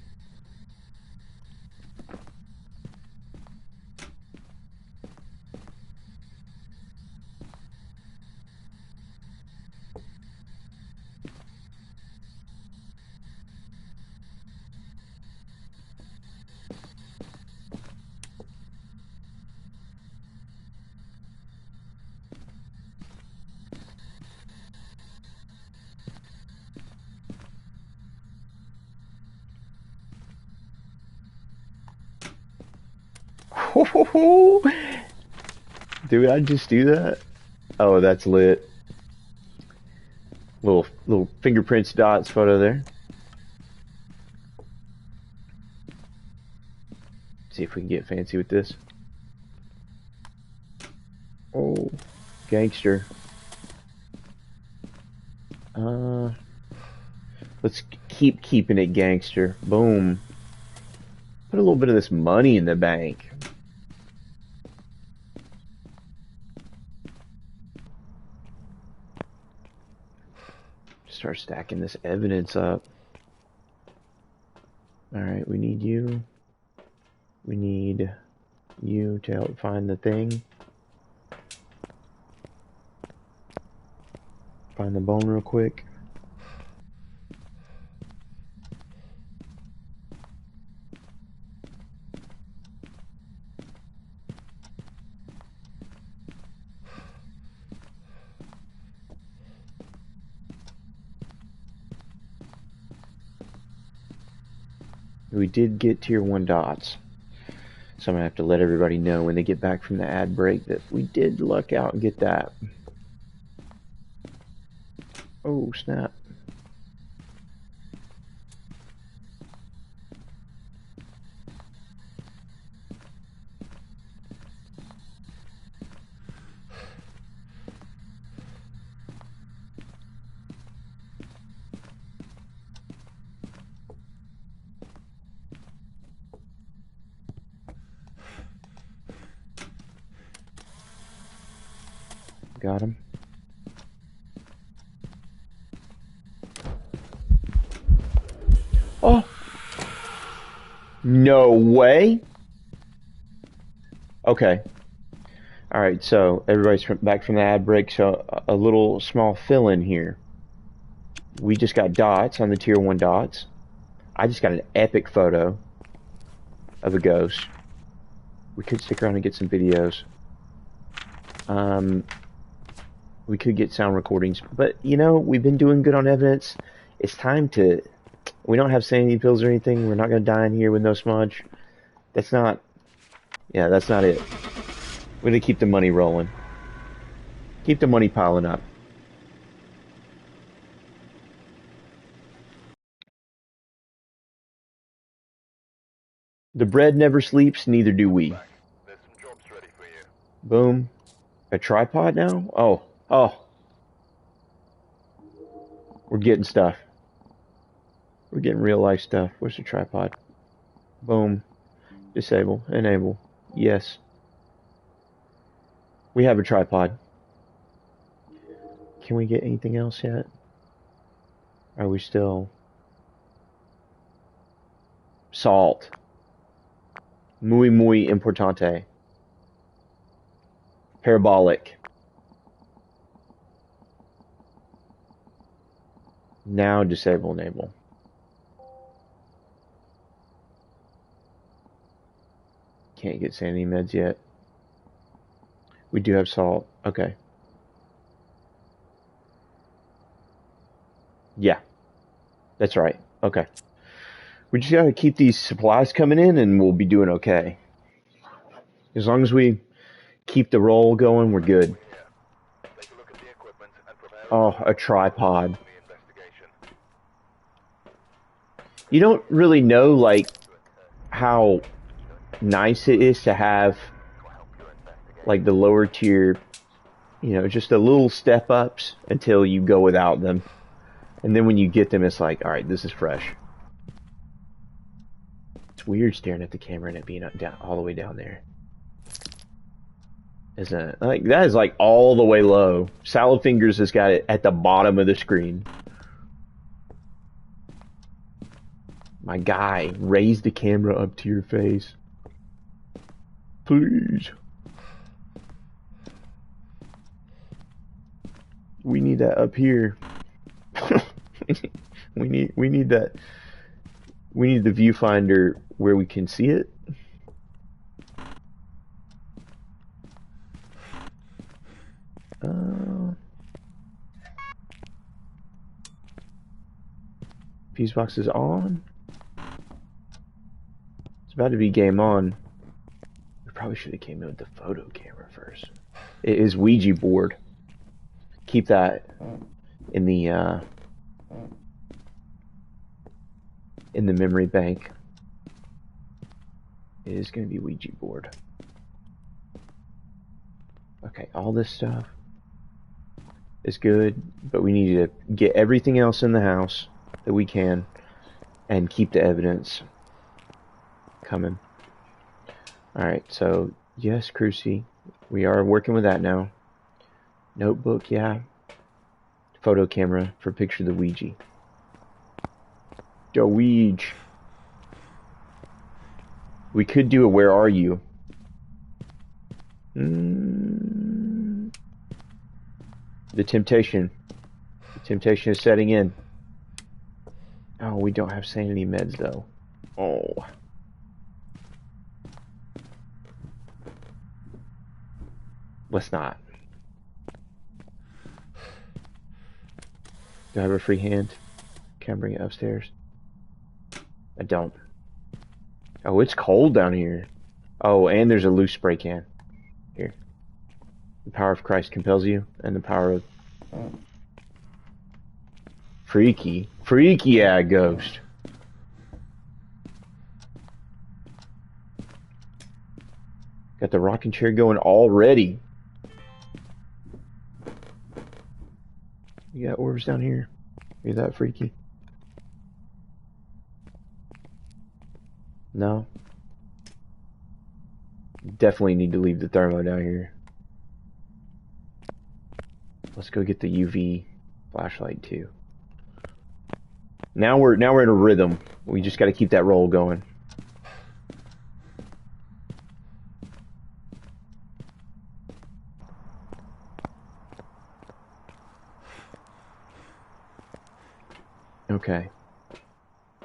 Dude, I just do that? Oh, that's lit. Little fingerprints dots photo there. See if we can get fancy with this. Oh, gangster. Let's keep keeping it gangster. Boom. Put a little bit of this money in the bank. Start stacking this evidence up. Alright, we need you. We need you to help find the thing. Find the bone real quick. We did get tier 1 dots. So I'm going to have to let everybody know when they get back from the ad break that we did luck out and get that. Oh, snap. Got him. Oh! No way! Okay. Alright, so everybody's back from the ad break, so a little small fill-in here. We just got dots on the tier 1 dots. I just got an epic photo of a ghost. We could stick around and get some videos. We could get sound recordings, but you know, we've been doing good on evidence. It's time to... We don't have sanity pills or anything. We're not going to die in here with no smudge. That's not... Yeah, that's not it. We're going to keep the money rolling. Keep the money piling up. The bread never sleeps, neither do we. There's some jobs ready for you. Boom. A tripod now? Oh. Oh. We're getting stuff. We're getting real life stuff. Where's the tripod? Boom. Disable. Enable. Yes. We have a tripod. Can we get anything else yet? Are we still... Salt. Muy muy importante. Parabolic. Now disable enable. Can't get sanity meds yet. We do have salt. Okay. Yeah. That's right. Okay. We just gotta keep these supplies coming in and we'll be doing okay. As long as we keep the roll going, we're good. Take a look at the equipment and prepare Oh, a tripod. for the investigation. You don't really know, like, how nice it is to have, like, the lower tier, you know, just a little step ups until you go without them. And then when you get them, it's like, alright, this is fresh. It's weird staring at the camera and it being down, all the way down there. Isn't it? Like, that is like all the way low. Salad Fingers has got it at the bottom of the screen. My guy, raise the camera up to your face. Please. We need that up here. we need that. We need the viewfinder where we can see it. Fuse box is on. It's about to be game on. We probably should have came in with the photo camera first. It is Ouija board. Keep that in the memory bank. It is going to be Ouija board. Okay, all this stuff is good, but we need to get everything else in the house that we can and keep the evidence coming. Alright, so yes, Cruci, we are working with that now. Notebook, yeah. Photo camera for picture the Ouija. The Ouija. We could do a where are you? The temptation. The temptation is setting in. Oh, we don't have sanity meds though. Oh. Let's not. Do I have a free hand? Can I bring it upstairs? I don't. Oh, it's cold down here. Oh, and there's a loose spray can. Here. The power of Christ compels you, and the power of... Freaky. Freaky ghost. Got the rocking chair going already. You got orbs down here. Are you that freaky? No. Definitely need to leave the thermo down here. Let's go get the UV flashlight too. Now we're in a rhythm. We just got to keep that roll going. Okay.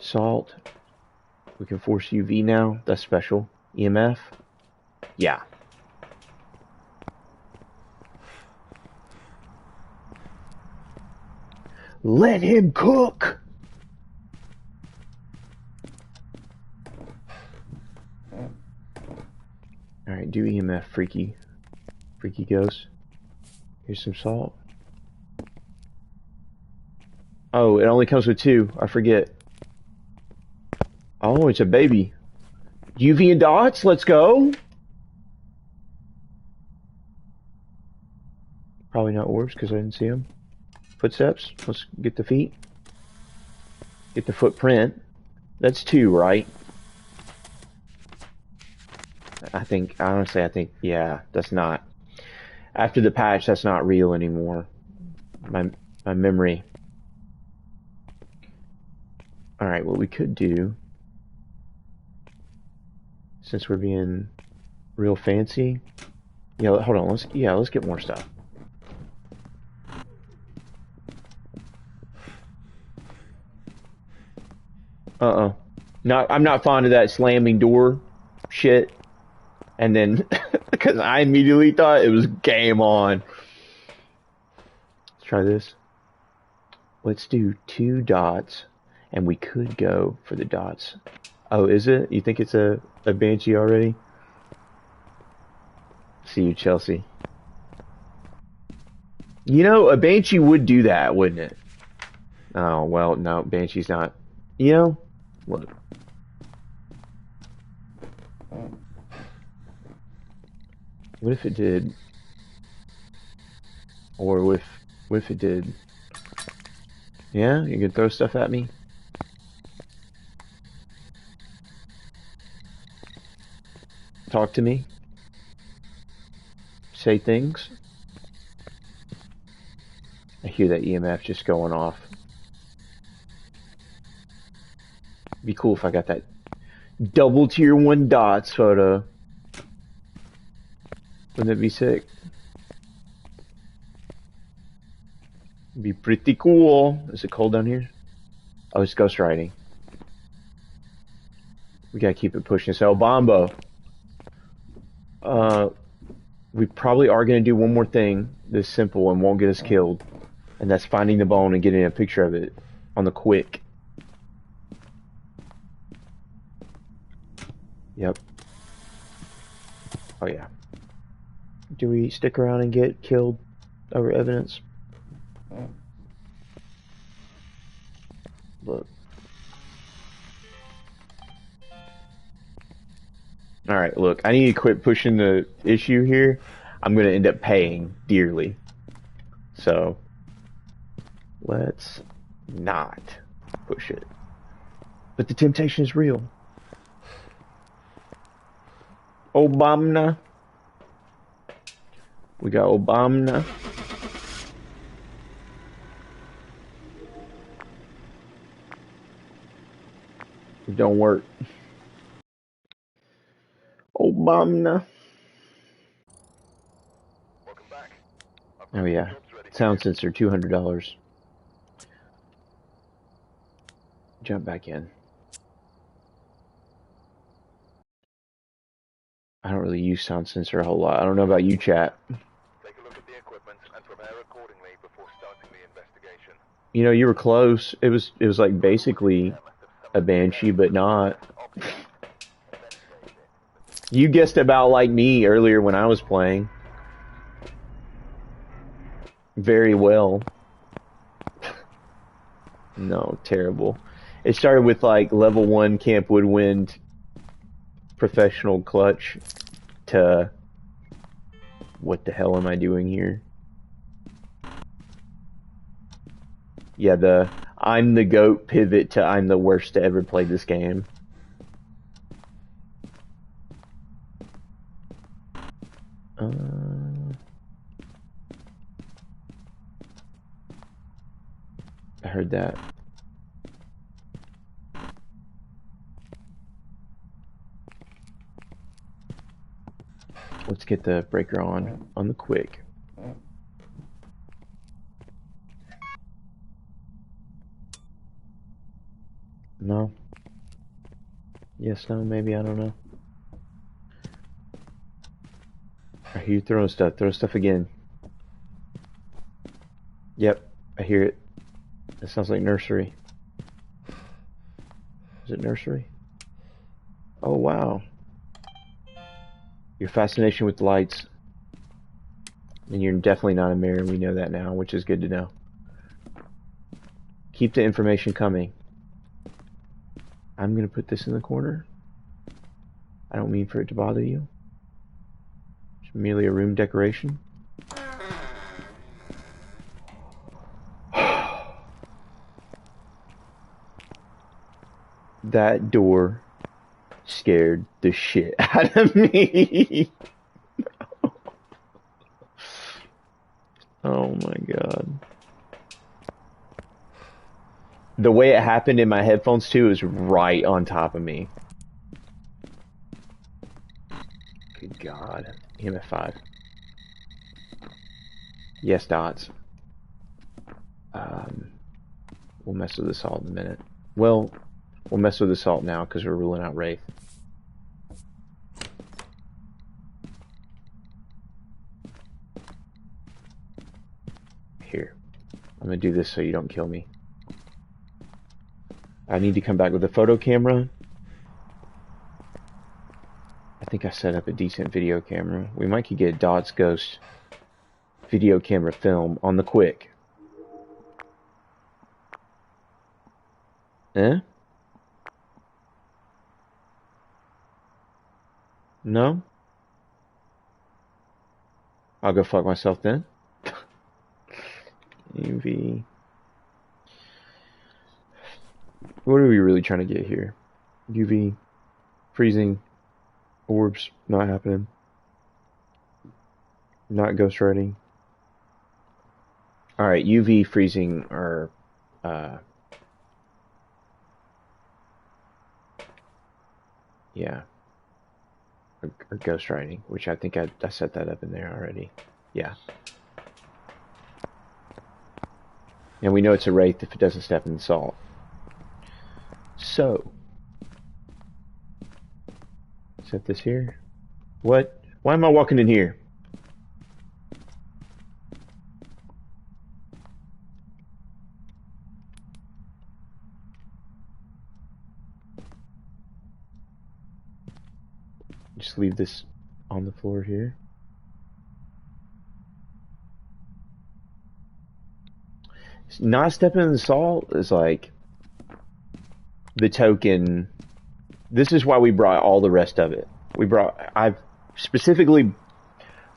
Salt. We can force UV now. That's special. EMF. Yeah. Let him cook! Alright, do EMF, freaky. Freaky ghost. Here's some salt. Oh, it only comes with 2. I forget. Oh, it's a baby. UV and dots, let's go! Probably not orbs because I didn't see them. Footsteps, let's get the feet. Get the footprint. That's 2, right? Honestly, yeah, that's not. After the patch, that's not real anymore. My memory. Alright, what we could do, since we're being real fancy, yeah, hold on, let's get more stuff. I'm not fond of that slamming door shit. And then, because I immediately thought it was game on. Let's try this. Let's do 2 dots, and we could go for the dots. Oh, is it? You think it's a Banshee already? See you, Chelsea. You know, a Banshee would do that, wouldn't it? Oh, well, no, Banshee's not. You know, look. What if it did? Or what if it did? Yeah, you can throw stuff at me? Talk to me? Say things? I hear that EMF just going off. Be cool if I got that double tier 1 dots photo. Wouldn't that be sick? Be pretty cool. Is it cold down here? Oh, it's ghost riding. We gotta keep it pushing. So, Bombo. We probably are gonna do one more thing that's simple and won't get us killed. And that's finding the bone and getting a picture of it on the quick. Yep. Oh, yeah. Do we stick around and get killed over evidence? Look. Alright, look. I need to quit pushing the issue here. I'm going to end up paying dearly. So, let's not push it. But the temptation is real. Obama. We got Obama. It don't work. Obama. Welcome back. Oh yeah. Sound sensor, $200. Jump back in. I don't really use sound sensor a whole lot. I don't know about you, chat. Take a look at the equipment and prepare accordingly before starting the investigation. You know, you were close. It was like basically a banshee, but not. You guessed about like me earlier when I was playing. Very well. No, terrible. It started with like level 1 Camp Woodwind professional clutch to what the hell am I doing here? Yeah, the I'm the GOAT pivot to I'm the worst to ever play this game. I heard that. Let's get the breaker on the quick. No. Yes, no, maybe, I don't know. I hear you throwing stuff. Throw stuff again. Yep, I hear it. It sounds like nursery. Is it nursery? Oh, wow. Your fascination with lights. And you're definitely not a mirror, we know that now, which is good to know. Keep the information coming. I'm gonna put this in the corner. I don't mean for it to bother you. It's merely a room decoration. That door scared the shit out of me. Oh my god. The way it happened in my headphones too is right on top of me. Good god. EMF5. Yes, dots. We'll mess with the salt in a minute. Well, we'll mess with the salt now because we're ruling out Wraith. Here. I'm gonna do this so you don't kill me. I need to come back with a photo camera. I think I set up a decent video camera. We might could get Dot's Ghost video camera film on the quick. Eh? No? I'll go fuck myself then. UV. What are we really trying to get here? UV. Freezing. Orbs. Not happening. Not ghost writing. Alright, UV freezing are Yeah. Or ghostwriting, which I think I set that up in there already. Yeah. And we know it's a wraith if it doesn't step in the salt. So. Set this here. What? Why am I walking in here? Just leave this on the floor here. Not stepping in the salt is like the token. This is why we brought all the rest of it. I've specifically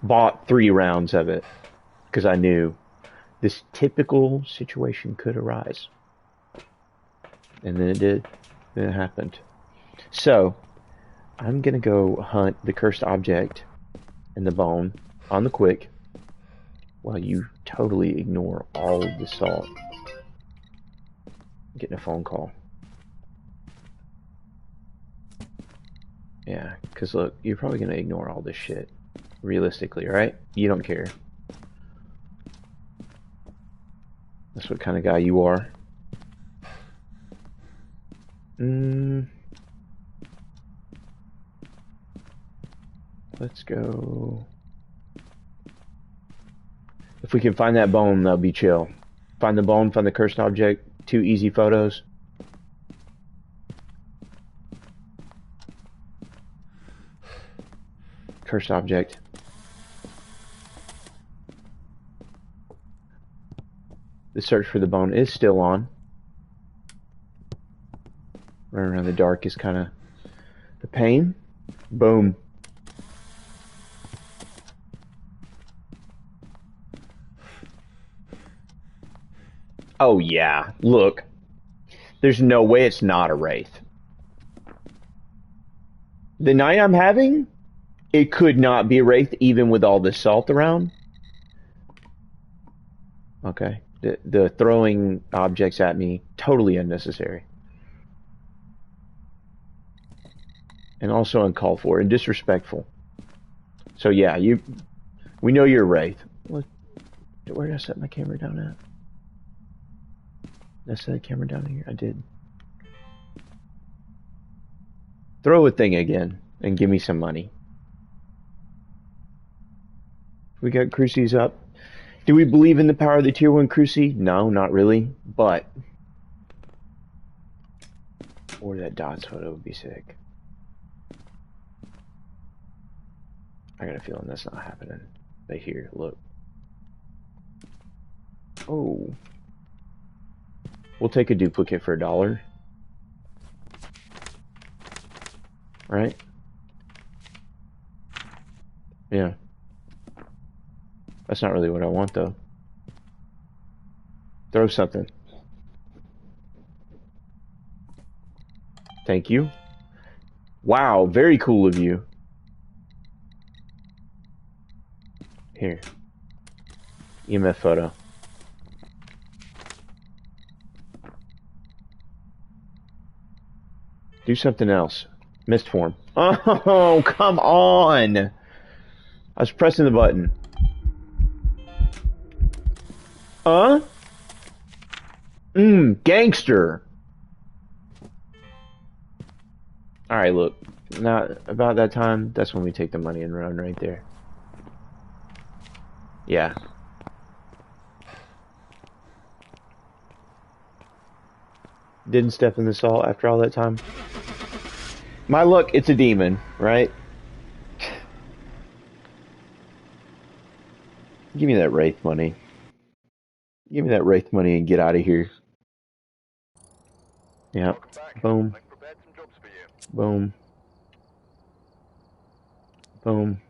bought 3 rounds of it because I knew this typical situation could arise. And then it did. Then it happened. So, I'm gonna go hunt the cursed object and the bone on the quick while you totally ignore all of the salt. I'm getting a phone call. Yeah, because look, you're probably gonna ignore all this shit. Realistically, right? You don't care. That's what kind of guy you are. Let's go. If we can find that bone, that'll be chill. Find the bone, find the cursed object. 2 easy photos. Cursed object. The search for the bone is still on. Running around in the dark is kind of a pain. Boom. Oh yeah, look. There's no way it's not a wraith. The night I'm having, it could not be a wraith even with all this salt around. Okay. The throwing objects at me, totally unnecessary. And also uncalled for and disrespectful. So yeah, we know you're a wraith. Where did I set my camera down at? Did I set the camera down here? I did. Throw a thing again and give me some money. We got crucies up. Do we believe in the power of the tier 1 cruci? No, not really. But or that dots photo would be sick. I got a feeling that's not happening. But here, look. Oh. We'll take a duplicate for $1. Right? Yeah. That's not really what I want, though. Throw something. Thank you. Wow, very cool of you. Here. EMF photo. Do something else. Mist form. Oh, come on! I was pressing the button. Huh? Gangster! Alright, look. Now, about that time, that's when we take the money and run right there. Yeah. Didn't step in the salt after all that time. My luck, it's a demon, right? Give me that wraith money. Give me that wraith money and get out of here. Yep. Boom. Boom. Boom.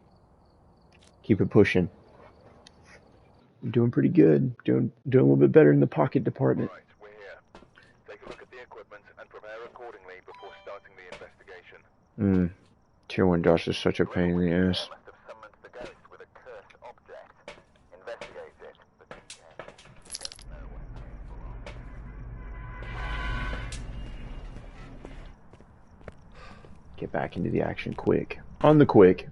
Keep it pushing. I'm doing pretty good. Doing a little bit better in the pocket department. Right, we're here. Take a look at the equipment and prepare accordingly before starting the investigation. Tier 1 DOS is such a pain in the ass. Must have summoned the ghost with a cursed object. Investigate it, but be careful. You don't know what it's capable of. Get back into the action quick. On the quick.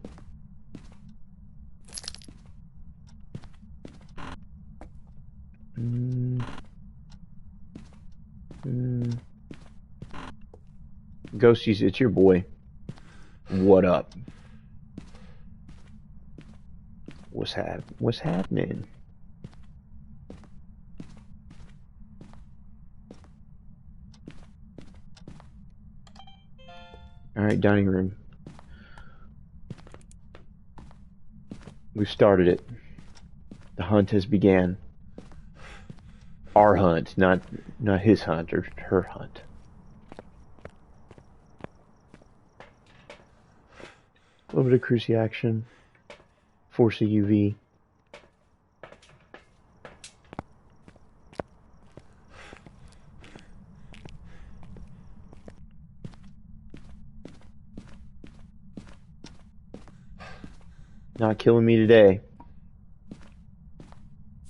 Ghosties, it's your boy. What up? What's happening? Alright, dining room. We've started it. The hunt has began. Our hunt, not his hunt or her hunt. A little bit of cruisy action. Force a UV. Not killing me today.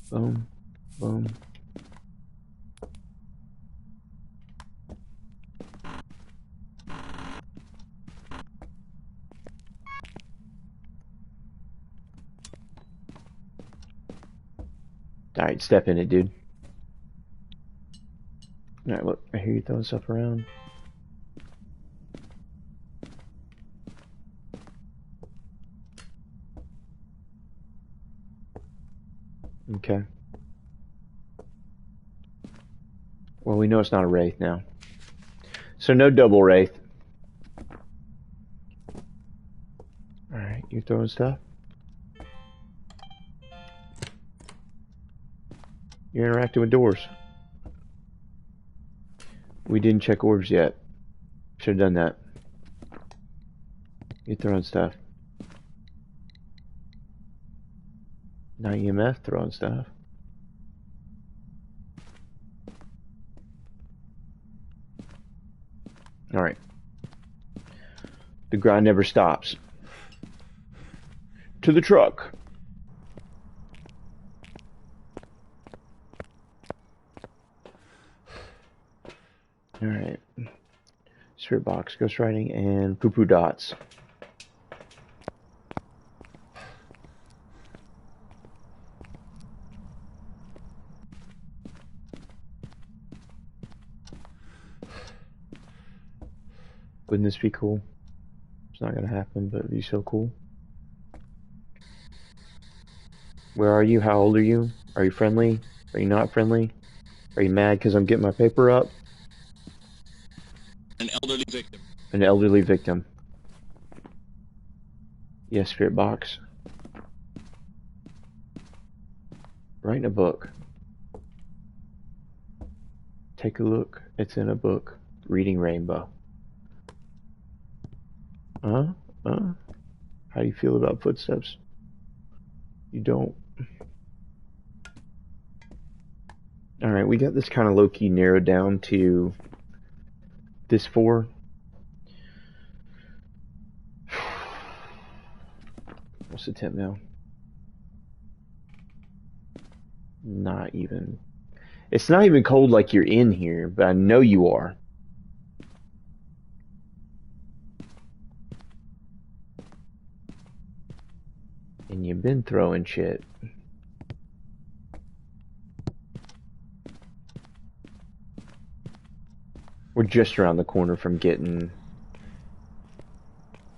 Boom, boom. Alright, step in it, dude. Alright, look, I hear you throwing stuff around. Okay. Well, we know it's not a wraith now. So no double wraith. Alright, you throwing stuff? You're interacting with doors. We didn't check orbs yet. Should have done that. You're throwing stuff. Not EMF throwing stuff. Alright. The grind never stops. To the truck. Alright. Spirit box, ghost writing, and poo poo dots. Wouldn't this be cool? It's not gonna happen, but it'd be so cool. Where are you? How old are you? Are you friendly? Are you not friendly? Are you mad because I'm getting my paper up? An elderly victim. An elderly victim. Yes, spirit box. Writing a book. Take a look. It's in a book. Reading Rainbow. How do you feel about footsteps? You don't. Alright, we got this kind of low-key narrowed down to this 4. What's the temp now? Not even. It's not even cold like you're in here, but I know you are. And you've been throwing shit. We're just around the corner from getting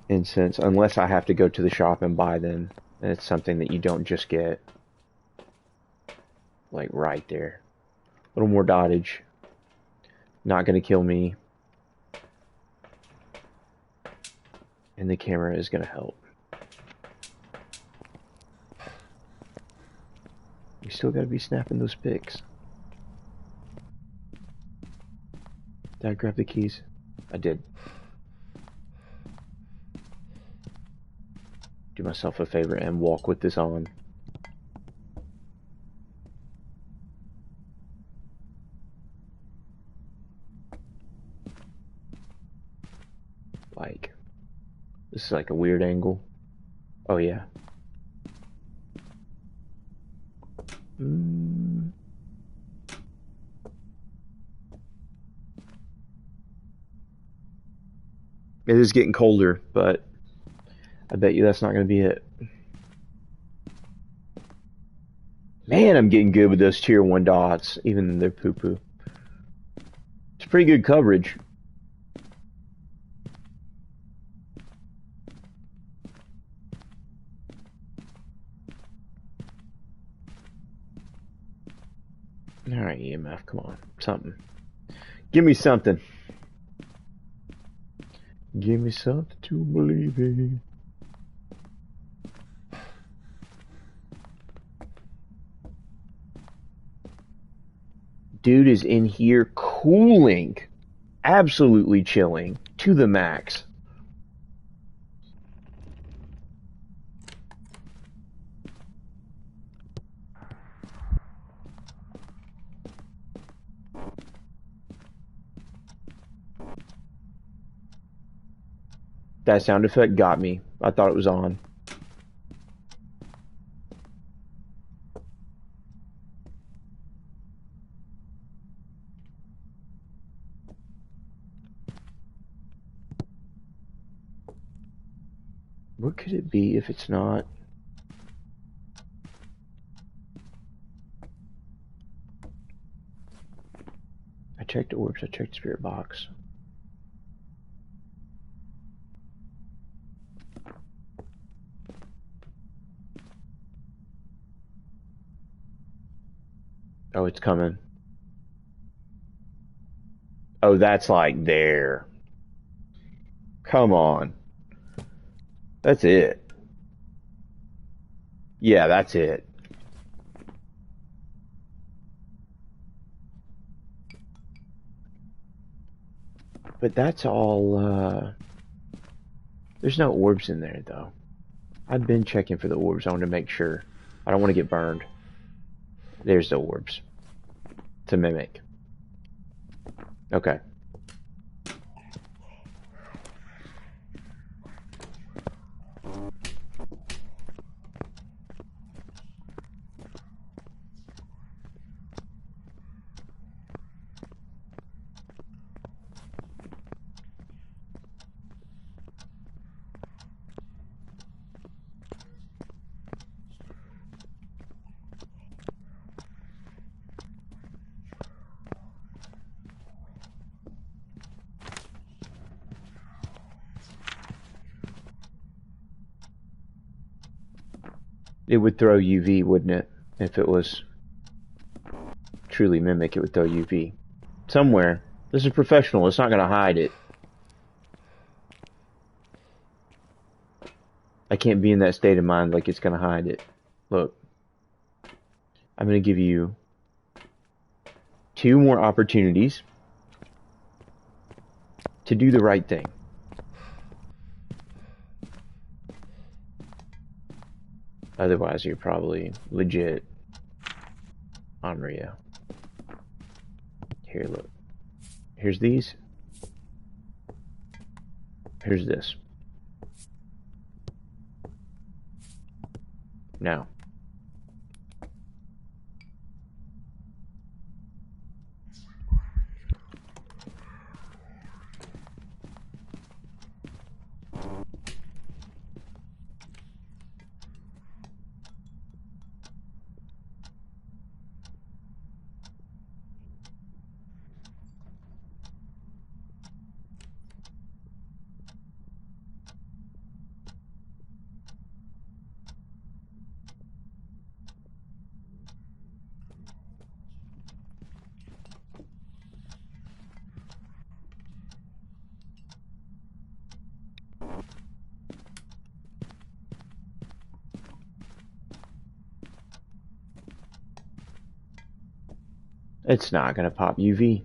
incense, unless I have to go to the shop and buy them. And it's something that you don't just get. Like right there. A little more dodge. Not gonna kill me. And the camera is gonna help. You still gotta be snapping those pics. Did I grab the keys? I did. Do myself a favor and walk with this on. Like, this is like a weird angle. Oh yeah. It is getting colder, but I bet you that's not going to be it. Man, I'm getting good with those tier 1 dots, even though they're poo-poo. It's pretty good coverage. Alright, EMF, come on. Something. Give me something. Give me something to believe in. Dude is in here cooling. Absolutely chilling. To the max. That sound effect got me. I thought it was on. What could it be if it's not? I checked orbs, I checked spirit box. Oh, it's coming. Oh, that's like there. Come on. That's it. Yeah, that's it. But that's all, there's no orbs in there, though. I've been checking for the orbs. I want to make sure. I don't want to get burned. There's the orbs. To mimic. Okay. It would throw UV, wouldn't it? If it was truly mimic, it would throw UV. Somewhere. This is professional. It's not going to hide it. I can't be in that state of mind like it's going to hide it. Look. I'm going to give you 2 more opportunities to do the right thing. Otherwise, you're probably legit on Rio. Here, look. Here's these. Here's this. Now. It's not gonna pop UV.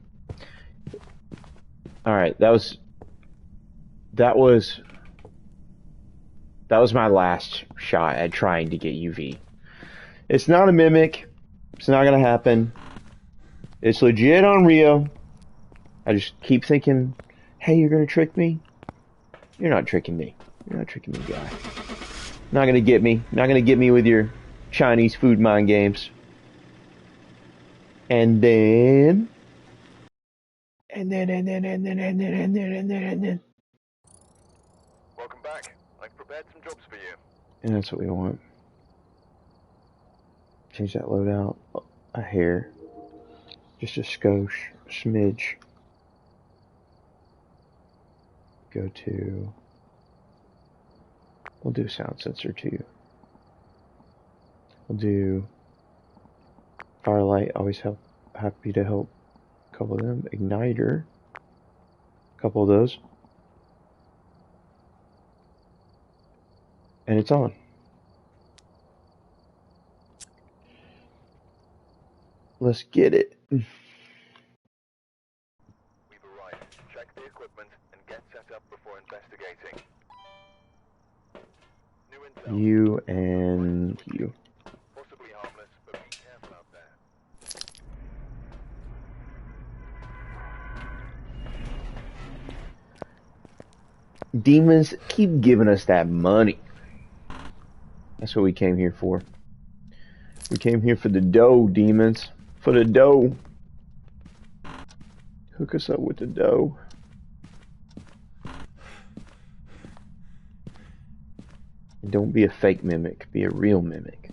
Alright, that was my last shot at trying to get UV. It's not a mimic. It's not gonna happen. It's legit on Rio. I just keep thinking, hey, you're gonna trick me? You're not tricking me. You're not tricking me, guy. Not gonna get me. Not gonna get me with your Chinese food mind games. And then And that's what we want. Change that loadout a hair. Just a skosh, smidge. Go to... We'll do sound sensor too. We'll do Firelight, always happy to help a couple of them. Igniter, a couple of those. And it's on. Let's get it. We've arrived. Check the equipment and get set up before investigating. New intel. You and you. Possibly harmless, but be careful out there. Demons, keep giving us that money. That's what we came here for. We came here for the dough, demons. For the dough. Hook us up with the dough. And don't be a fake mimic. Be a real mimic.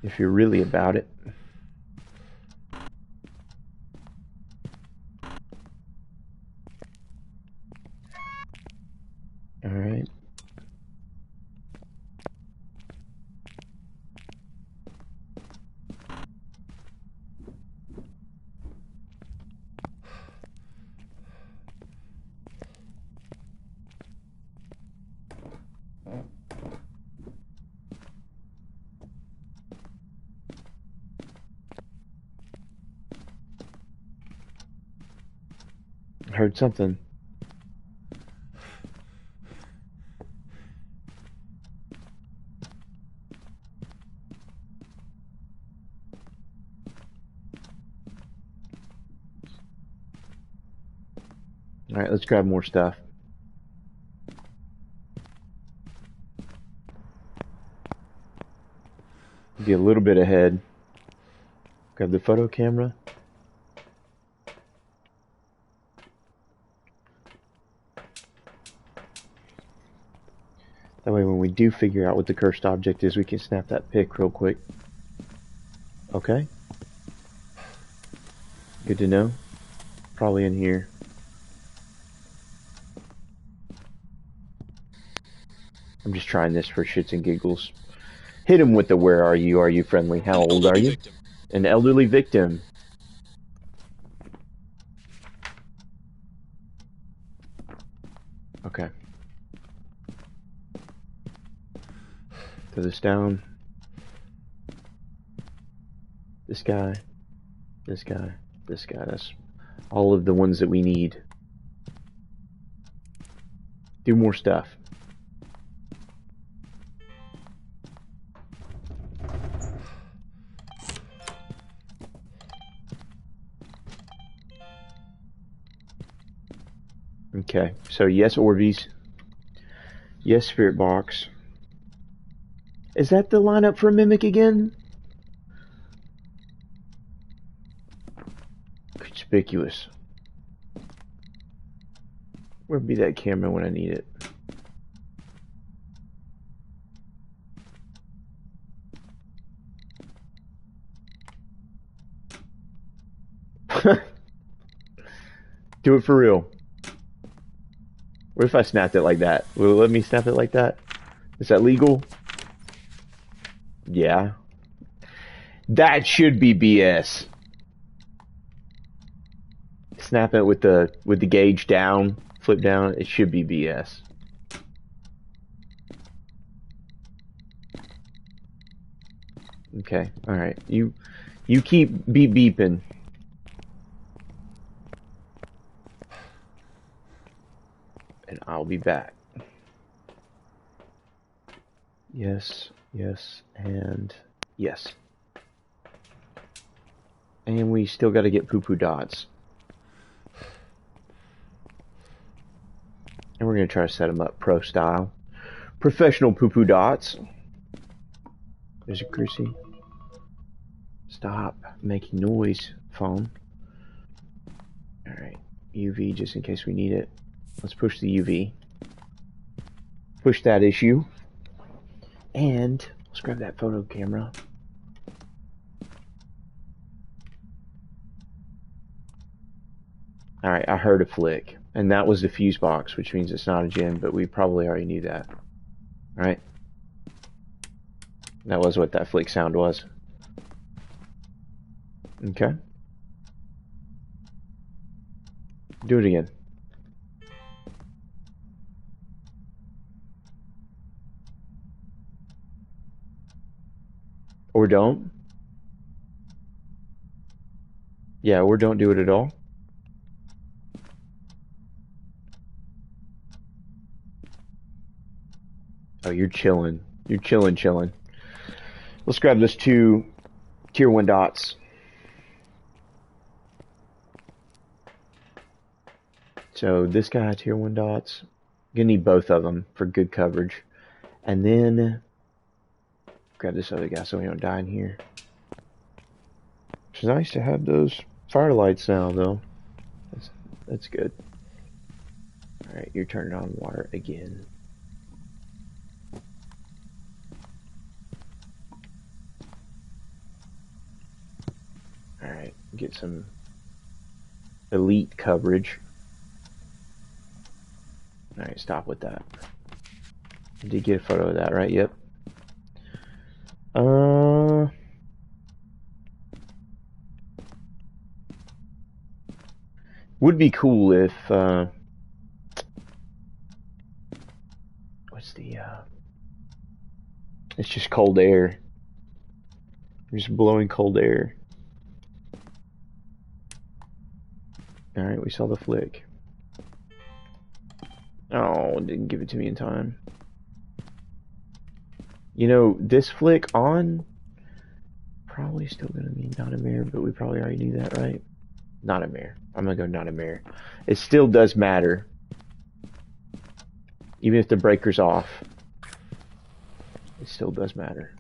If you're really about it. Alright. I heard something. Alright, let's grab more stuff. Be a little bit ahead. Grab the photo camera. That way when we do figure out what the cursed object is, we can snap that pic real quick. Okay. Good to know. Probably in here. I'm just trying this for shits and giggles. Hit him with the where are you? Are you friendly? How old are you? Victim. An elderly victim. Okay. Throw this down. This guy. This guy. This guy. That's all of the ones that we need. Do more stuff. Okay, so yes, Orbeez. Yes, Spirit Box. Is that the lineup for a Mimic again? Conspicuous. Where'd be that camera when I need it? Do it for real. What if I snapped it like that? Will it let me snap it like that? Is that legal? Yeah. That should be BS. Snap it with the gauge down, flip down. It should be BS. Okay. All right. You keep beeping. And I'll be back. Yes, yes, and yes. And we still got to get poo-poo dots. And we're going to try to set them up pro style. Professional poo-poo dots. There's a greasy. Stop making noise, phone. Alright, UV just in case we need it. Let's push the UV. Push that issue. And let's grab that photo camera. Alright, I heard a flick. And that was the fuse box, which means it's not a gen, but we probably already knew that. Right? That was what that flick sound was. Okay. Do it again. Or don't. Yeah, or don't do it at all. Oh, you're chilling. You're chilling. Let's grab those 2 tier 1 dots. So this guy, tier 1 dots. Gonna need both of them for good coverage. And then grab this other guy so we don't die in here. It's nice to have those firelights now, though. That's good. Alright, you're turning on water again. Alright, get some elite coverage. Alright, stop with that. I did get a photo of that, right? Yep. Would be cool if, what's the, it's just cold air. Just blowing cold air. Alright, we saw the flick. Oh, didn't give it to me in time. You know, this flick on, probably still gonna be not a mirror, but we probably already knew that, right? Not a mirror. I'm gonna go not a mirror. It still does matter. Even if the breaker's off. It still does matter.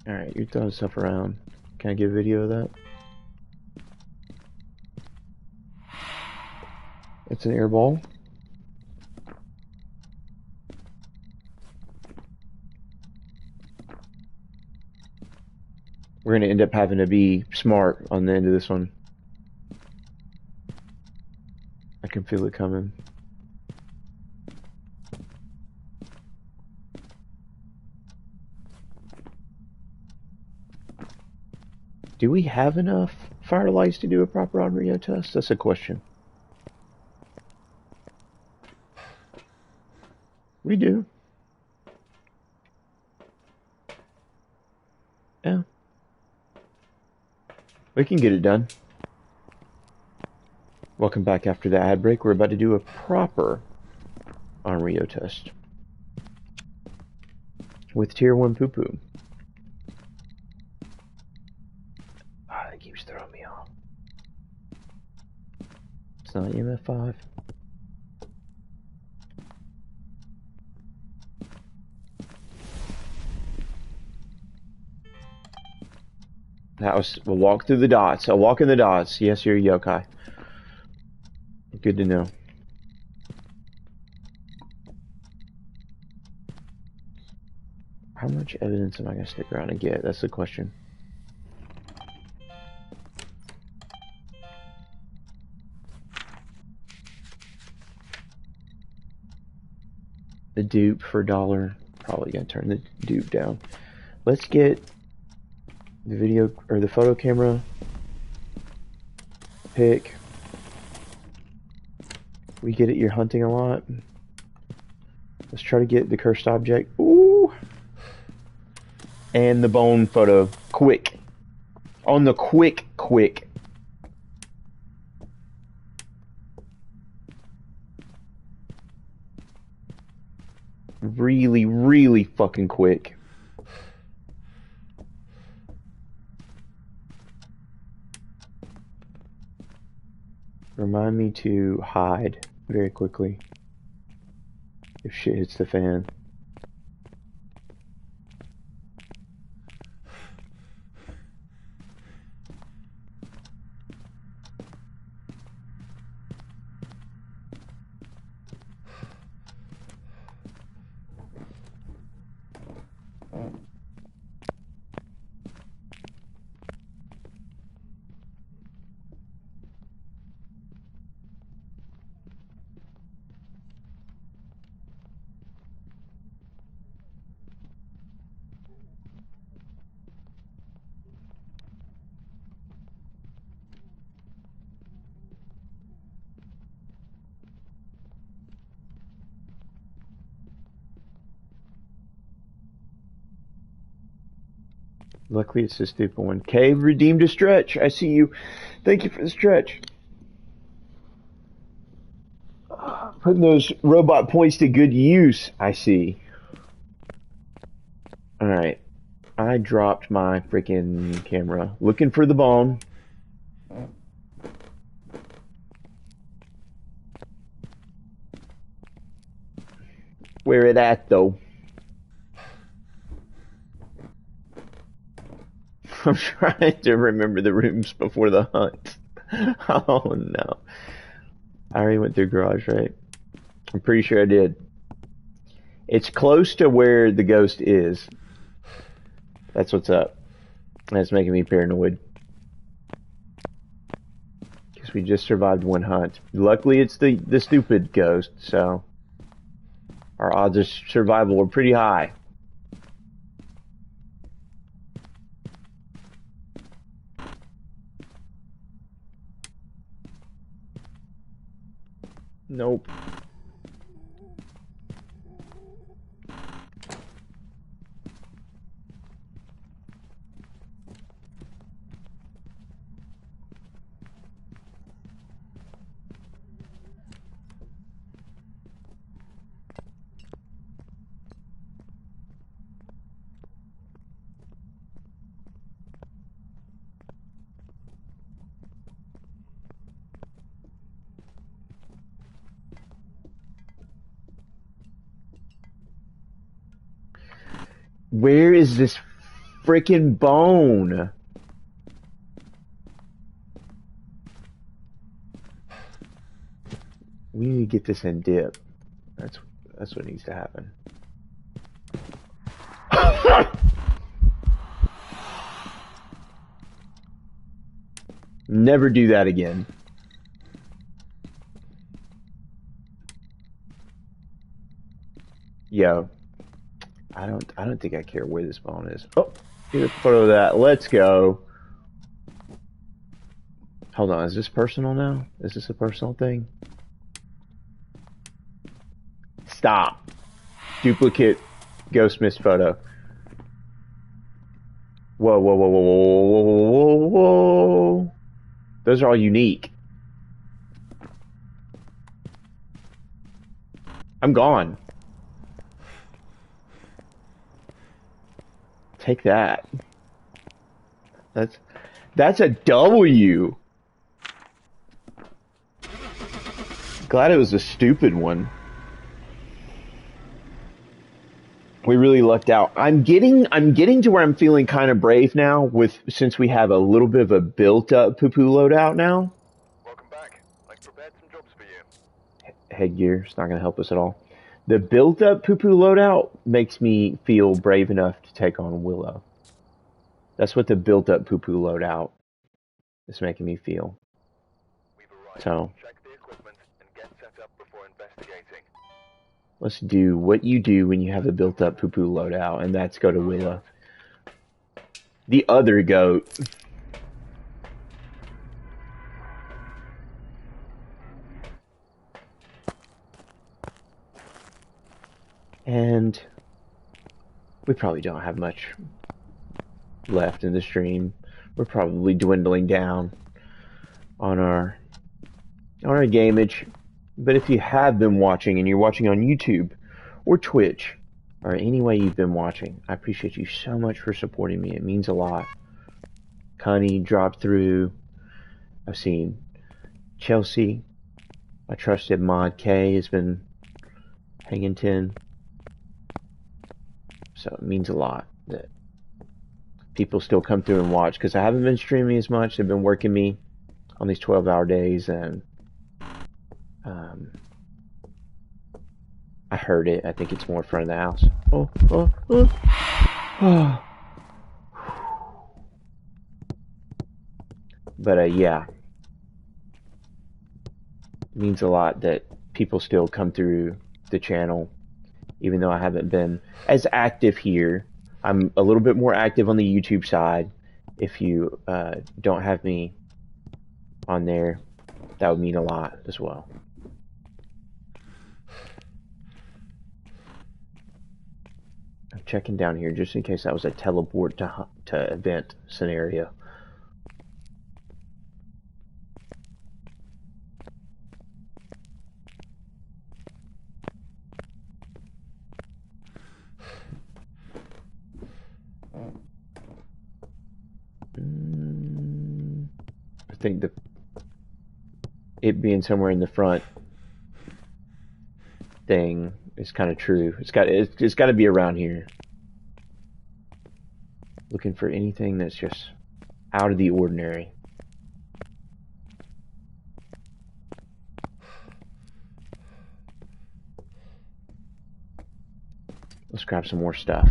Alright, you're throwing stuff around. Can I get a video of that? It's an air ball. We're gonna end up having to be smart on the end of this one. I can feel it coming. Do we have enough firelights to do a proper on-Rio test? That's a question. We do. Yeah. We can get it done. Welcome back after the ad break. We're about to do a proper on-Rio test. With tier 1 poo-poo. Ah, that keeps throwing me off. It's not EMF5. That was, we'll walk through the dots. I'll walk in the dots. Yes, you're a yokai. Good to know. How much evidence am I going to stick around and get? That's the question. The dupe for $1. Probably going to turn the dupe down. Let's get the video or the photo camera pick. We get it, you're hunting a lot. Let's try to get the cursed object. Ooh! And the bone photo. Quick. On the quick. Really, really fucking quick. Remind me to hide very quickly if shit hits the fan. Luckily, it's the stupid one. Cave redeemed a stretch. I see you. Thank you for the stretch. Putting those robot points to good use, I see. Alright. I dropped my freaking camera. Looking for the bone. Where it at, though? I'm trying to remember the rooms before the hunt. Oh no. I already went through garage, right? I'm pretty sure I did. It's close to where the ghost is. That's what's up. That's making me paranoid. Because we just survived one hunt. Luckily it's the stupid ghost, so our odds of survival are pretty high. Nope. Where is this freaking bone? We need to get this in dip. That's what needs to happen. Never do that again. Yo. I don't think I care where this bone is. Oh, get a photo of that. Let's go. Hold on, is this personal now? Is this a personal thing? Stop. Duplicate ghost miss photo. Whoa, whoa, whoa, whoa, whoa, whoa, whoa, whoa. Those are all unique. I'm gone. Take that. That's a W. Glad it was a stupid one. We really lucked out. I'm getting to where I'm feeling kind of brave now since we have a little bit of a built up poo-poo loadout now. Welcome back. I've prepared some jobs for you. Headgear, it's not going to help us at all. The built up poo-poo loadout makes me feel brave enough to take on Willow. That's what the built up poo-poo loadout is making me feel. We've arrived. So Check the equipment and get set up before investigating. let's do what you do when you have a built up poo-poo loadout, and that's go to Willow. The other goat. And we probably don't have much left in the stream. We're probably dwindling down on our gameage. But if you have been watching and you're watching on YouTube or Twitch or any way you've been watching, I appreciate you so much for supporting me. It means a lot. Connie dropped through. I've seen Chelsea, my trusted mod K, has been hanging 10. So it means a lot that people still come through and watch, because I haven't been streaming as much. They've been working me on these 12-hour days, and I heard it. I think it's more in front of the house. Oh. But yeah, it means a lot that people still come through the channel, even though I haven't been as active here. I'm a little bit more active on the YouTube side. If you don't have me on there, that would mean a lot as well. I'm checking down here just in case that was a teleport to event scenario. I think it being somewhere in the front thing is kind of true. It's got to be around here. Looking for anything that's just out of the ordinary. Let's grab some more stuff.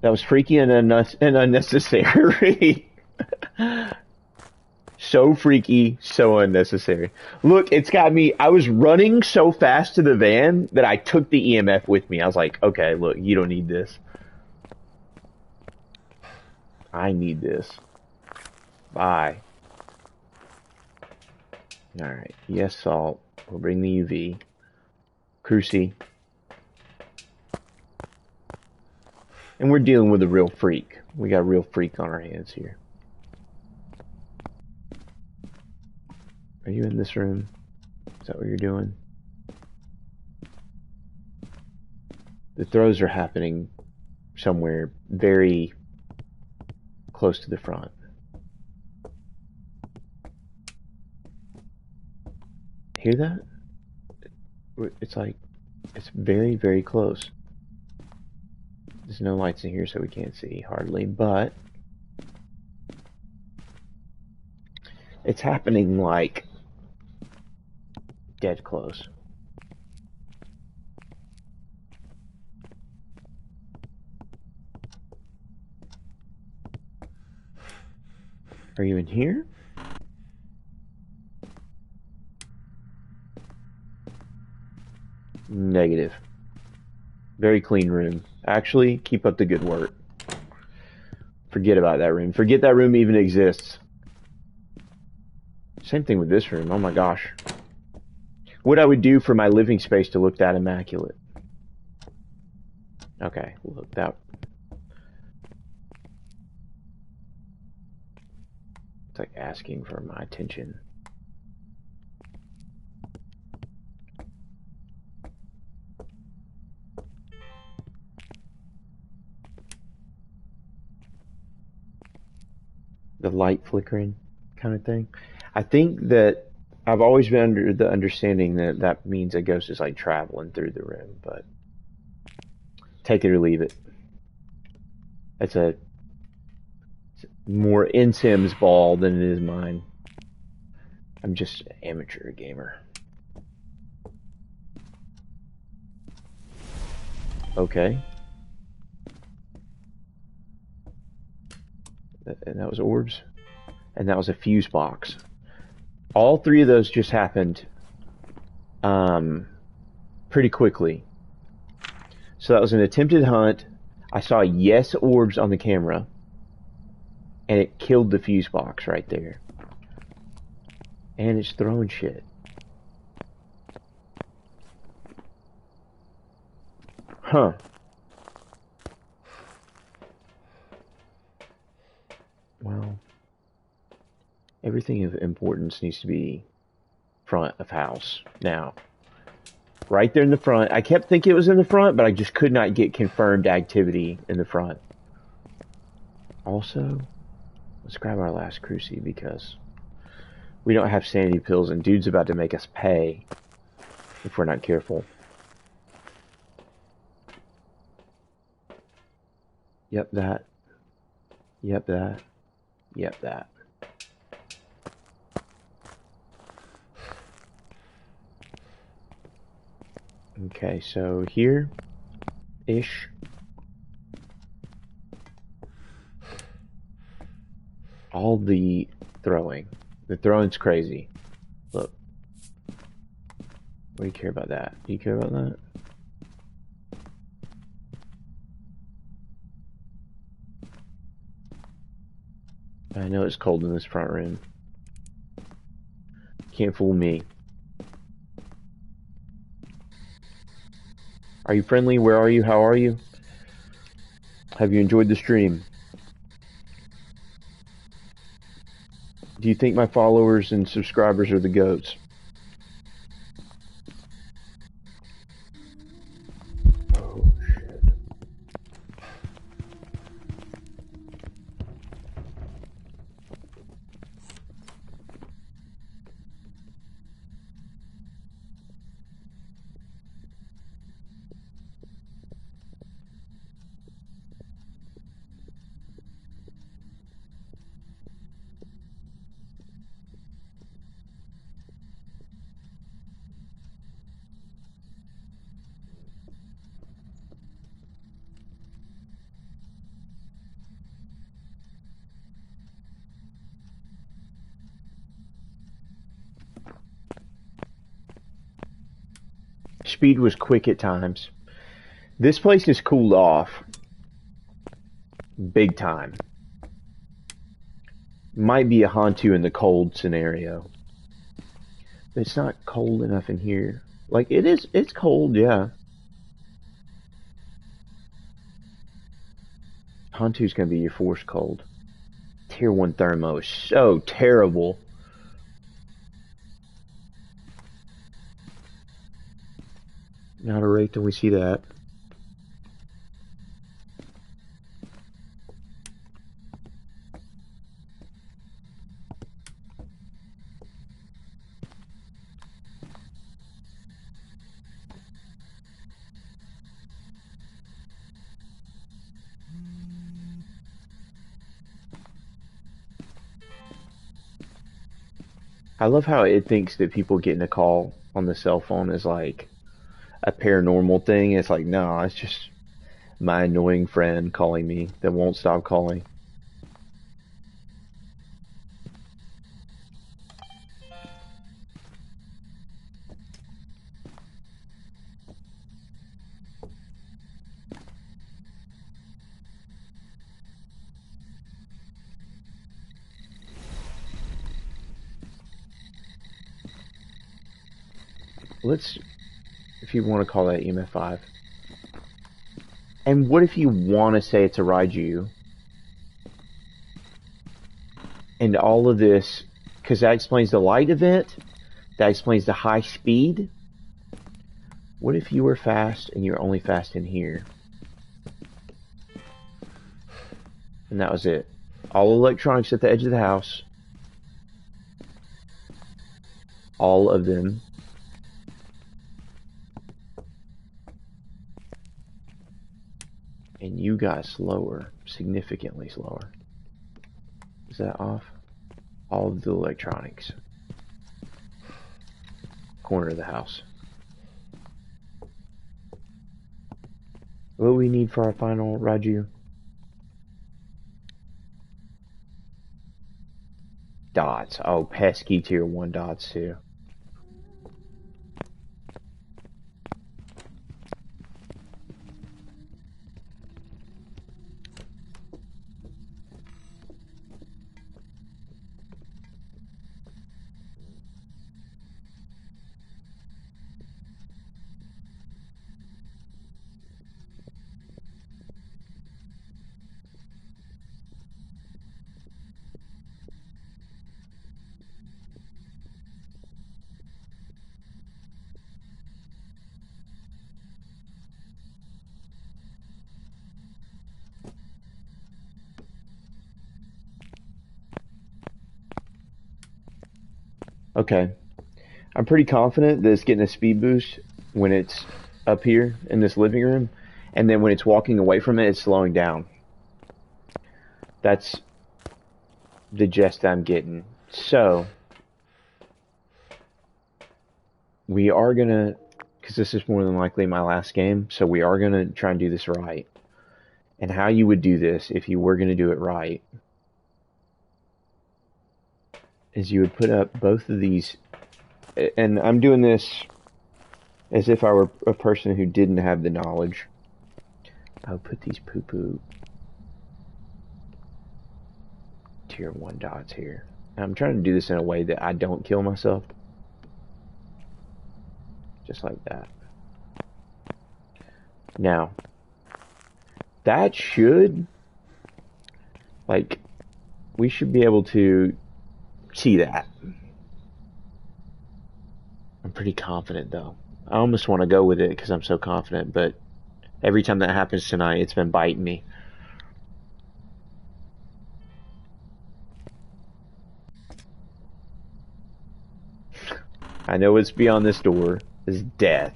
That was freaky and unnecessary. So freaky, so unnecessary. Look, it's got me. I was running so fast to the van that I took the EMF with me. I was like, okay, look, you don't need this. I need this. Bye. Alright, yes, salt. We'll bring the UV. Cruci. And we're dealing with a real freak. We got a real freak on our hands here. Are you in this room? Is that what you're doing? The throws are happening somewhere very close to the front. Hear that? It's like, it's very, very close. There's no lights in here, so we can't see hardly, but it's happening like dead close. Are you in here? Negative. Very clean room. Actually, keep up the good work. Forget about that room. Forget that room even exists. Same thing with this room. Oh my gosh. What I would do for my living space to look that immaculate. Okay, look that. It's like asking for my attention. The light flickering kind of thing. I think that I've always been under the understanding that that means a ghost is like traveling through the room, but take it or leave it. It's more in Sim's ball than it is mine. I'm just an amateur gamer. Okay. And that was orbs. And that was a fuse box. All three of those just happened pretty quickly. So that was an attempted hunt. I saw yes orbs on the camera. And it killed the fuse box right there. And it's throwing shit. Huh. Well, everything of importance needs to be front of house. Now, right there in the front. I kept thinking it was in the front, but I just could not get confirmed activity in the front. Also, Let's grab our last cruci because we don't have sanity pills and dude's about to make us pay if we're not careful. Yep, that. Yep, that. Yep, that. Okay, so here-ish. All the throwing. The throwing's crazy. Look. What do you care about that? Do you care about that? I know it's cold in this front room. Can't fool me. Are you friendly? Where are you? How are you? Have you enjoyed the stream? Do you think my followers and subscribers are the goats? Oh, shit. Speed was quick at times. This place is cooled off. Big time. Might be a Hantu in the cold scenario. But it's not cold enough in here. Like, it's cold, yeah. Hantu's gonna be your force cold. Tier 1 thermo is so terrible. Not a rate till we see that. I love how it thinks that people getting a call on the cell phone is like a paranormal thing. It's like, no, it's just my annoying friend calling me that won't stop calling. Let's, if you want to call that EMF5. And what if you want to say it's a Raiju? And all of this, because that explains the light event, that explains the high speed. What if you were fast and you're only fast in here? And that was it. All electronics at the edge of the house. All of them. And you got slower, significantly slower. Is that off? All of the electronics. Corner of the house. What do we need for our final Raiju? Dots. Oh, pesky tier 1 dots too. Okay. I'm pretty confident that it's getting a speed boost when it's up here in this living room, and then when it's walking away from it, it's slowing down. That's the gist I'm getting. So, we are gonna, because this is more than likely my last game, so we are gonna try and do this right. And how you would do this, if you were gonna do it right, is you would put up both of these, and I'm doing this as if I were a person who didn't have the knowledge. I would put these poo-poo tier 1 dots here. And I'm trying to do this in a way that I don't kill myself. Just like that. Now, that should, like, we should be able to see that. I'm pretty confident, though. I almost want to go with it because I'm so confident, but every time that happens tonight, it's been biting me. I know what's beyond this door is death.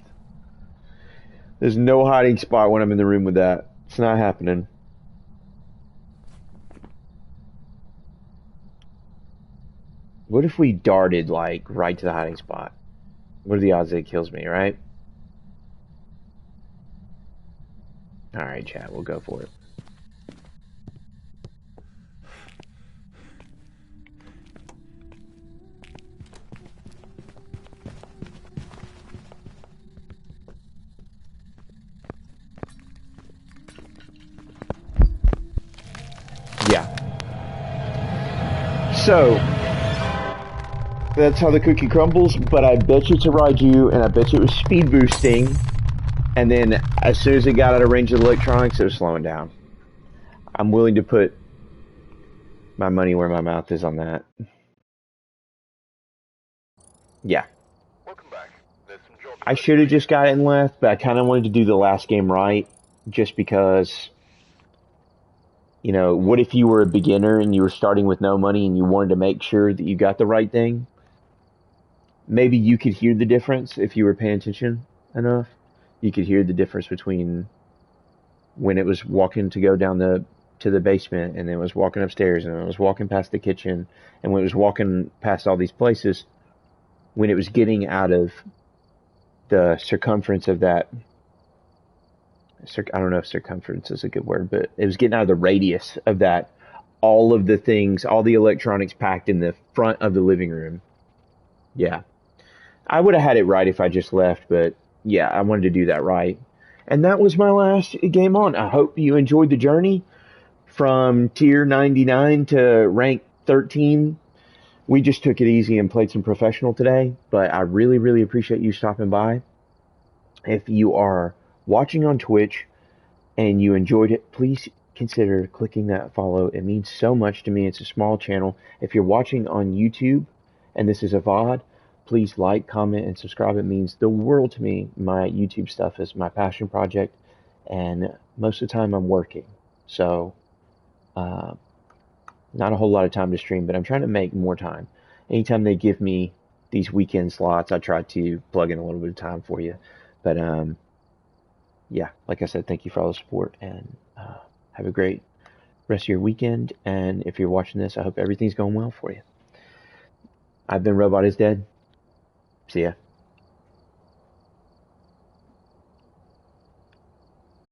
There's no hiding spot when I'm in the room with that. It's not happening. What if we darted, like, right to the hiding spot? What are the odds that it kills me, right? Alright, chat, we'll go for it. Yeah. So, that's how the cookie crumbles, but I bet you it's a Raiju, and I bet you it was speed boosting, and then as soon as it got out of range of the electronics, it was slowing down. I'm willing to put my money where my mouth is on that. Yeah. Welcome back. There's some jobs I should have just got it and left, but I kind of wanted to do the last game right, just because, you know, what if you were a beginner and you were starting with no money and you wanted to make sure that you got the right thing? Maybe you could hear the difference if you were paying attention enough. You could hear the difference between when it was walking to go down to the basement, and then it was walking upstairs, and it was walking past the kitchen, and when it was walking past all these places, when it was getting out of the circumference of that, I don't know if circumference is a good word, but it was getting out of the radius of that, all of the things, all the electronics packed in the front of the living room. Yeah. I would have had it right if I just left, but yeah, I wanted to do that right. And that was my last game on. I hope you enjoyed the journey from tier 99 to rank 13. We just took it easy and played some professional today, but I really, really appreciate you stopping by. If you are watching on Twitch and you enjoyed it, please consider clicking that follow. It means so much to me. It's a small channel. If you're watching on YouTube and this is a VOD, please like, comment, and subscribe. It means the world to me. My YouTube stuff is my passion project, and most of the time I'm working. So, not a whole lot of time to stream, but I'm trying to make more time. Anytime they give me these weekend slots, I try to plug in a little bit of time for you. But, yeah, like I said, thank you for all the support, and have a great rest of your weekend. And if you're watching this, I hope everything's going well for you. I've been Robot is Dead. See ya.